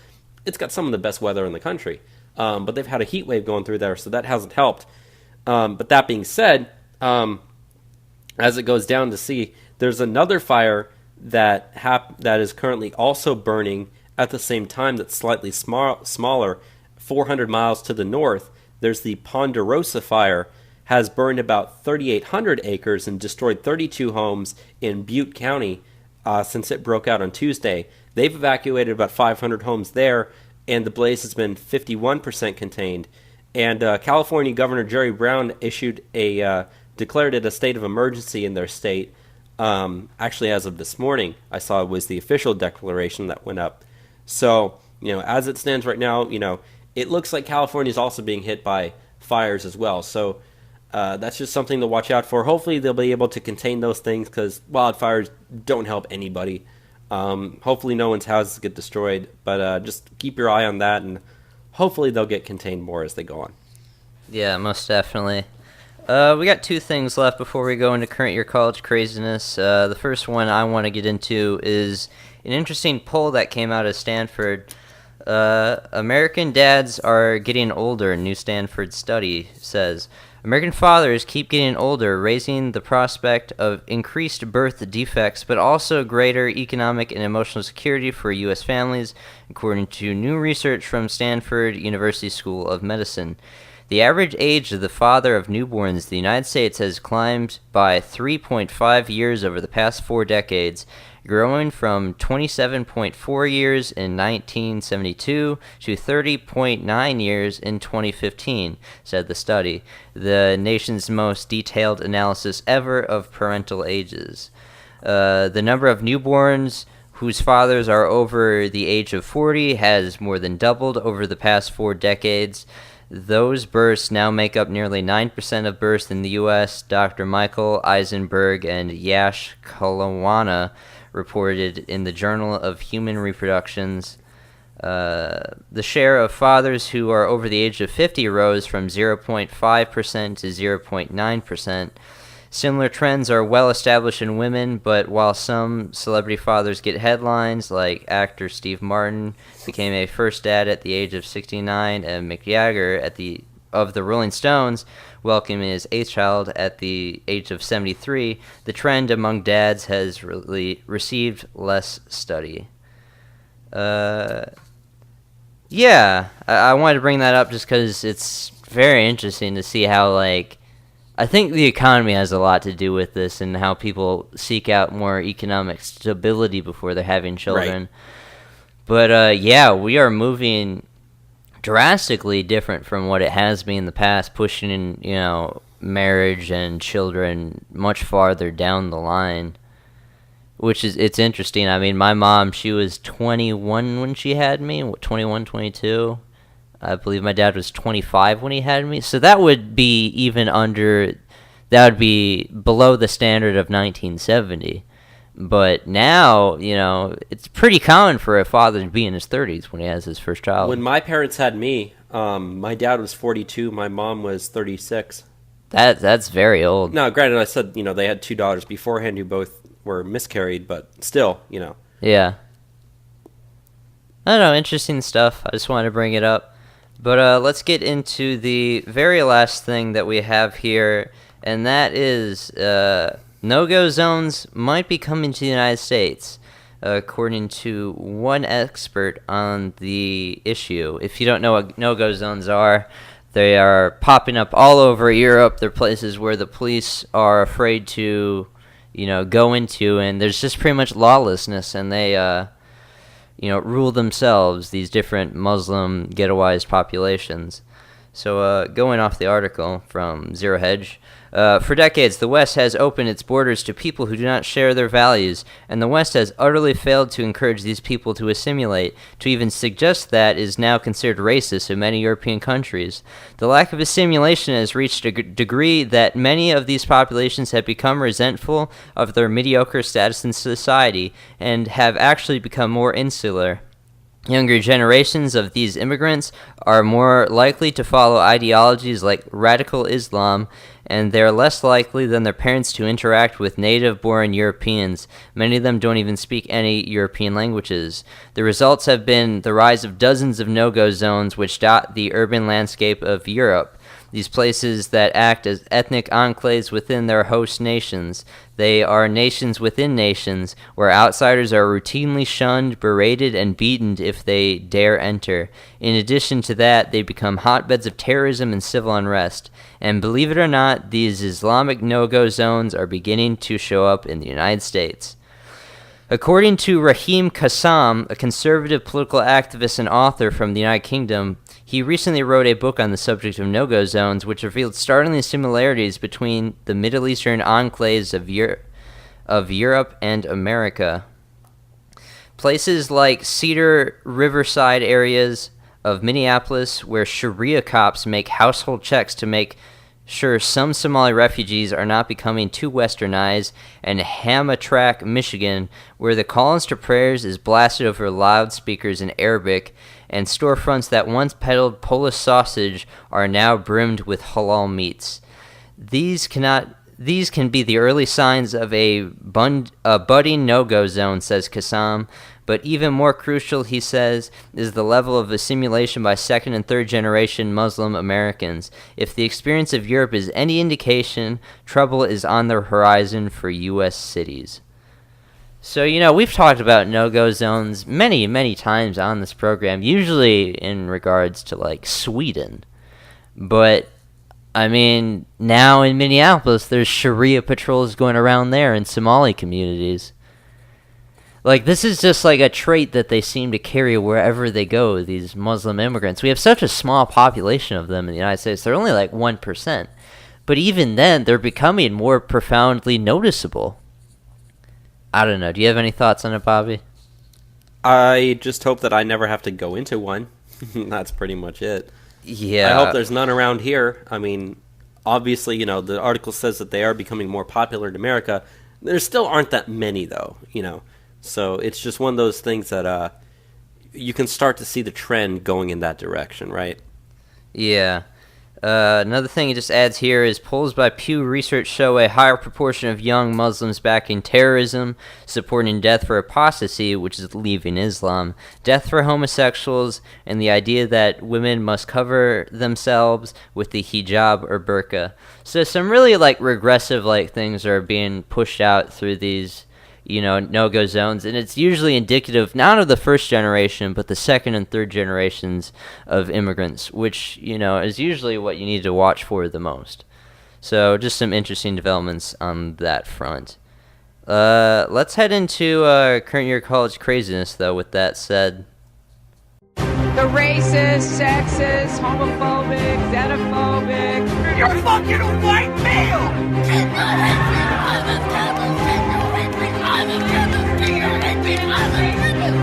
it's got some of the best weather in the country. But they've had a heat wave going through there, so that hasn't helped. But that being said, as it goes down to sea, there's another fire that is currently also burning at the same time that's slightly smaller, 400 miles to the north. There's the Ponderosa Fire, has burned about 3,800 acres and destroyed 32 homes in Butte County since it broke out on Tuesday. They've evacuated about 500 homes there, and the blaze has been 51% contained. And California Governor Jerry Brown declared it a state of emergency in their state. Actually, as of this morning, I saw it was the official declaration that went up. So, as it stands right now, it looks like California is also being hit by fires as well. So that's just something to watch out for. Hopefully they'll be able to contain those things, because wildfires don't help anybody. Hopefully no one's houses get destroyed, but just keep your eye on that, and hopefully they'll get contained more as they go on. Yeah, most definitely. We got two things left before we go into current year college craziness. The first one I want to get into is an interesting poll that came out of Stanford. American dads are getting older, a new Stanford study says. American fathers keep getting older, raising the prospect of increased birth defects, but also greater economic and emotional security for U.S. families, according to new research from Stanford University School of Medicine. The average age of the father of newborns in the United States has climbed by 3.5 years over the past 4 decades, growing from 27.4 years in 1972 to 30.9 years in 2015, said the study, the nation's most detailed analysis ever of parental ages. The number of newborns whose fathers are over the age of 40 has more than doubled over the past 4 decades. Those births now make up nearly 9% of births in the U.S., Dr. Michael Eisenberg and Yash Kalawana reported in the Journal of Human Reproductions. The share of fathers who are over the age of 50 rose from 0.5% to 0.9%. Similar trends are well established in women, but while some celebrity fathers get headlines, like actor Steve Martin became a first dad at the age of 69, and Mick Jagger of the Rolling Stones welcoming his 8th child at the age of 73, the trend among dads has really received less study. I wanted to bring that up just because it's very interesting to see how, I think the economy has a lot to do with this, and how people seek out more economic stability before they're having children. Right. But, we are moving drastically different from what it has been in the past, pushing in, marriage and children much farther down the line, which it's interesting. I mean, my mom, she was 21 when she had me, 21, 22. I believe my dad was 25 when he had me. So that would be that would be below the standard of 1970. But now, it's pretty common for a father to be in his 30s when he has his first child. When my parents had me, my dad was 42, my mom was 36. That's very old. Now, granted, I said, they had 2 daughters beforehand who both were miscarried, but still, Yeah. I don't know, interesting stuff. I just wanted to bring it up. But let's get into the very last thing that we have here, and that is no-go zones might be coming to the United States, according to one expert on the issue. If you don't know what no-go zones are, They are popping up all over Europe. They're places where the police are afraid to, go into, and there's just pretty much lawlessness, and they, rule themselves, these different Muslim ghettoized populations. So going off the article from Zero Hedge, for decades, the West has opened its borders to people who do not share their values, and the West has utterly failed to encourage these people to assimilate. To even suggest that is now considered racist in many European countries. The lack of assimilation has reached a degree that many of these populations have become resentful of their mediocre status in society and have actually become more insular. Younger generations of these immigrants are more likely to follow ideologies like radical Islam, and they are less likely than their parents to interact with native-born Europeans. Many of them don't even speak any European languages. The results have been the rise of dozens of no-go zones which dot the urban landscape of Europe. These places that act as ethnic enclaves within their host nations. They are nations within nations, where outsiders are routinely shunned, berated, and beaten if they dare enter. In addition to that, they become hotbeds of terrorism and civil unrest. And believe it or not, these Islamic no-go zones are beginning to show up in the United States. According to Rahim Kassam, a conservative political activist and author from the United Kingdom, he recently wrote a book on the subject of no-go zones, which revealed startling similarities between the Middle Eastern enclaves of Europe and America. Places like Cedar Riverside areas of Minneapolis, where Sharia cops make household checks to make sure some Somali refugees are not becoming too westernized, and Hamtramck, Michigan, where the calls to prayers is blasted over loudspeakers in Arabic, and storefronts that once peddled Polish sausage are now brimmed with halal meats. These can be the early signs of a budding no-go zone, says Kassam, but even more crucial, he says, is the level of assimilation by second and third generation Muslim Americans. If the experience of Europe is any indication, trouble is on the horizon for U.S. cities. So, we've talked about no-go zones many, many times on this program, usually in regards to, Sweden. But, now in Minneapolis, there's Sharia patrols going around there in Somali communities. This is just a trait that they seem to carry wherever they go, these Muslim immigrants. We have such a small population of them in the United States. They're only 1%. But even then, they're becoming more profoundly noticeable. I don't know. Do you have any thoughts on it, Bobby? I just hope that I never have to go into one. That's pretty much it. Yeah. I hope there's none around here. Obviously, the article says that they are becoming more popular in America. There still aren't that many, though, So it's just one of those things that you can start to see the trend going in that direction, right? Yeah. Another thing it just adds here is polls by Pew Research show a higher proportion of young Muslims backing terrorism, supporting death for apostasy, which is leaving Islam, death for homosexuals, and the idea that women must cover themselves with the hijab or burqa. So some really regressive things are being pushed out through these no-go zones, and it's usually indicative not of the first generation, but the second and third generations of immigrants, which, is usually what you need to watch for the most. So just some interesting developments on that front. Let's head into current year college craziness, though, with that said. The racist, sexist, homophobic, xenophobic. You're fucking a white male!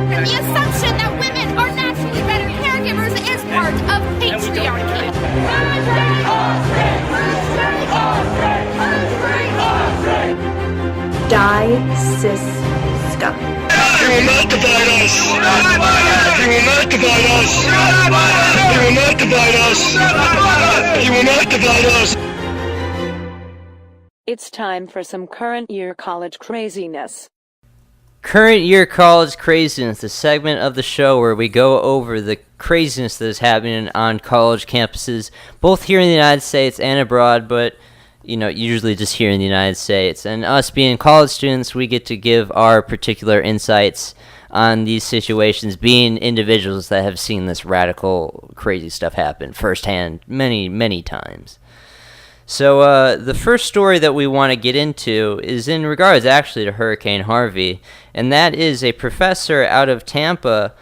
The assumption that women are naturally better caregivers is part of patriarchy. Die, cis, scum. You will not divide us! You will not divide us! You will not divide us! You will not divide us! It's time for some current year college craziness. Current year college craziness, a segment of the show where we go over the craziness that is happening on college campuses, both here in the United States and abroad, but, usually just here in the United States. And us being college students, we get to give our particular insights on these situations, being individuals that have seen this radical, crazy stuff happen firsthand many, many times. So the first story that we want to get into is in regards actually to Hurricane Harvey, and that is a professor out of Tampa,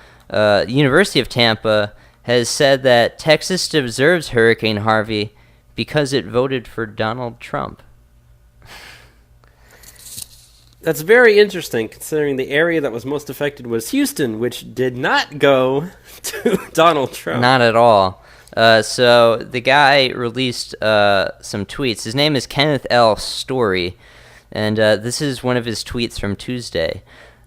University of Tampa, has said that Texas deserves Hurricane Harvey because it voted for Donald Trump. That's very interesting, considering the area that was most affected was Houston, which did not go to Donald Trump. Not at all. So the guy released some tweets. His name is Kenneth L. Story, and this is one of his tweets from Tuesday.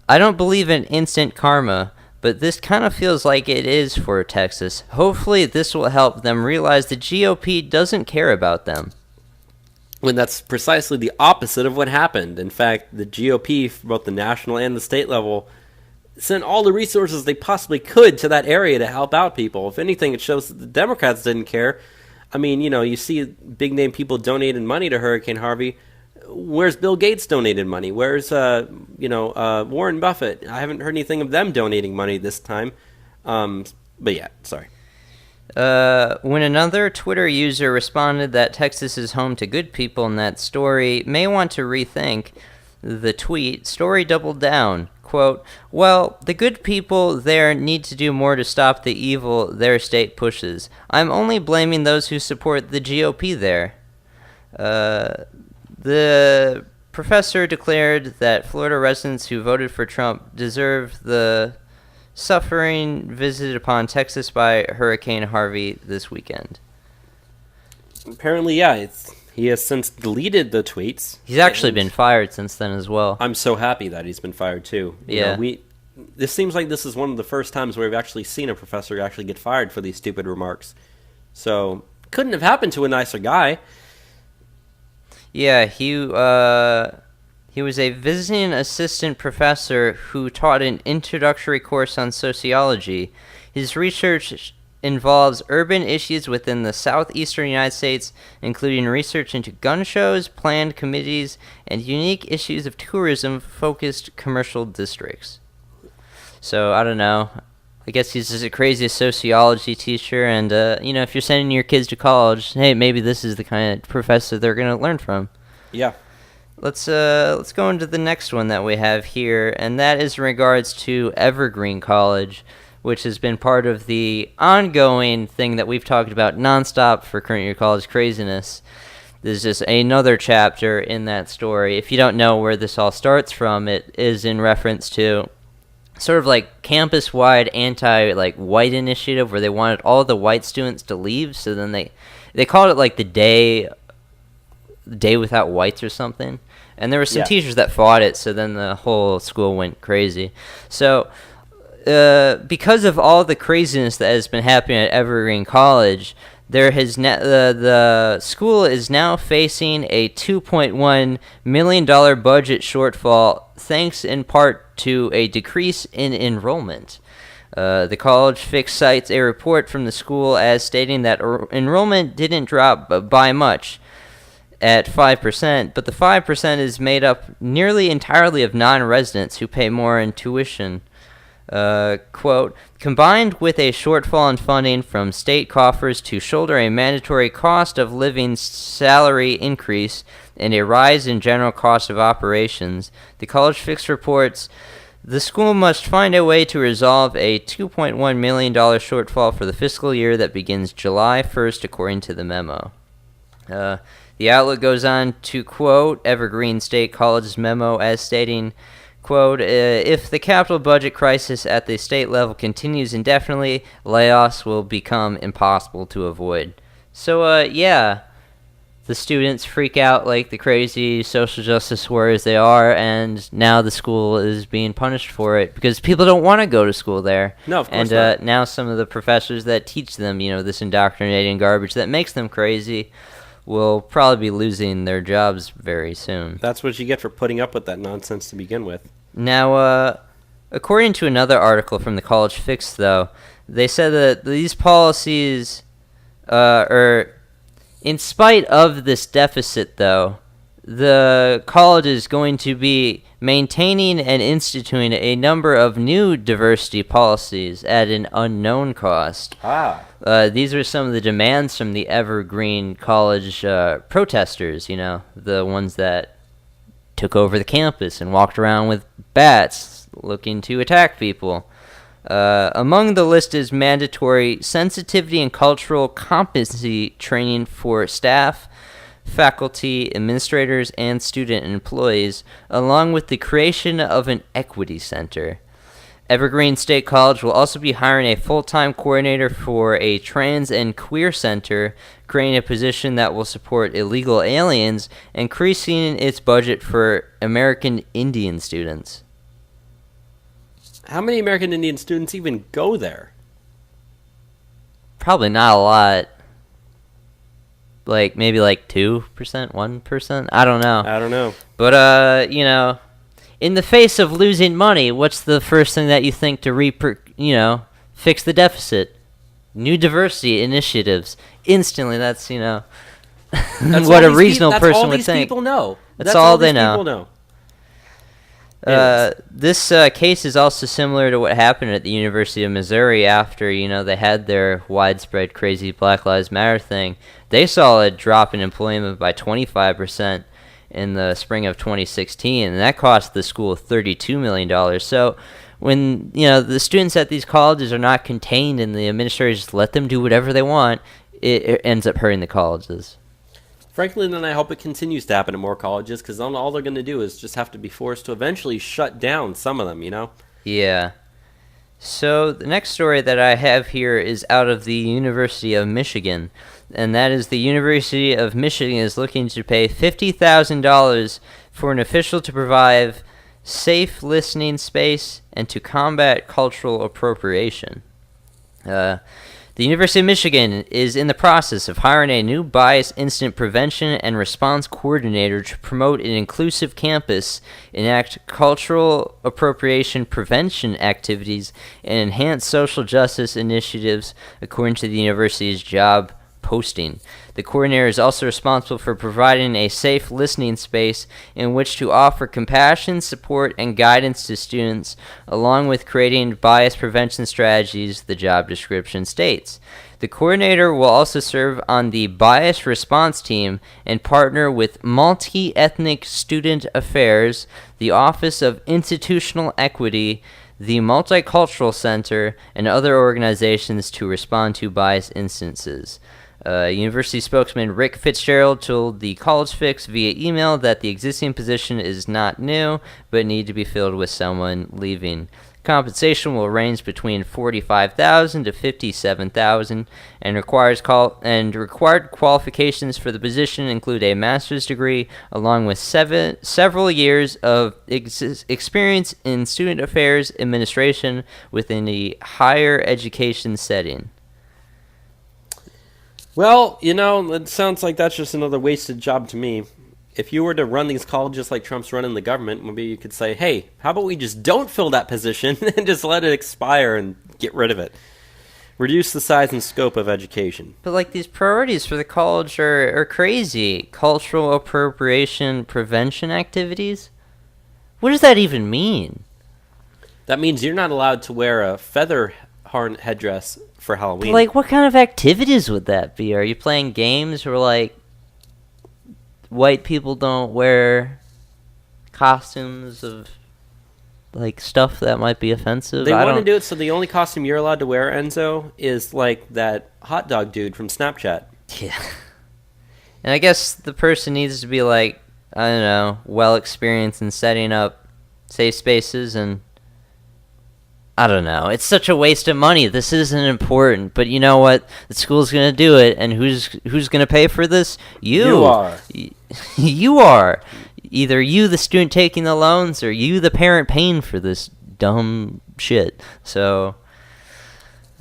I don't believe in instant karma, but this kind of feels like it is for Texas. Hopefully this will help them realize the GOP doesn't care about them. When that's precisely the opposite of what happened. In fact, the GOP, both the national and the state level, sent all the resources they possibly could to that area to help out people. If anything, it shows that the Democrats didn't care. I mean, you see big-name people donating money to Hurricane Harvey. Where's Bill Gates donated money? Where's, Warren Buffett? I haven't heard anything of them donating money this time. But yeah, sorry. When another Twitter user responded that Texas is home to good people in that Story may want to rethink the tweet, Story doubled down. Quote, well, the good people there need to do more to stop the evil their state pushes. I'm only blaming those who support the GOP there. The professor declared that Florida residents who voted for Trump deserve the suffering visited upon Texas by Hurricane Harvey this weekend. Apparently, yeah, he has since deleted the tweets. He's actually been fired since then as well. I'm so happy that he's been fired too. This seems like this is one of the first times where we've actually seen a professor actually get fired for these stupid remarks. So, couldn't have happened to a nicer guy. Yeah, he was a visiting assistant professor who taught an introductory course on sociology. His research involves urban issues within the southeastern United States, including research into gun shows, planned committees, and unique issues of tourism-focused commercial districts. So, I don't know. I guess he's just a crazy sociology teacher, and, if you're sending your kids to college, hey, maybe this is the kind of professor they're going to learn from. Yeah. Let's go into the next one that we have here, and that is in regards to Evergreen College, which has been part of the ongoing thing that we've talked about nonstop for current year college craziness. There's just another chapter in that story. If you don't know where this all starts from, it is in reference to sort of like campus-wide anti-white initiative where they wanted all the white students to leave, so then they called it like the day without whites or something. And there were some teachers that fought it, so then the whole school went crazy. So because of all the craziness that has been happening at Evergreen College, the school is now facing a $2.1 million budget shortfall, thanks in part to a decrease in enrollment. The College Fix cites a report from the school as stating that enrollment didn't drop by much, at 5%, but the 5% is made up nearly entirely of non-residents who pay more in tuition. Quote, combined with a shortfall in funding from state coffers to shoulder a mandatory cost of living salary increase and a rise in general cost of operations, the College Fix reports the school must find a way to resolve a $2.1 million shortfall for the fiscal year that begins July 1st, according to the memo. The outlet goes on to quote Evergreen State College's memo as stating, quote, if the capital budget crisis at the state level continues indefinitely, layoffs will become impossible to avoid. So, the students freak out like the crazy social justice warriors they are, and now the school is being punished for it because people don't want to go to school there. No, of course not. And now some of the professors that teach them, this indoctrinating garbage that makes them crazy will probably be losing their jobs very soon. That's what you get for putting up with that nonsense to begin with. Now, according to another article from the College Fix, though, they said that these policies, in In spite of this deficit, though, the college is going to be maintaining and instituting a number of new diversity policies at an unknown cost. These are some of the demands from the Evergreen College protesters, the ones that took over the campus and walked around with bats looking to attack people. Among the list is mandatory sensitivity and cultural competency training for staff, faculty, administrators, and student employees, along with the creation of an equity center. Evergreen State College will also be hiring a full-time coordinator for a trans and queer center, creating a position that will support illegal aliens, increasing its budget for American Indian students. How many American Indian students even go there? Probably not a lot. Maybe 2%, 1%? I don't know. But, in the face of losing money, what's the first thing that you think to fix the deficit? New diversity initiatives. Instantly, that's what a reasonable person would think. That's all these people know. That's all they people know. This case is also similar to what happened at the University of Missouri after, they had their widespread crazy Black Lives Matter thing. They saw a drop in employment by 25% in the spring of 2016, and that cost the school $32 million. So when, the students at these colleges are not contained and the administrators just let them do whatever they want, it ends up hurting the colleges. Frankly, then I hope it continues to happen at more colleges, because all they're going to do is just have to be forced to eventually shut down some of them, Yeah. So the next story that I have here is out of the University of Michigan, and that is the University of Michigan is looking to pay $50,000 for an official to provide safe listening space and to combat cultural appropriation. The University of Michigan is in the process of hiring a new bias incident prevention and response coordinator to promote an inclusive campus, enact cultural appropriation prevention activities, and enhance social justice initiatives, according to the university's job posting. The coordinator is also responsible for providing a safe listening space in which to offer compassion, support, and guidance to students, along with creating bias prevention strategies, the job description states. The coordinator will also serve on the bias response team and partner with Multi-Ethnic Student Affairs, the Office of Institutional Equity, the Multicultural Center, and other organizations to respond to bias instances. University spokesman Rick Fitzgerald told the College Fix via email that the existing position is not new, but need to be filled with someone leaving. Compensation will range between $45,000 to $57,000, and required qualifications for the position include a master's degree, along with several years of experience in student affairs administration within a higher education setting. Well, it sounds like that's just another wasted job to me. If you were to run these colleges like Trump's running the government, maybe you could say, hey, how about we just don't fill that position and just let it expire and get rid of it? Reduce the size and scope of education. But, these priorities for the college are crazy. Cultural appropriation prevention activities? What does that even mean? That means you're not allowed to wear a feather headdress for Halloween. What kind of activities would that be? Are you playing games where, white people don't wear costumes of, stuff that might be offensive? They want to do it so the only costume you're allowed to wear, Enzo, is, that hot dog dude from Snapchat. Yeah. And I guess the person needs to be, well experienced in setting up safe spaces and I don't know. It's such a waste of money. This isn't important, but you know what? The school's gonna do it, and who's gonna pay for this? You are. You are. Either you, the student taking the loans, or you, the parent paying for this dumb shit. So,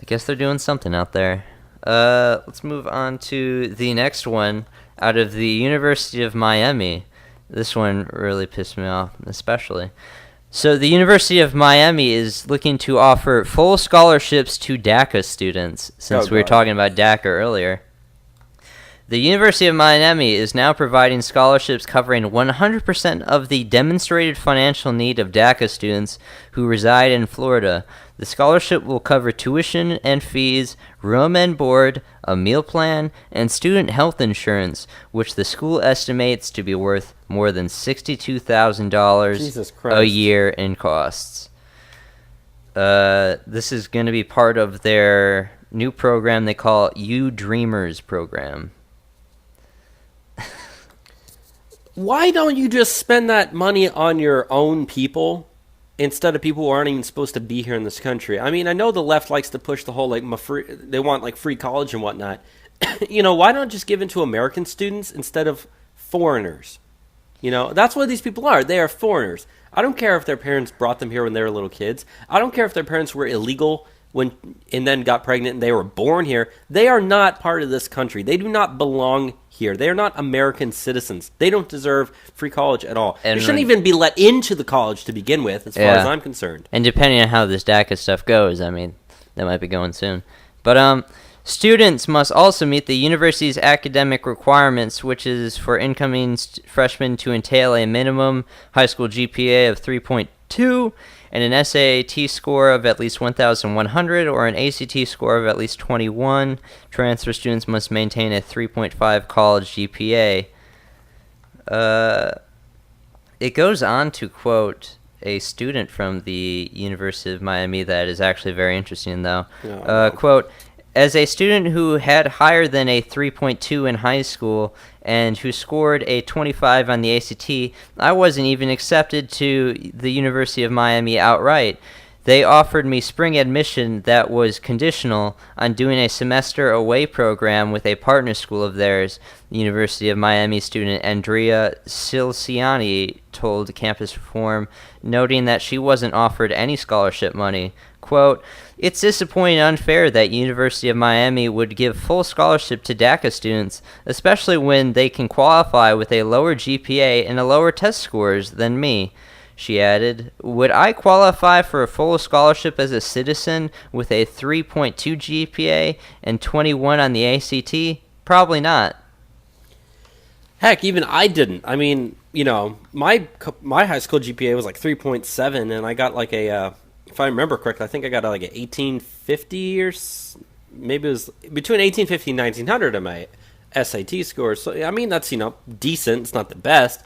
I guess they're doing something out there. Let's move on to the next one out of the University of Miami. This one really pissed me off, especially. So the University of Miami is looking to offer full scholarships to DACA students, since we were talking about DACA earlier. The University of Miami is now providing scholarships covering 100% of the demonstrated financial need of DACA students who reside in Florida. The scholarship will cover tuition and fees, room and board, a meal plan, and student health insurance, which the school estimates to be worth more than $62,000 a year in costs. This is going to be part of their new program they call U Dreamers program. Why don't you just spend that money on your own people instead of people who aren't even supposed to be here in this country? I mean, I know the left likes to push the whole, like, they want, like, free college and whatnot. You know, why not just give it to American students instead of foreigners? You know, that's what these people are. They are foreigners. I don't care if their parents brought them here when they were little kids. I don't care if their parents were illegal and then got pregnant and they were born here. They are not part of this country. They do not belong here. They are not American citizens. They don't deserve free college at all. They shouldn't even be let into the college to begin with, as far as I'm concerned. And depending on how this DACA stuff goes, I mean, that might be going soon. But students must also meet the university's academic requirements, which is for incoming freshmen to entail a minimum high school GPA of 3.2 and an SAT score of at least 1,100 or an ACT score of at least 21. Transfer students must maintain a 3.5 college GPA. It goes on to quote a student from the University of Miami that is actually very interesting, though. Quote, as a student who had higher than a 3.2 in high school and who scored a 25 on the ACT, I wasn't even accepted to the University of Miami outright. They offered me spring admission that was conditional on doing a semester away program with a partner school of theirs, the University of Miami student Andrea Silciani told Campus Reform, noting that she wasn't offered any scholarship money. Quote, it's disappointing and unfair that University of Miami would give full scholarship to DACA students, especially when they can qualify with a lower GPA and a lower test scores than me. She added, would I qualify for a full scholarship as a citizen with a 3.2 GPA and 21 on the ACT? Probably not. Heck, even I didn't. I mean, you know, my high school GPA was like 3.7, and I got like a, if I remember correctly, I think I got like an 1850 or maybe it was between 1850 and 1900 on my SAT score. So, I mean, that's, you know, decent. It's not the best.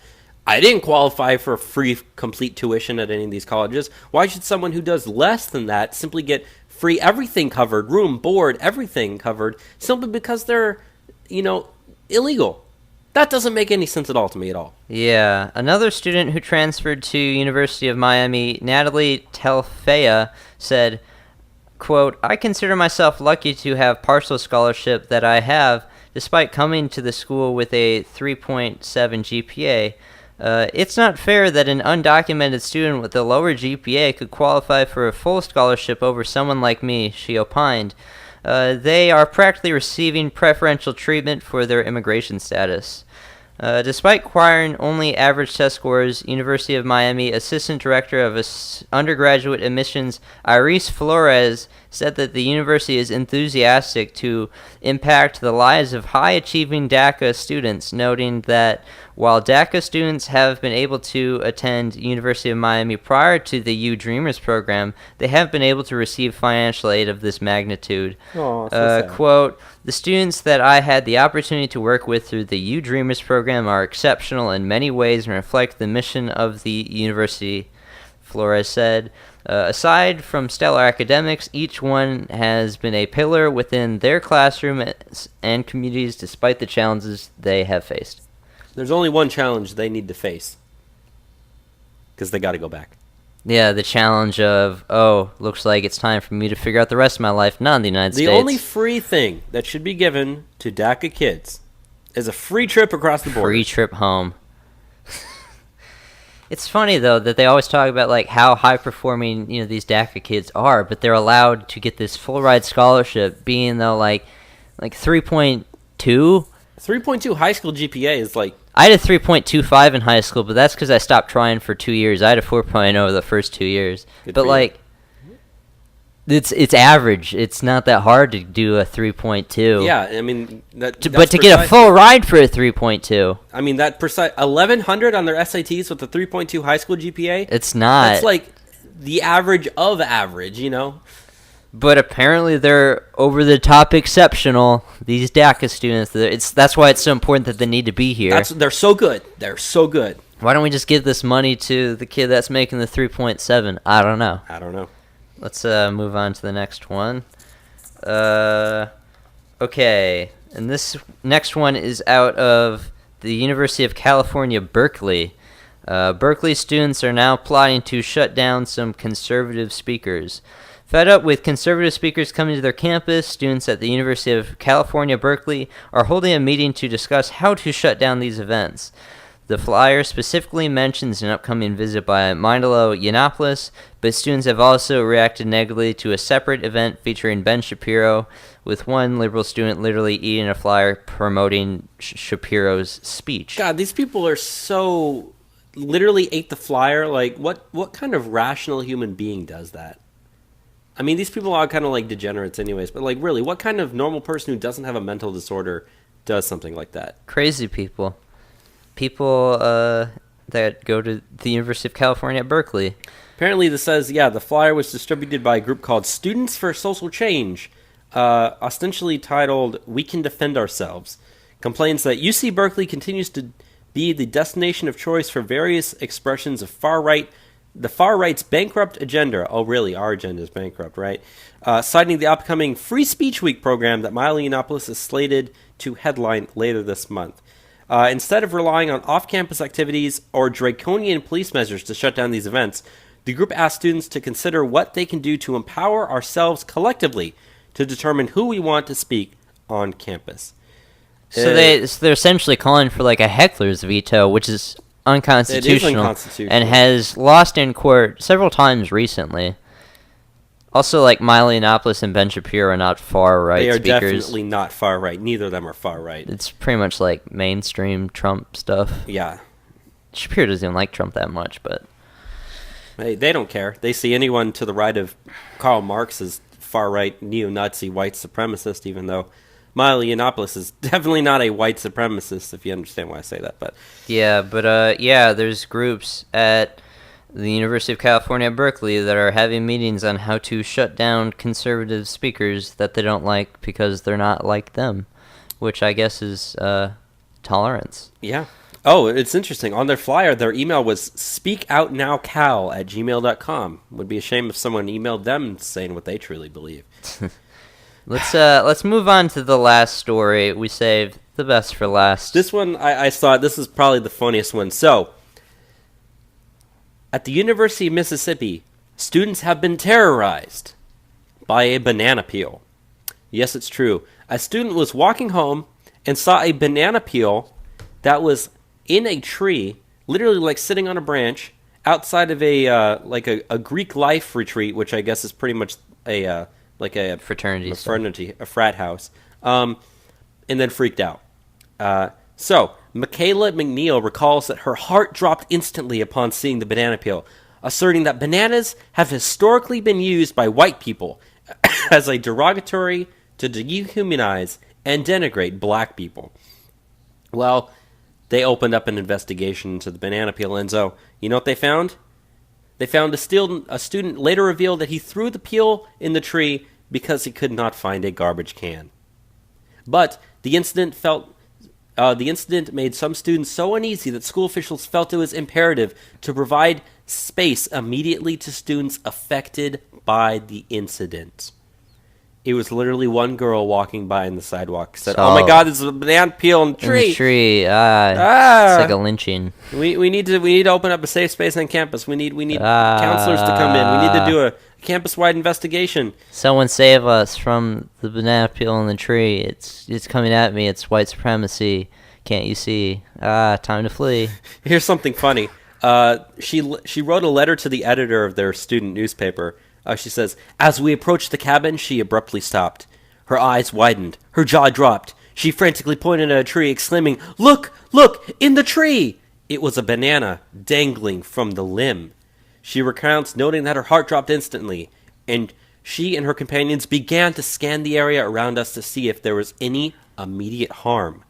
I didn't qualify for free complete tuition at any of these colleges. Why should someone who does less than that simply get free everything covered, room, board, everything covered, simply because they're, you know, illegal? That doesn't make any sense at all to me at all. Yeah. Another student who transferred to University of Miami, Natalie Telfea, said, quote, I consider myself lucky to have partial scholarship that I have, despite coming to the school with a 3.7 GPA. It's not fair that an undocumented student with a lower GPA could qualify for a full scholarship over someone like me, she opined. They are practically receiving preferential treatment for their immigration status. Despite acquiring only average test scores, University of Miami Assistant Director of Undergraduate Admissions Iris Flores said that the university is enthusiastic to impact the lives of high-achieving DACA students, noting that while DACA students have been able to attend University of Miami prior to the U Dreamers program, they haven't been able to receive financial aid of this magnitude. Quote, the students that I had the opportunity to work with through the U Dreamers program are exceptional in many ways and reflect the mission of the university, Flores said. Aside from stellar academics, each one has been a pillar within their classroom and communities despite the challenges they have faced. There's only one challenge they need to face, because they got to go back. Yeah, the challenge of, looks like it's time for me to figure out the rest of my life, not in the United States. The only free thing that should be given to DACA kids is a free trip across the border. Free trip home. It's funny, though, that they always talk about like how high-performing these DACA kids are, but they're allowed to get this full-ride scholarship, being, though, like 3.2? 3.2 high school GPA is like... I had a 3.25 in high school, but that's because I stopped trying for 2 years. I had a 4.0 the first 2 years. But, like, It's average. It's not that hard to do a 3.2. Yeah, I mean, but to get a full ride for a 3.2. I mean, that precise 1100 on their SATs with a 3.2 high school GPA. It's not. That's like the average of average, you know. But apparently they're over the top exceptional. These DACA students. That's why it's so important that they need to be here. They're so good. They're so good. Why don't we just give this money to the kid that's making the 3.7? I don't know. Let's move on to the next one. Okay, and this next one is out of the University of California, Berkeley. Berkeley students are now plotting to shut down some conservative speakers. Fed up with conservative speakers coming to their campus, students at the University of California, Berkeley are holding a meeting to discuss how to shut down these events. The flyer specifically mentions an upcoming visit by Milo Yiannopoulos, but students have also reacted negatively to a separate event featuring Ben Shapiro, with one liberal student literally eating a flyer promoting Shapiro's speech. God, these people are so literally ate the flyer. Like, what kind of rational human being does that? I mean, these people are kind of like degenerates anyways, but like really, what kind of normal person who doesn't have a mental disorder does something like that? Crazy people. People that go to the University of California at Berkeley. Apparently this says, the flyer was distributed by a group called Students for Social Change, ostensibly titled We Can Defend Ourselves. Complains that UC Berkeley continues to be the destination of choice for various expressions of the far right's bankrupt agenda. Oh, really? Our agenda is bankrupt, right? Citing the upcoming Free Speech Week program that Milo Yiannopoulos is slated to headline later this month. Instead of relying on off-campus activities or draconian police measures to shut down these events, the group asked students to consider what they can do to empower ourselves collectively to determine who we want to speak on campus. So they're essentially calling for like a heckler's veto, which is unconstitutional, and has lost in court several times recently. Also, like Milo Yiannopoulos and Ben Shapiro are not far-right speakers. They are definitely not far-right. Neither of them are far-right. It's pretty much like mainstream Trump stuff. Yeah. Shapiro doesn't even like Trump that much, but... They don't care. They see anyone to the right of Karl Marx as far-right, neo-Nazi, white supremacist, even though Milo Yiannopoulos is definitely not a white supremacist, if you understand why I say that. But there's groups at the University of California at Berkeley that are having meetings on how to shut down conservative speakers that they don't like because they're not like them, which I guess is tolerance. Yeah. Oh, it's interesting. On their flyer, their email was speakoutnowcal@gmail.com. Would be a shame if someone emailed them saying what they truly believe. Let's move on to the last story. We saved the best for last. This one, I saw. This is probably the funniest one. So, at the University of Mississippi, students have been terrorized by a banana peel. Yes, it's true. A student was walking home and saw a banana peel that was in a tree, literally like sitting on a branch outside of a Greek life retreat, which I guess is pretty much a fraternity, a frat house, and then freaked out. So Michaela McNeil recalls that her heart dropped instantly upon seeing the banana peel, asserting that bananas have historically been used by white people as a derogatory to dehumanize and denigrate black people. Well, they opened up an investigation into the banana peel, and so, you know what they found? They found a student later revealed that he threw the peel in the tree because he could not find a garbage can. But the incident made some students so uneasy that school officials felt it was imperative to provide space immediately to students affected by the incident. It was literally one girl walking by on the sidewalk said, "Oh my God, there's a banana peel in the tree." In the tree, it's like a lynching. We need to open up a safe space on campus. We need counselors to come in. We need to do a campus-wide investigation. Someone save us from the banana peel in the tree. It's coming at me. It's white supremacy. Can't you see? Time to flee. Here's something funny. She wrote a letter to the editor of their student newspaper. She says, "As we approached the cabin, she abruptly stopped. Her eyes widened. Her jaw dropped. She frantically pointed at a tree, exclaiming, 'Look! Look! In the tree!' It was a banana dangling from the limb. She recounts, noting that her heart dropped instantly, and She and her companions began to scan the area around us to see if there was any immediate harm.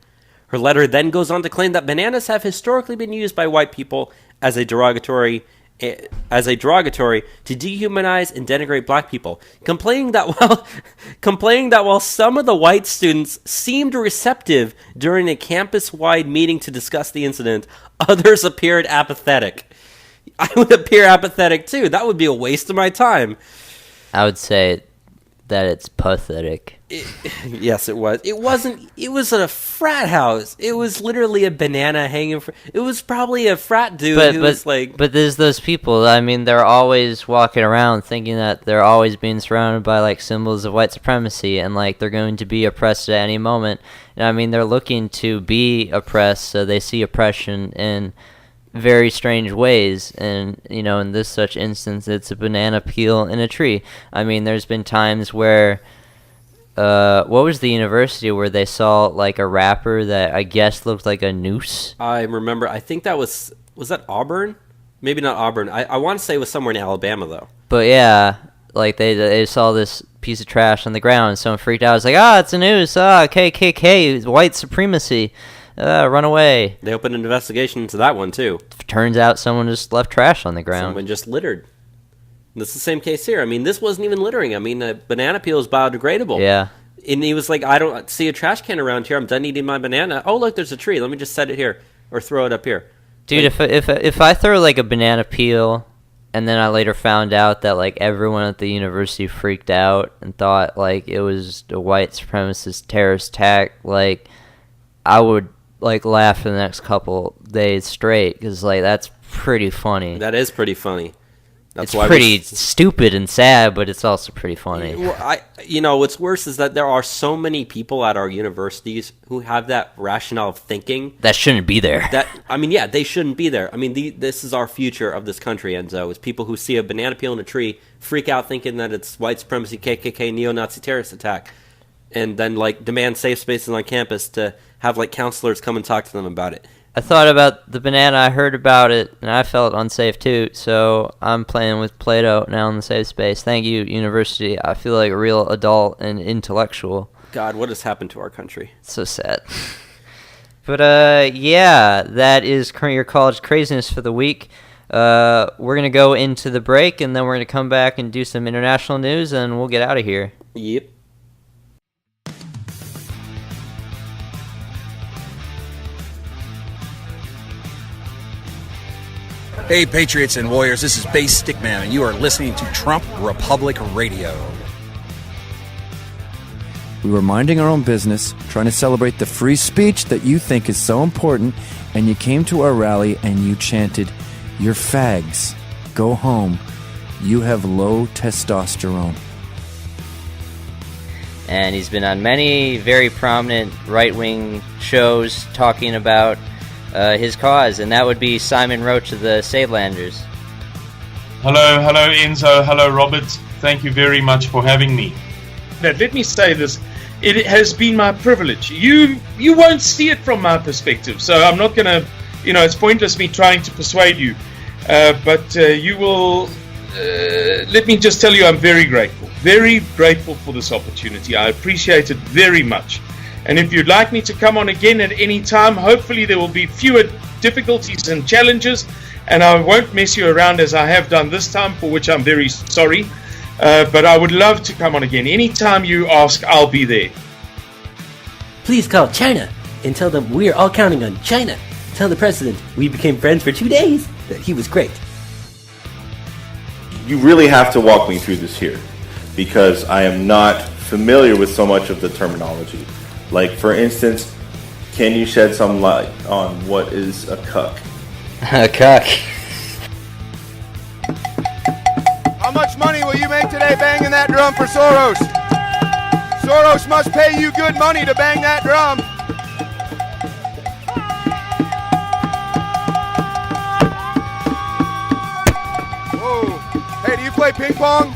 Her letter then goes on to claim that bananas have historically been used by white people as a derogatory to dehumanize and denigrate black people, complaining that while some of the white students seemed receptive during a campus-wide meeting to discuss the incident, others appeared apathetic. I would appear apathetic too. That would be a waste of my time. I would say that it's pathetic. Yes, it was. It wasn't. It was at a frat house. It was literally a banana hanging. It was probably a frat dude who was like. But there's those people. I mean, they're always walking around thinking that they're always being surrounded by like symbols of white supremacy, and like they're going to be oppressed at any moment. And I mean, they're looking to be oppressed, so they see oppression in very strange ways, and you know, in this such instance, it's a banana peel in a tree. I mean, there's been times where what was the university where they saw like a wrapper that I guess looked like a noose? I remember. I think that was that Auburn? Maybe not Auburn. I want to say it was somewhere in Alabama though. But yeah, like they saw this piece of trash on the ground, and someone freaked out. It's like, it's a noose. KKK, white supremacy. Run away. They opened an investigation into that one too. Turns out someone just left trash on the ground. Someone just littered. This is the same case here. I mean, this wasn't even littering. I mean, a banana peel is biodegradable. Yeah. And he was like, I don't see a trash can around here. I'm done eating my banana. Oh, look, there's a tree. Let me just set it here or throw it up here. Dude, like, if I throw like a banana peel and then I later found out that like everyone at the university freaked out and thought like it was a white supremacist terrorist attack, like I would like laugh for the next couple days straight, because like that's pretty funny. That is pretty funny. That's it's pretty stupid and sad, but it's also pretty funny. Well, what's worse is that there are so many people at our universities who have that rationale of thinking that shouldn't be there. They shouldn't be there. I mean, this is our future of this country, Enzo. It's people who see a banana peel in a tree, freak out thinking that it's white supremacy, KKK, neo-Nazi terrorist attack, and then like demand safe spaces on campus to have like counselors come and talk to them about it. I thought about the banana, I heard about it, and I felt unsafe too, so I'm playing with Play-Doh now in the safe space. Thank you, university. I feel like a real adult and intellectual. God, what has happened to our country? It's so sad. But, yeah, that is your college craziness for the week. We're going to go into the break, and then we're going to come back and do some international news, and we'll get out of here. Yep. Hey, Patriots and Warriors, this is Bass Stickman, and you are listening to Trump Republic Radio. We were minding our own business, trying to celebrate the free speech that you think is so important, and you came to our rally and you chanted, "You're fags. Go home. You have low testosterone." And he's been on many very prominent right-wing shows talking about his cause, and that would be Simon Roach of the Savelanders. Hello Enzo, hello Robert, thank you very much for having me. Let me say this, it has been my privilege. You won't see it from my perspective, so I'm not going to, it's pointless me trying to persuade you, but you will, let me just tell you I'm very grateful for this opportunity. I appreciate it very much. And if you'd like me to come on again at any time, hopefully there will be fewer difficulties and challenges, and I won't mess you around as I have done this time, for which I'm very sorry. But I would love to come on again. Anytime you ask, I'll be there. Please call China and tell them we are all counting on China. Tell the president we became friends for 2 days, that he was great. You really have to walk me through this here, because I am not familiar with so much of the terminology. Like, for instance, can you shed some light on what is a cuck? A cuck. How much money will you make today banging that drum for Soros? Soros must pay you good money to bang that drum. Whoa. Hey, do you play ping pong?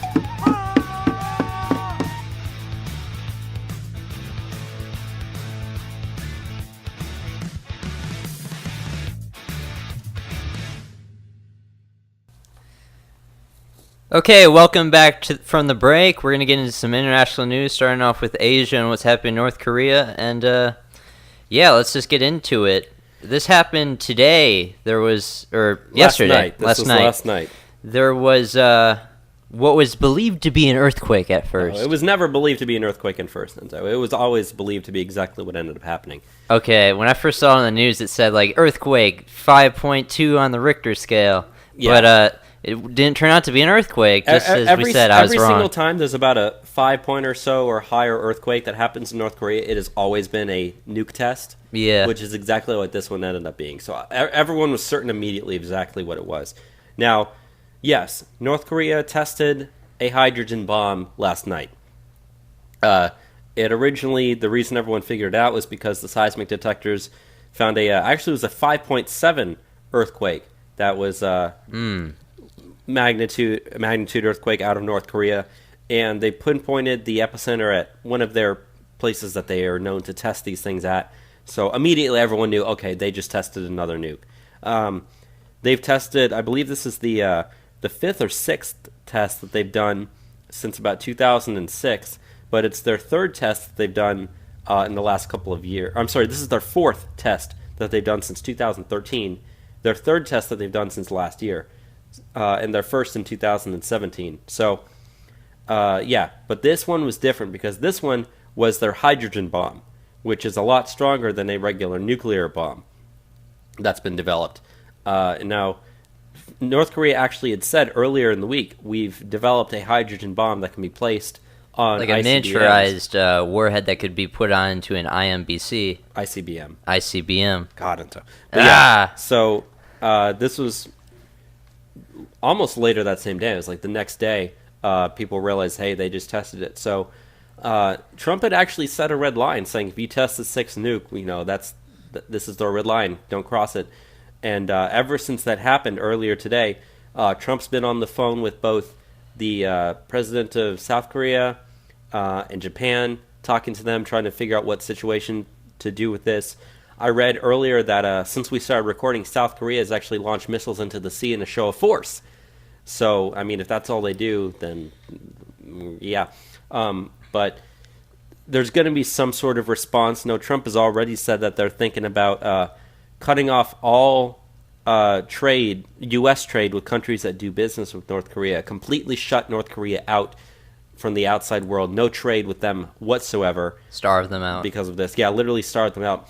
Okay, welcome back from the break. We're going to get into some international news, starting off with Asia and what's happening in North Korea. And, let's just get into it. This happened today. Yesterday. Last night. There was what was believed to be an earthquake at first. No, it was never believed to be an earthquake at first, Enzo. It was always believed to be exactly what ended up happening. Okay, when I first saw it on the news, it said, earthquake, 5.2 on the Richter scale. Yeah. But, it didn't turn out to be an earthquake, just as we said. I was wrong. Every single time there's about a 5-point or so or higher earthquake that happens in North Korea, it has always been a nuke test. Yeah. Which is exactly what this one ended up being. So everyone was certain immediately exactly what it was. Now, yes, North Korea tested a hydrogen bomb last night. The reason everyone figured it out was because the seismic detectors found actually it was a 5.7 earthquake that was magnitude earthquake out of North Korea, and they pinpointed the epicenter at one of their places that they are known to test these things at. So immediately everyone knew, okay, they just tested another nuke. They've tested, I believe this is the fifth or sixth test that they've done since about 2006, but it's their third test that they've done in the last couple of years. I'm sorry, this is their fourth test that they've done since 2013. Their third test that they've done since last year. And their first in 2017. So, but this one was different because this one was their hydrogen bomb, which is a lot stronger than a regular nuclear bomb that's been developed. Now, North Korea actually had said earlier in the week, we've developed a hydrogen bomb that can be placed on like a miniaturized warhead that could be put onto an IMBC. ICBM. God, yeah, so this was almost later that same day. It was like the next day, people realized, hey, they just tested it. So Trump had actually set a red line saying, if you test the sixth nuke, this is the red line. Don't cross it. And ever since that happened earlier today, Trump's been on the phone with both the president of South Korea and Japan, talking to them, trying to figure out what situation to do with this. I read earlier that since we started recording, South Korea has actually launched missiles into the sea in a show of force. So, I mean, if that's all they do, then yeah. But there's going to be some sort of response. No, Trump has already said that they're thinking about cutting off all trade, U.S. trade with countries that do business with North Korea, completely shut North Korea out from the outside world. No trade with them whatsoever. Starve them out. Because of this. Yeah, literally starve them out.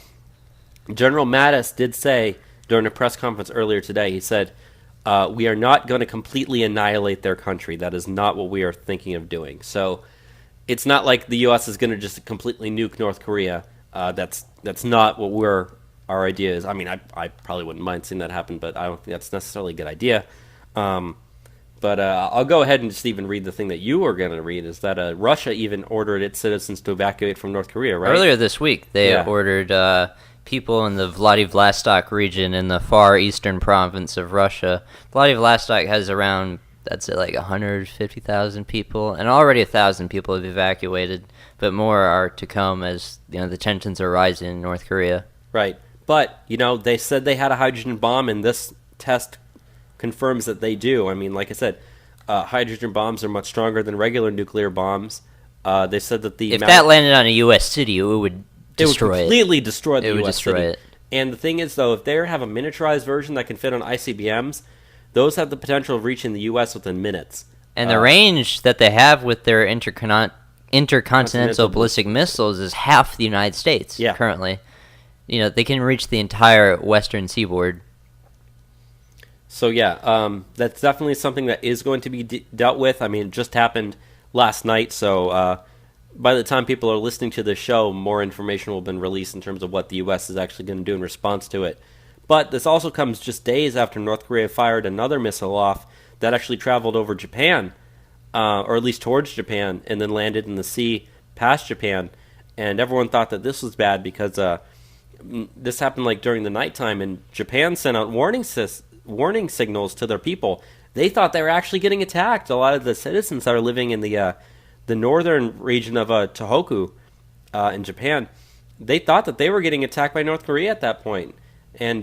General Mattis did say during a press conference earlier today, he said, we are not going to completely annihilate their country. That is not what we are thinking of doing. So it's not like the U.S. is going to just completely nuke North Korea. That's not what our idea is. I mean, I probably wouldn't mind seeing that happen, but I don't think that's necessarily a good idea. But I'll go ahead and just even read the thing that you were going to read, is that Russia even ordered its citizens to evacuate from North Korea, right? Earlier this week, they ordered people in the Vladivostok region in the far eastern province of Russia. Vladivostok has around, that's like 150,000 people, and already 1,000 people have evacuated, but more are to come as the tensions are rising in North Korea. Right. But, they said they had a hydrogen bomb, and this test confirms that they do. I mean, like I said, hydrogen bombs are much stronger than regular nuclear bombs. They said that if that landed on a U.S. city, it would completely destroy the U.S. destroy city. It. And the thing is, though, if they have a miniaturized version that can fit on ICBMs, those have the potential of reaching the U.S. within minutes. And the range that they have with their intercontinental ballistic missiles is half the United States currently. They can reach the entire western seaboard. So, that's definitely something that is going to be dealt with. I mean, it just happened last night, so by the time people are listening to the show, more information will have been released in terms of what the U.S. is actually going to do in response to it. But this also comes just days after North Korea fired another missile off that actually traveled over Japan, or at least towards Japan, and then landed in the sea past Japan. And everyone thought that this was bad because this happened like during the nighttime, and Japan sent out warning signals to their people. They thought they were actually getting attacked. A lot of the citizens that are living in the northern region of Tohoku in Japan, they thought that they were getting attacked by North Korea at that point. And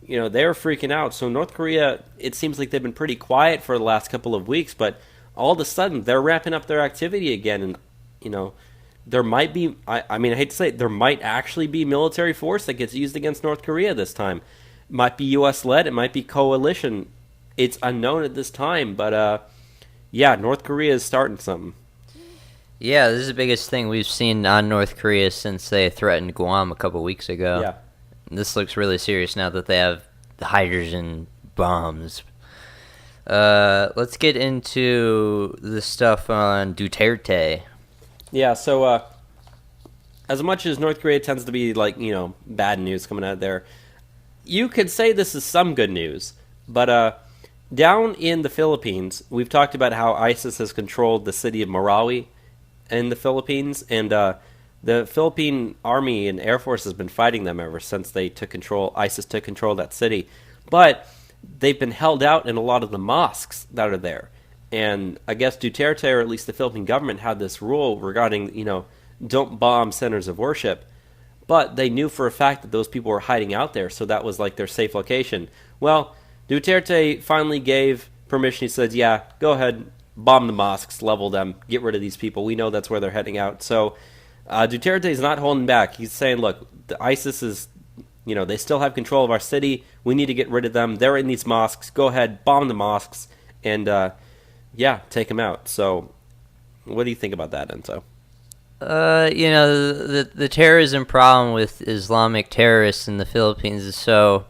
they're freaking out. So North Korea, it seems like they've been pretty quiet for the last couple of weeks, but all of a sudden they're ramping up their activity again. And, there might be, I hate to say it, there might actually be military force that gets used against North Korea this time. It might be U.S.-led, it might be coalition. It's unknown at this time, but North Korea is starting something. Yeah, this is the biggest thing we've seen on North Korea since they threatened Guam a couple weeks ago. Yeah. This looks really serious now that they have the hydrogen bombs. Let's get into the stuff on Duterte. Yeah, so as much as North Korea tends to be bad news coming out there, you could say this is some good news. But down in the Philippines, we've talked about how ISIS has controlled the city of Marawi in the Philippines, and the Philippine Army and Air Force has been fighting them ever since ISIS took control of that city. But they've been held out in a lot of the mosques that are there. And I guess Duterte, or at least the Philippine government, had this rule regarding, don't bomb centers of worship. But they knew for a fact that those people were hiding out there, so that was their safe location. Well, Duterte finally gave permission. He said, yeah, go ahead, bomb the mosques, level them, get rid of these people. We know that's where they're heading out. So Duterte is not holding back. He's saying, look, the ISIS is, they still have control of our city. We need to get rid of them. They're in these mosques. Go ahead, bomb the mosques, and take them out. So what do you think about that, Enzo? The terrorism problem with Islamic terrorists in the Philippines is so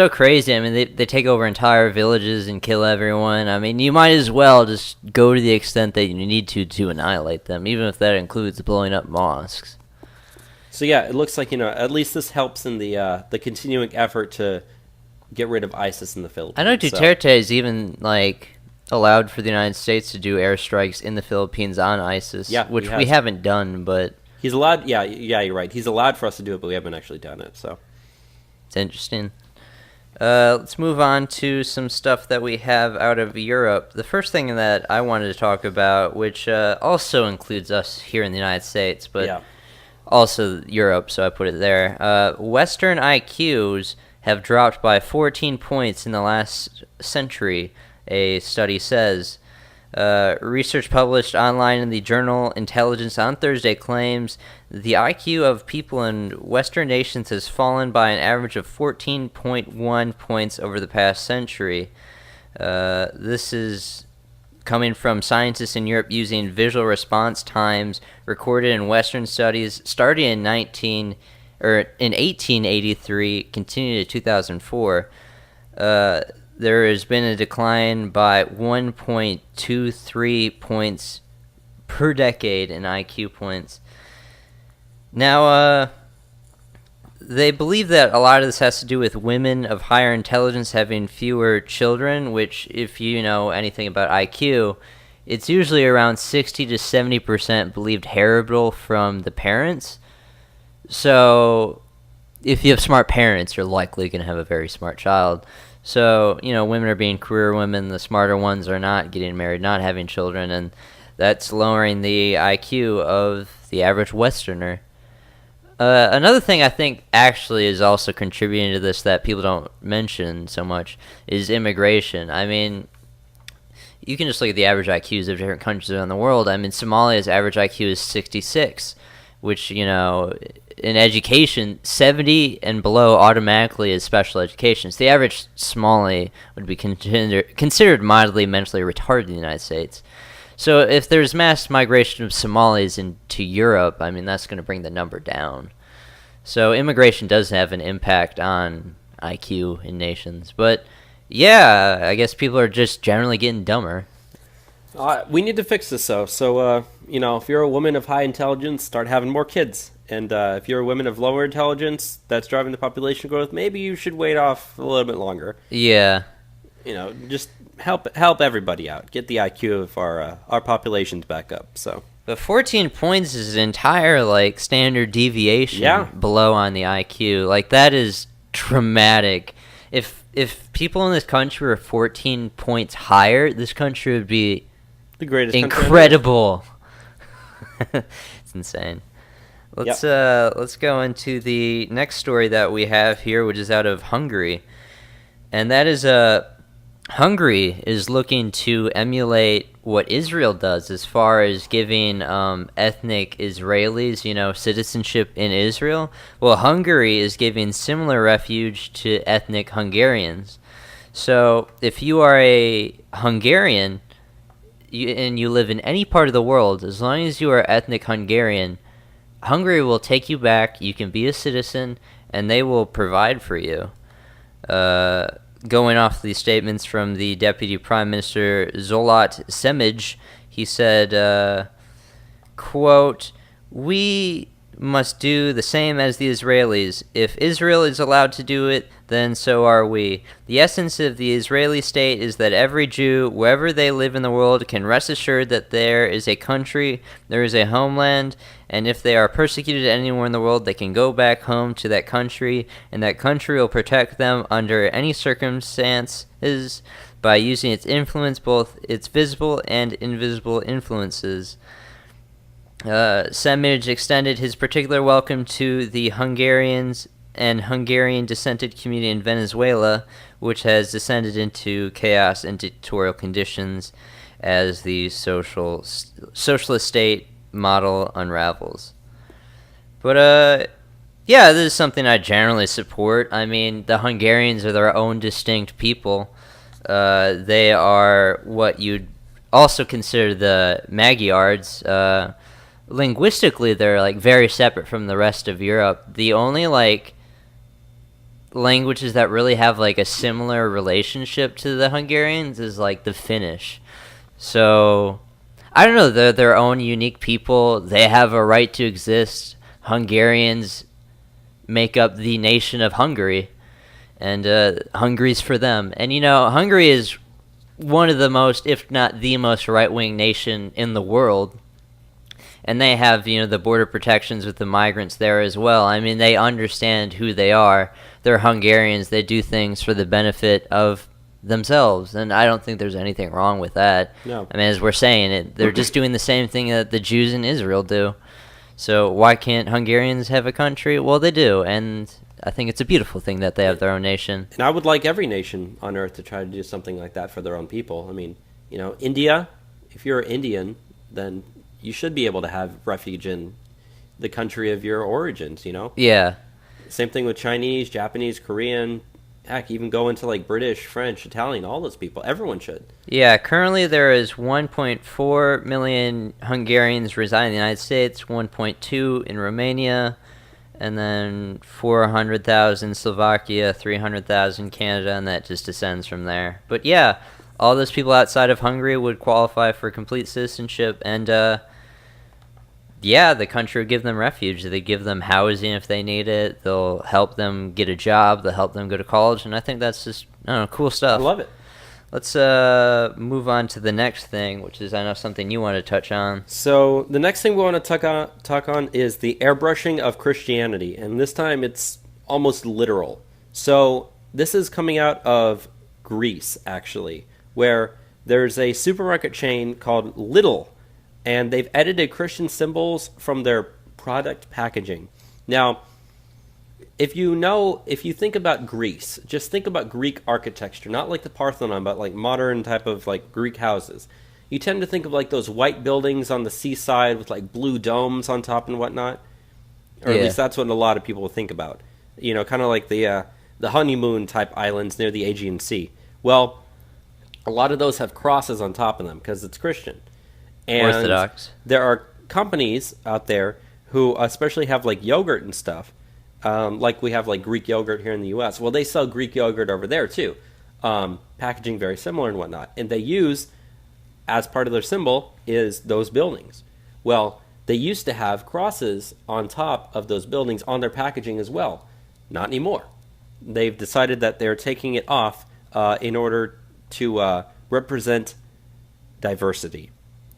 crazy. I mean, they take over entire villages and kill everyone. I mean, you might as well just go to the extent that you need to annihilate them, even if that includes blowing up mosques. So yeah, it looks like, at least this helps in the continuing effort to get rid of ISIS in the Philippines. I know Duterte is even allowed for the United States to do airstrikes in the Philippines on ISIS, which we haven't done, but he's allowed. Yeah, you're right. He's allowed for us to do it, but we haven't actually done it. So it's interesting. Let's move on to some stuff that we have out of Europe. The first thing that I wanted to talk about, which also includes us here in the United States, but also Europe, so I put it there. Western IQs have dropped by 14 points in the last century, a study says. Research published online in the journal Intelligence on Thursday claims the IQ of people in Western nations has fallen by an average of 14.1 points over the past century. This is coming from scientists in Europe using visual response times recorded in Western studies starting in 1883, continuing to 2004. There has been a decline by 1.23 points per decade in IQ points. Now, they believe that a lot of this has to do with women of higher intelligence having fewer children, which, if you know anything about IQ, it's usually around 60 to 70% believed heritable from the parents. So, if you have smart parents, you're likely going to have a very smart child. So, women are being career women, the smarter ones are not getting married, not having children, and that's lowering the IQ of the average Westerner. Another thing I think actually is also contributing to this that people don't mention so much is immigration. I mean, you can just look at the average IQs of different countries around the world. I mean, Somalia's average IQ is 66, which, in education, 70 and below automatically is special education. So the average Somali would be considered mildly mentally retarded in the United States. So if there's mass migration of Somalis into Europe, I mean, that's going to bring the number down. So immigration does have an impact on IQ in nations. But yeah, I guess people are just generally getting dumber. We need to fix this, though. So, if you're a woman of high intelligence, start having more kids. And if you're a woman of lower intelligence that's driving the population growth, maybe you should wait off a little bit longer. Yeah. Just help everybody out. Get the IQ of our populations back up. So, but 14 points is an entire standard deviation below on the IQ. That is traumatic. If people in this country were 14 points higher, this country would be the greatest incredible. It's insane. Let's go into the next story that we have here, which is out of Hungary, and that is Hungary is looking to emulate what Israel does as far as giving ethnic Israelis, citizenship in Israel. Well, Hungary is giving similar refuge to ethnic Hungarians. So if you are a Hungarian and you live in any part of the world, as long as you are ethnic Hungarian, Hungary will take you back, you can be a citizen, and they will provide for you. Going off the statements from the Deputy Prime Minister Zsolt Semij, he said, quote, "We must do the same as the Israelis. If Israel is allowed to do it, then so are we. The essence of the Israeli state is that every Jew, wherever they live in the world, can rest assured that there is a country, there is a homeland, and if they are persecuted anywhere in the world, they can go back home to that country, and that country will protect them under any circumstances by using its influence, both its visible and invisible influences." Semij extended his particular welcome to the Hungarians and Hungarian-descended community in Venezuela, which has descended into chaos and dictatorial conditions as the socialist state model unravels. But, yeah, this is something I generally support. I mean, the Hungarians are their own distinct people. They are what you'd also consider the Magyars. Linguistically, they're very separate from the rest of Europe. The only languages that really have a similar relationship to the Hungarians is the Finnish. So I don't know, they're their own unique people. They have a right to exist. Hungarians make up the nation of Hungary, and Hungary's for them. And Hungary is one of the most, if not the most, right-wing nation in the world. And they have, the border protections with the migrants there as well. I mean, they understand who they are. They're Hungarians. They do things for the benefit of themselves. And I don't think there's anything wrong with that. No. I mean, as we're saying, they're just doing the same thing that the Jews in Israel do. So why can't Hungarians have a country? Well, they do. And I think it's a beautiful thing that they have their own nation. And I would like every nation on earth to try to do something like that for their own people. I mean, India, if you're Indian, then you should be able to have refuge in the country of your origins, Yeah. Same thing with Chinese, Japanese, Korean, heck, even go into British, French, Italian, all those people. Everyone should. Yeah, currently there is 1.4 million Hungarians reside in the United States, 1.2 in Romania, and then 400,000 Slovakia, 300,000 Canada, and that just descends from there. But yeah, all those people outside of Hungary would qualify for complete citizenship, and yeah, the country would give them refuge. They give them housing if they need it. They'll help them get a job. They'll help them go to college, and I think that's just cool stuff. I love it. Let's move on to the next thing, which is, I know, something you want to touch on. So the next thing we want to talk on is the airbrushing of Christianity, and this time it's almost literal. So this is coming out of Greece, actually, where there's a supermarket chain called Lidl, and they've edited Christian symbols from their product packaging. Now, if you think about Greece, just think about Greek architecture, not like the Parthenon, but modern type of Greek houses. You tend to think of those white buildings on the seaside with blue domes on top and whatnot. Or at least that's what a lot of people think about. Kind of like the honeymoon type islands near the Aegean Sea. Well, a lot of those have crosses on top of them because it's Christian. And Orthodox. There are companies out there who especially have yogurt and stuff. We have Greek yogurt here in the U.S. Well, they sell Greek yogurt over there too. Packaging very similar and whatnot. And they use, as part of their symbol, is those buildings. Well, they used to have crosses on top of those buildings on their packaging as well. Not anymore. They've decided that they're taking it off in order to represent diversity.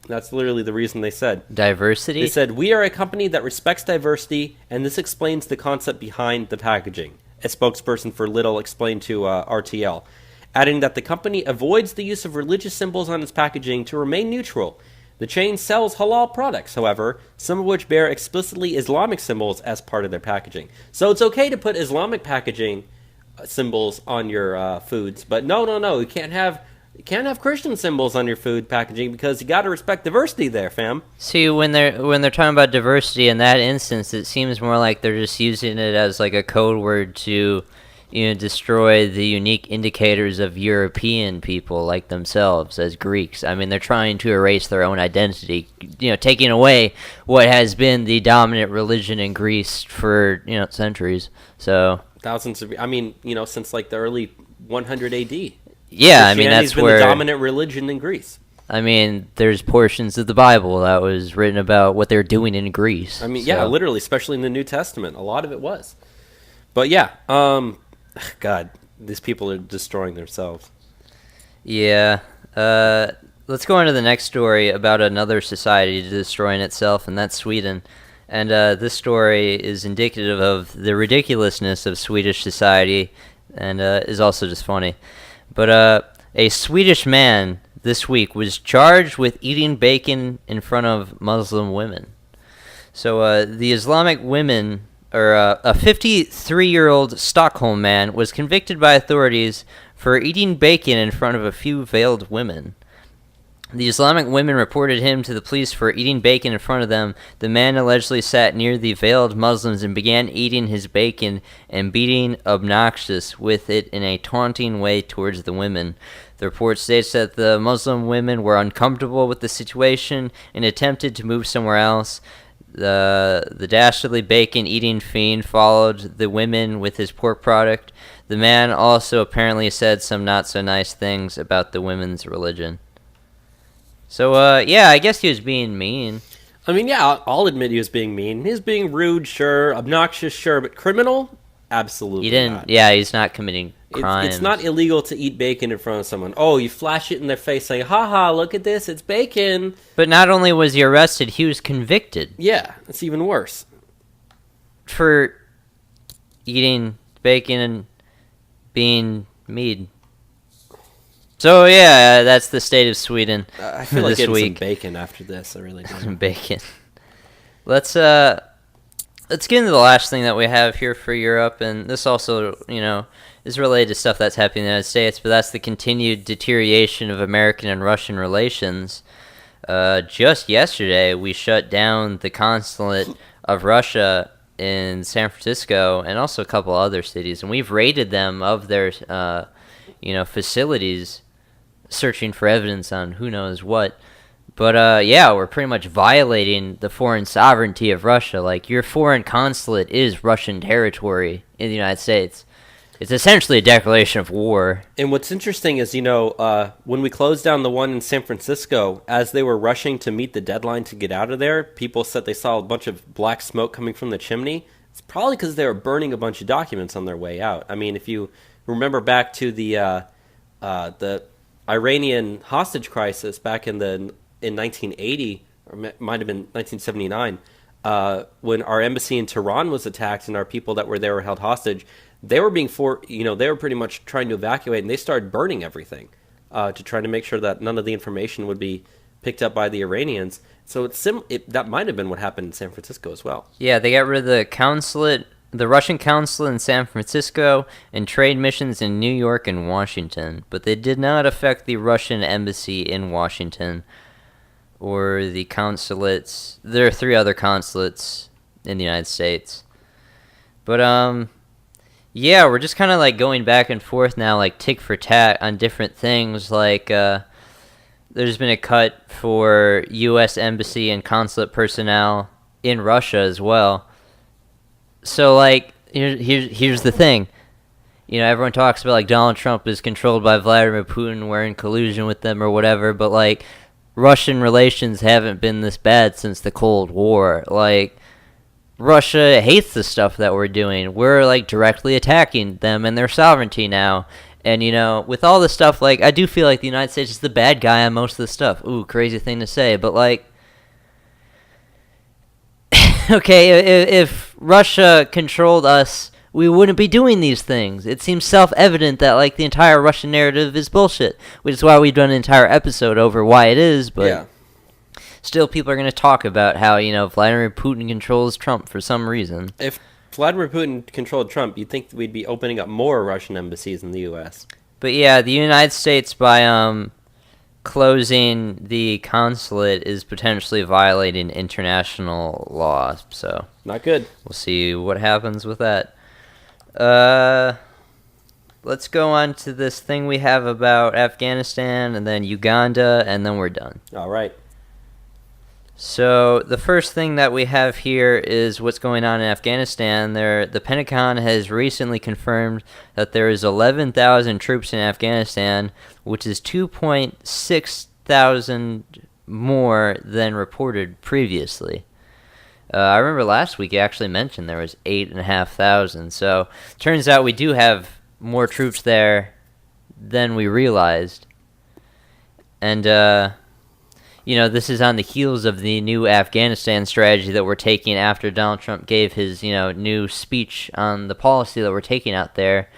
That's literally the reason they said. Diversity? They said, "We are a company that respects diversity, and this explains the concept behind the packaging," a spokesperson for Lidl explained to RTL, adding that the company avoids the use of religious symbols on its packaging to remain neutral. The chain sells halal products, however, some of which bear explicitly Islamic symbols as part of their packaging. So it's okay to put Islamic packaging symbols on your foods, but no, you can't have Christian symbols on your food packaging because you got to respect diversity there, fam. See, when they're talking about diversity in that instance, it seems more like they're just using it as like a code word to, destroy the unique indicators of European people like themselves as Greeks. I mean, they're trying to erase their own identity, taking away what has been the dominant religion in Greece for, centuries. So thousands of, since like the early 100 AD. Yeah, that's been where the dominant religion in Greece. There's portions of the Bible that was written about what they're doing in Greece. Yeah, literally, especially in the New Testament. A lot of it was. But yeah, God, these people are destroying themselves. Yeah. Let's go on to the next story about another society destroying itself, and that's Sweden. And this story is indicative of the ridiculousness of Swedish society and is also just funny. But a Swedish man this week was charged with eating bacon in front of Muslim women. So the Islamic women, or a 53-year-old Stockholm man, was convicted by authorities for eating bacon in front of a few veiled women. The Islamic women reported him to the police for eating bacon in front of them. The man allegedly sat near the veiled Muslims and began eating his bacon and being obnoxious with it in a taunting way towards the women. The report states that the Muslim women were uncomfortable with the situation and attempted to move somewhere else. The dastardly bacon-eating fiend followed the women with his pork product. The man also apparently said some not-so-nice things about the women's religion. So, I guess he was being mean. I'll admit he was being mean. He was being rude, sure. Obnoxious, sure. But criminal? Absolutely not. Yeah, he's not committing crimes. It's not illegal to eat bacon in front of someone. Oh, you flash it in their face saying, haha, look at this, it's bacon. But not only was he arrested, he was convicted. Yeah, it's even worse. For eating bacon and being mead. So yeah, that's the state of Sweden. I feel like getting some bacon after this. I really do. Some bacon. Let's get into the last thing that we have here for Europe, and this also, is related to stuff that's happening in the United States, but that's the continued deterioration of American and Russian relations. Just yesterday, we shut down the consulate of Russia in San Francisco and also a couple other cities, and we've raided them of their, facilities, searching for evidence on who knows what. But we're pretty much violating the foreign sovereignty of Russia. Like, your foreign consulate is Russian territory in the United States. It's essentially a declaration of war. And what's interesting is, when we closed down the one in San Francisco, as they were rushing to meet the deadline to get out of there, people said they saw a bunch of black smoke coming from the chimney. It's probably because they were burning a bunch of documents on their way out. If you remember back to the Iranian hostage crisis back in 1980, or might have been 1979, when our embassy in Tehran was attacked and our people that were there were held hostage, they were they were pretty much trying to evacuate, and they started burning everything to try to make sure that none of the information would be picked up by the Iranians. So that might have been what happened in San Francisco as well. Yeah, they got rid of the Russian consulate in San Francisco and trade missions in New York and Washington, but they did not affect the Russian embassy in Washington or the consulates. There are 3 other consulates in the United States. But we're just kind of like going back and forth now, like tick for tat on different things. Like there's been a cut for U.S. embassy and consulate personnel in Russia as well. So, like, here's the thing. Everyone talks about, like, Donald Trump is controlled by Vladimir Putin, we're in collusion with them or whatever, but, like, Russian relations haven't been this bad since the Cold War. Like, Russia hates the stuff that we're doing. We're, like, directly attacking them and their sovereignty now. And, with all this stuff, like, I do feel like the United States is the bad guy on most of the stuff. Ooh, crazy thing to say, but, like, okay, if Russia controlled us, we wouldn't be doing these things. It seems self-evident that, like, the entire Russian narrative is bullshit, which is why we've done an entire episode over why it is, but... still people are going to talk about how, Vladimir Putin controls Trump for some reason. If Vladimir Putin controlled Trump, you'd think we'd be opening up more Russian embassies in the U.S. But yeah, the United States, by closing the consulate, is potentially violating international law. So not good. We'll see what happens with that. Let's go on to this thing we have about Afghanistan, and then Uganda, and then we're done. All right. So the first thing that we have here is what's going on in Afghanistan. The Pentagon has recently confirmed that there is 11,000 troops in Afghanistan, which is 2.6 thousand more than reported previously. I remember last week you actually mentioned there was 8,500. So turns out we do have more troops there than we realized. And this is on the heels of the new Afghanistan strategy that we're taking after Donald Trump gave his, new speech on the policy that we're taking out there.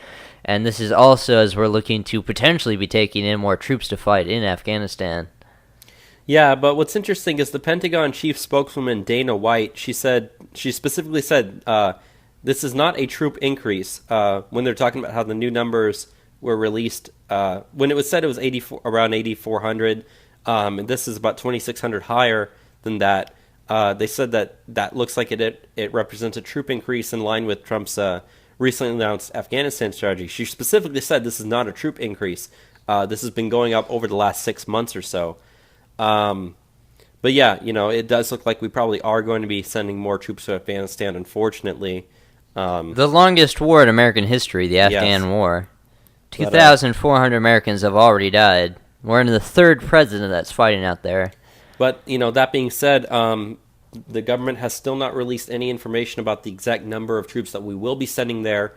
And this is also as we're looking to potentially be taking in more troops to fight in Afghanistan. Yeah, but what's interesting is the Pentagon chief spokeswoman Dana White, she specifically said, this is not a troop increase when they're talking about how the new numbers were released. When it was said it was around 8,400, and this is about 2,600 higher than that. They said that looks like it represents a troop increase in line with Trump's recently announced Afghanistan strategy. She specifically said this is not a troop increase. This has been going up over the last 6 months or so. But yeah, it does look like we probably are going to be sending more troops to Afghanistan, unfortunately. The longest war in American history, the Afghan War. 2,400 Americans have already died. We're in the third president that's fighting out there. But, that being said, the government has still not released any information about the exact number of troops that we will be sending there.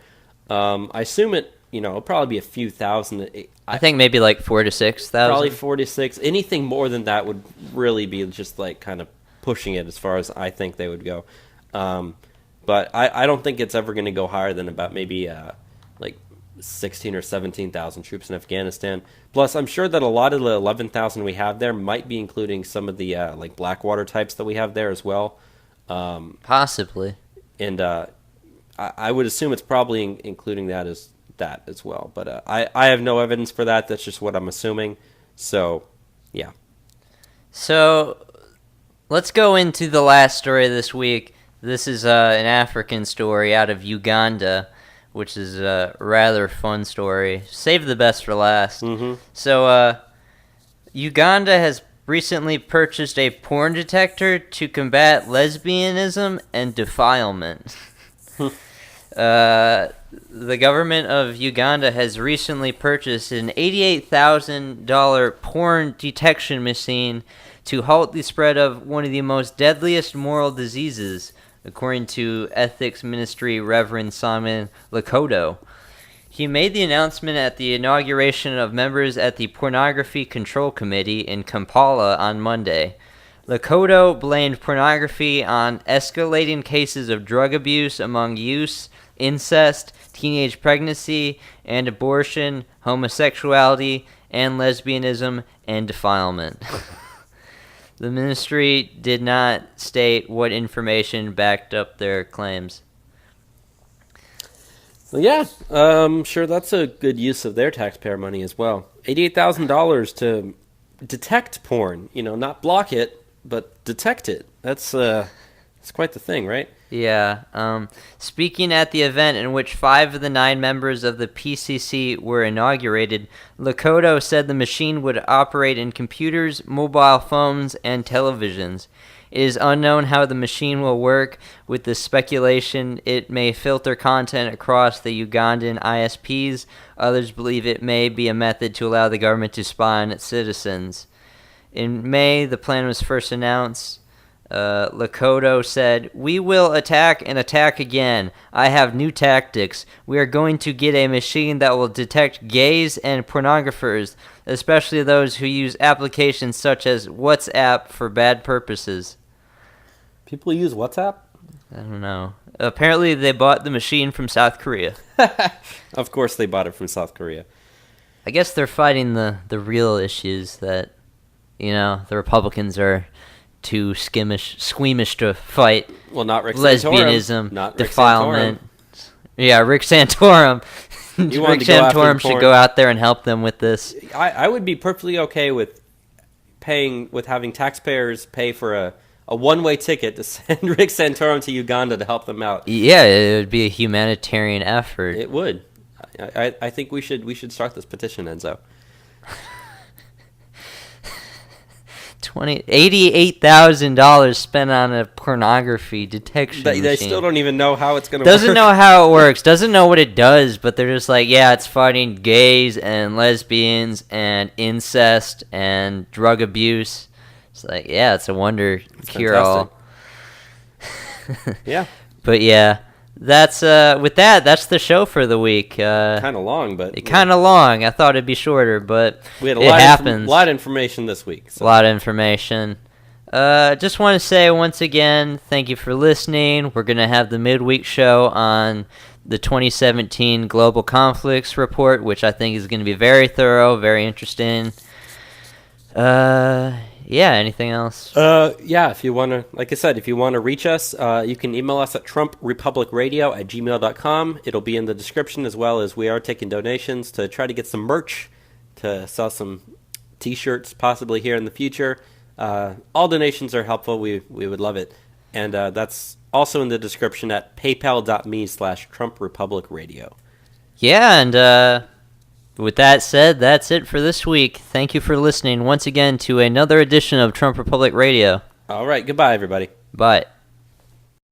I assume it'll probably be a few thousand. I think maybe like 4,000 to 6,000. Probably 4,000 to 6,000. Anything more than that would really be just like kind of pushing it as far as I think they would go. But I don't think it's ever going to go higher than about maybe like 16,000 or 17,000 troops in Afghanistan. Plus, I'm sure that a lot of the 11,000 we have there might be including some of the like Blackwater types that we have there as well. Possibly. And I would assume it's probably including that as well. But I have no evidence for that. That's just what I'm assuming. So, yeah. So, let's go into the last story this week. This is an African story out of Uganda, which is a rather fun story. Save the best for last. Mm-hmm. So, Uganda has recently purchased a porn detector to combat lesbianism and defilement. The government of Uganda has recently purchased an $88,000 porn detection machine to halt the spread of one of the most deadliest moral diseases, according to Ethics Ministry Reverend Simon Lokodo. He made the announcement at the inauguration of members at the Pornography Control Committee in Kampala on Monday. Lokodo blamed pornography on escalating cases of drug abuse among youths, incest, teenage pregnancy and abortion, homosexuality, and lesbianism and defilement. The ministry did not state what information backed up their claims. Well, yeah, I'm sure that's a good use of their taxpayer money as well. $88,000 to detect porn, not block it, but detect it. That's quite the thing, right? Yeah. Speaking at the event in which 5 of the 9 members of the PCC were inaugurated, Lokodo said the machine would operate in computers, mobile phones, and televisions. It is unknown how the machine will work, with the speculation it may filter content across the Ugandan ISPs. Others believe it may be a method to allow the government to spy on its citizens. In May, the plan was first announced. Lokodo said, "We will attack and attack again. I have new tactics. We are going to get a machine that will detect gays and pornographers, especially those who use applications such as WhatsApp for bad purposes." People use WhatsApp? I don't know. Apparently they bought the machine from South Korea. Of course they bought it from South Korea. I guess they're fighting the real issues that, the Republicans are too squeamish to fight. Well, not Rick lesbianism, Santorum. Not defilement. Yeah, Rick Santorum. Rick Santorum should go out there and help them with this. I would be perfectly okay with having taxpayers pay for a one-way ticket to send Rick Santorum to Uganda to help them out. Yeah, it would be a humanitarian effort. It would. I think we should start this petition, Enzo. $88,000 spent on a pornography detection machine. They still don't even know how it's going to work. Doesn't know how it works. Doesn't know what it does, but they're just like, yeah, it's fighting gays and lesbians and incest and drug abuse. It's like, yeah, it's a wonder cure-all. Yeah. But yeah, that's that's the show for the week. Kind of long, but kind of long. I thought it'd be shorter, but we had a lot of information this week. So. A lot of information. Just want to say once again, thank you for listening. We're gonna have the midweek show on the 2017 Global Conflicts Report, which I think is going to be very thorough, very interesting. Yeah, anything else? Yeah, if you want to, like I said, if you want to reach us, you can email us at trumprepublicradio@gmail.com. It'll be in the description, as well as we are taking donations to try to get some merch, to sell some t-shirts possibly here in the future. All donations are helpful. We would love it. And that's also in the description at paypal.me/trumprepublicradio. Yeah, and with that said, that's it for this week. Thank you for listening once again to another edition of Trump Republic Radio. All right, goodbye, everybody. Bye.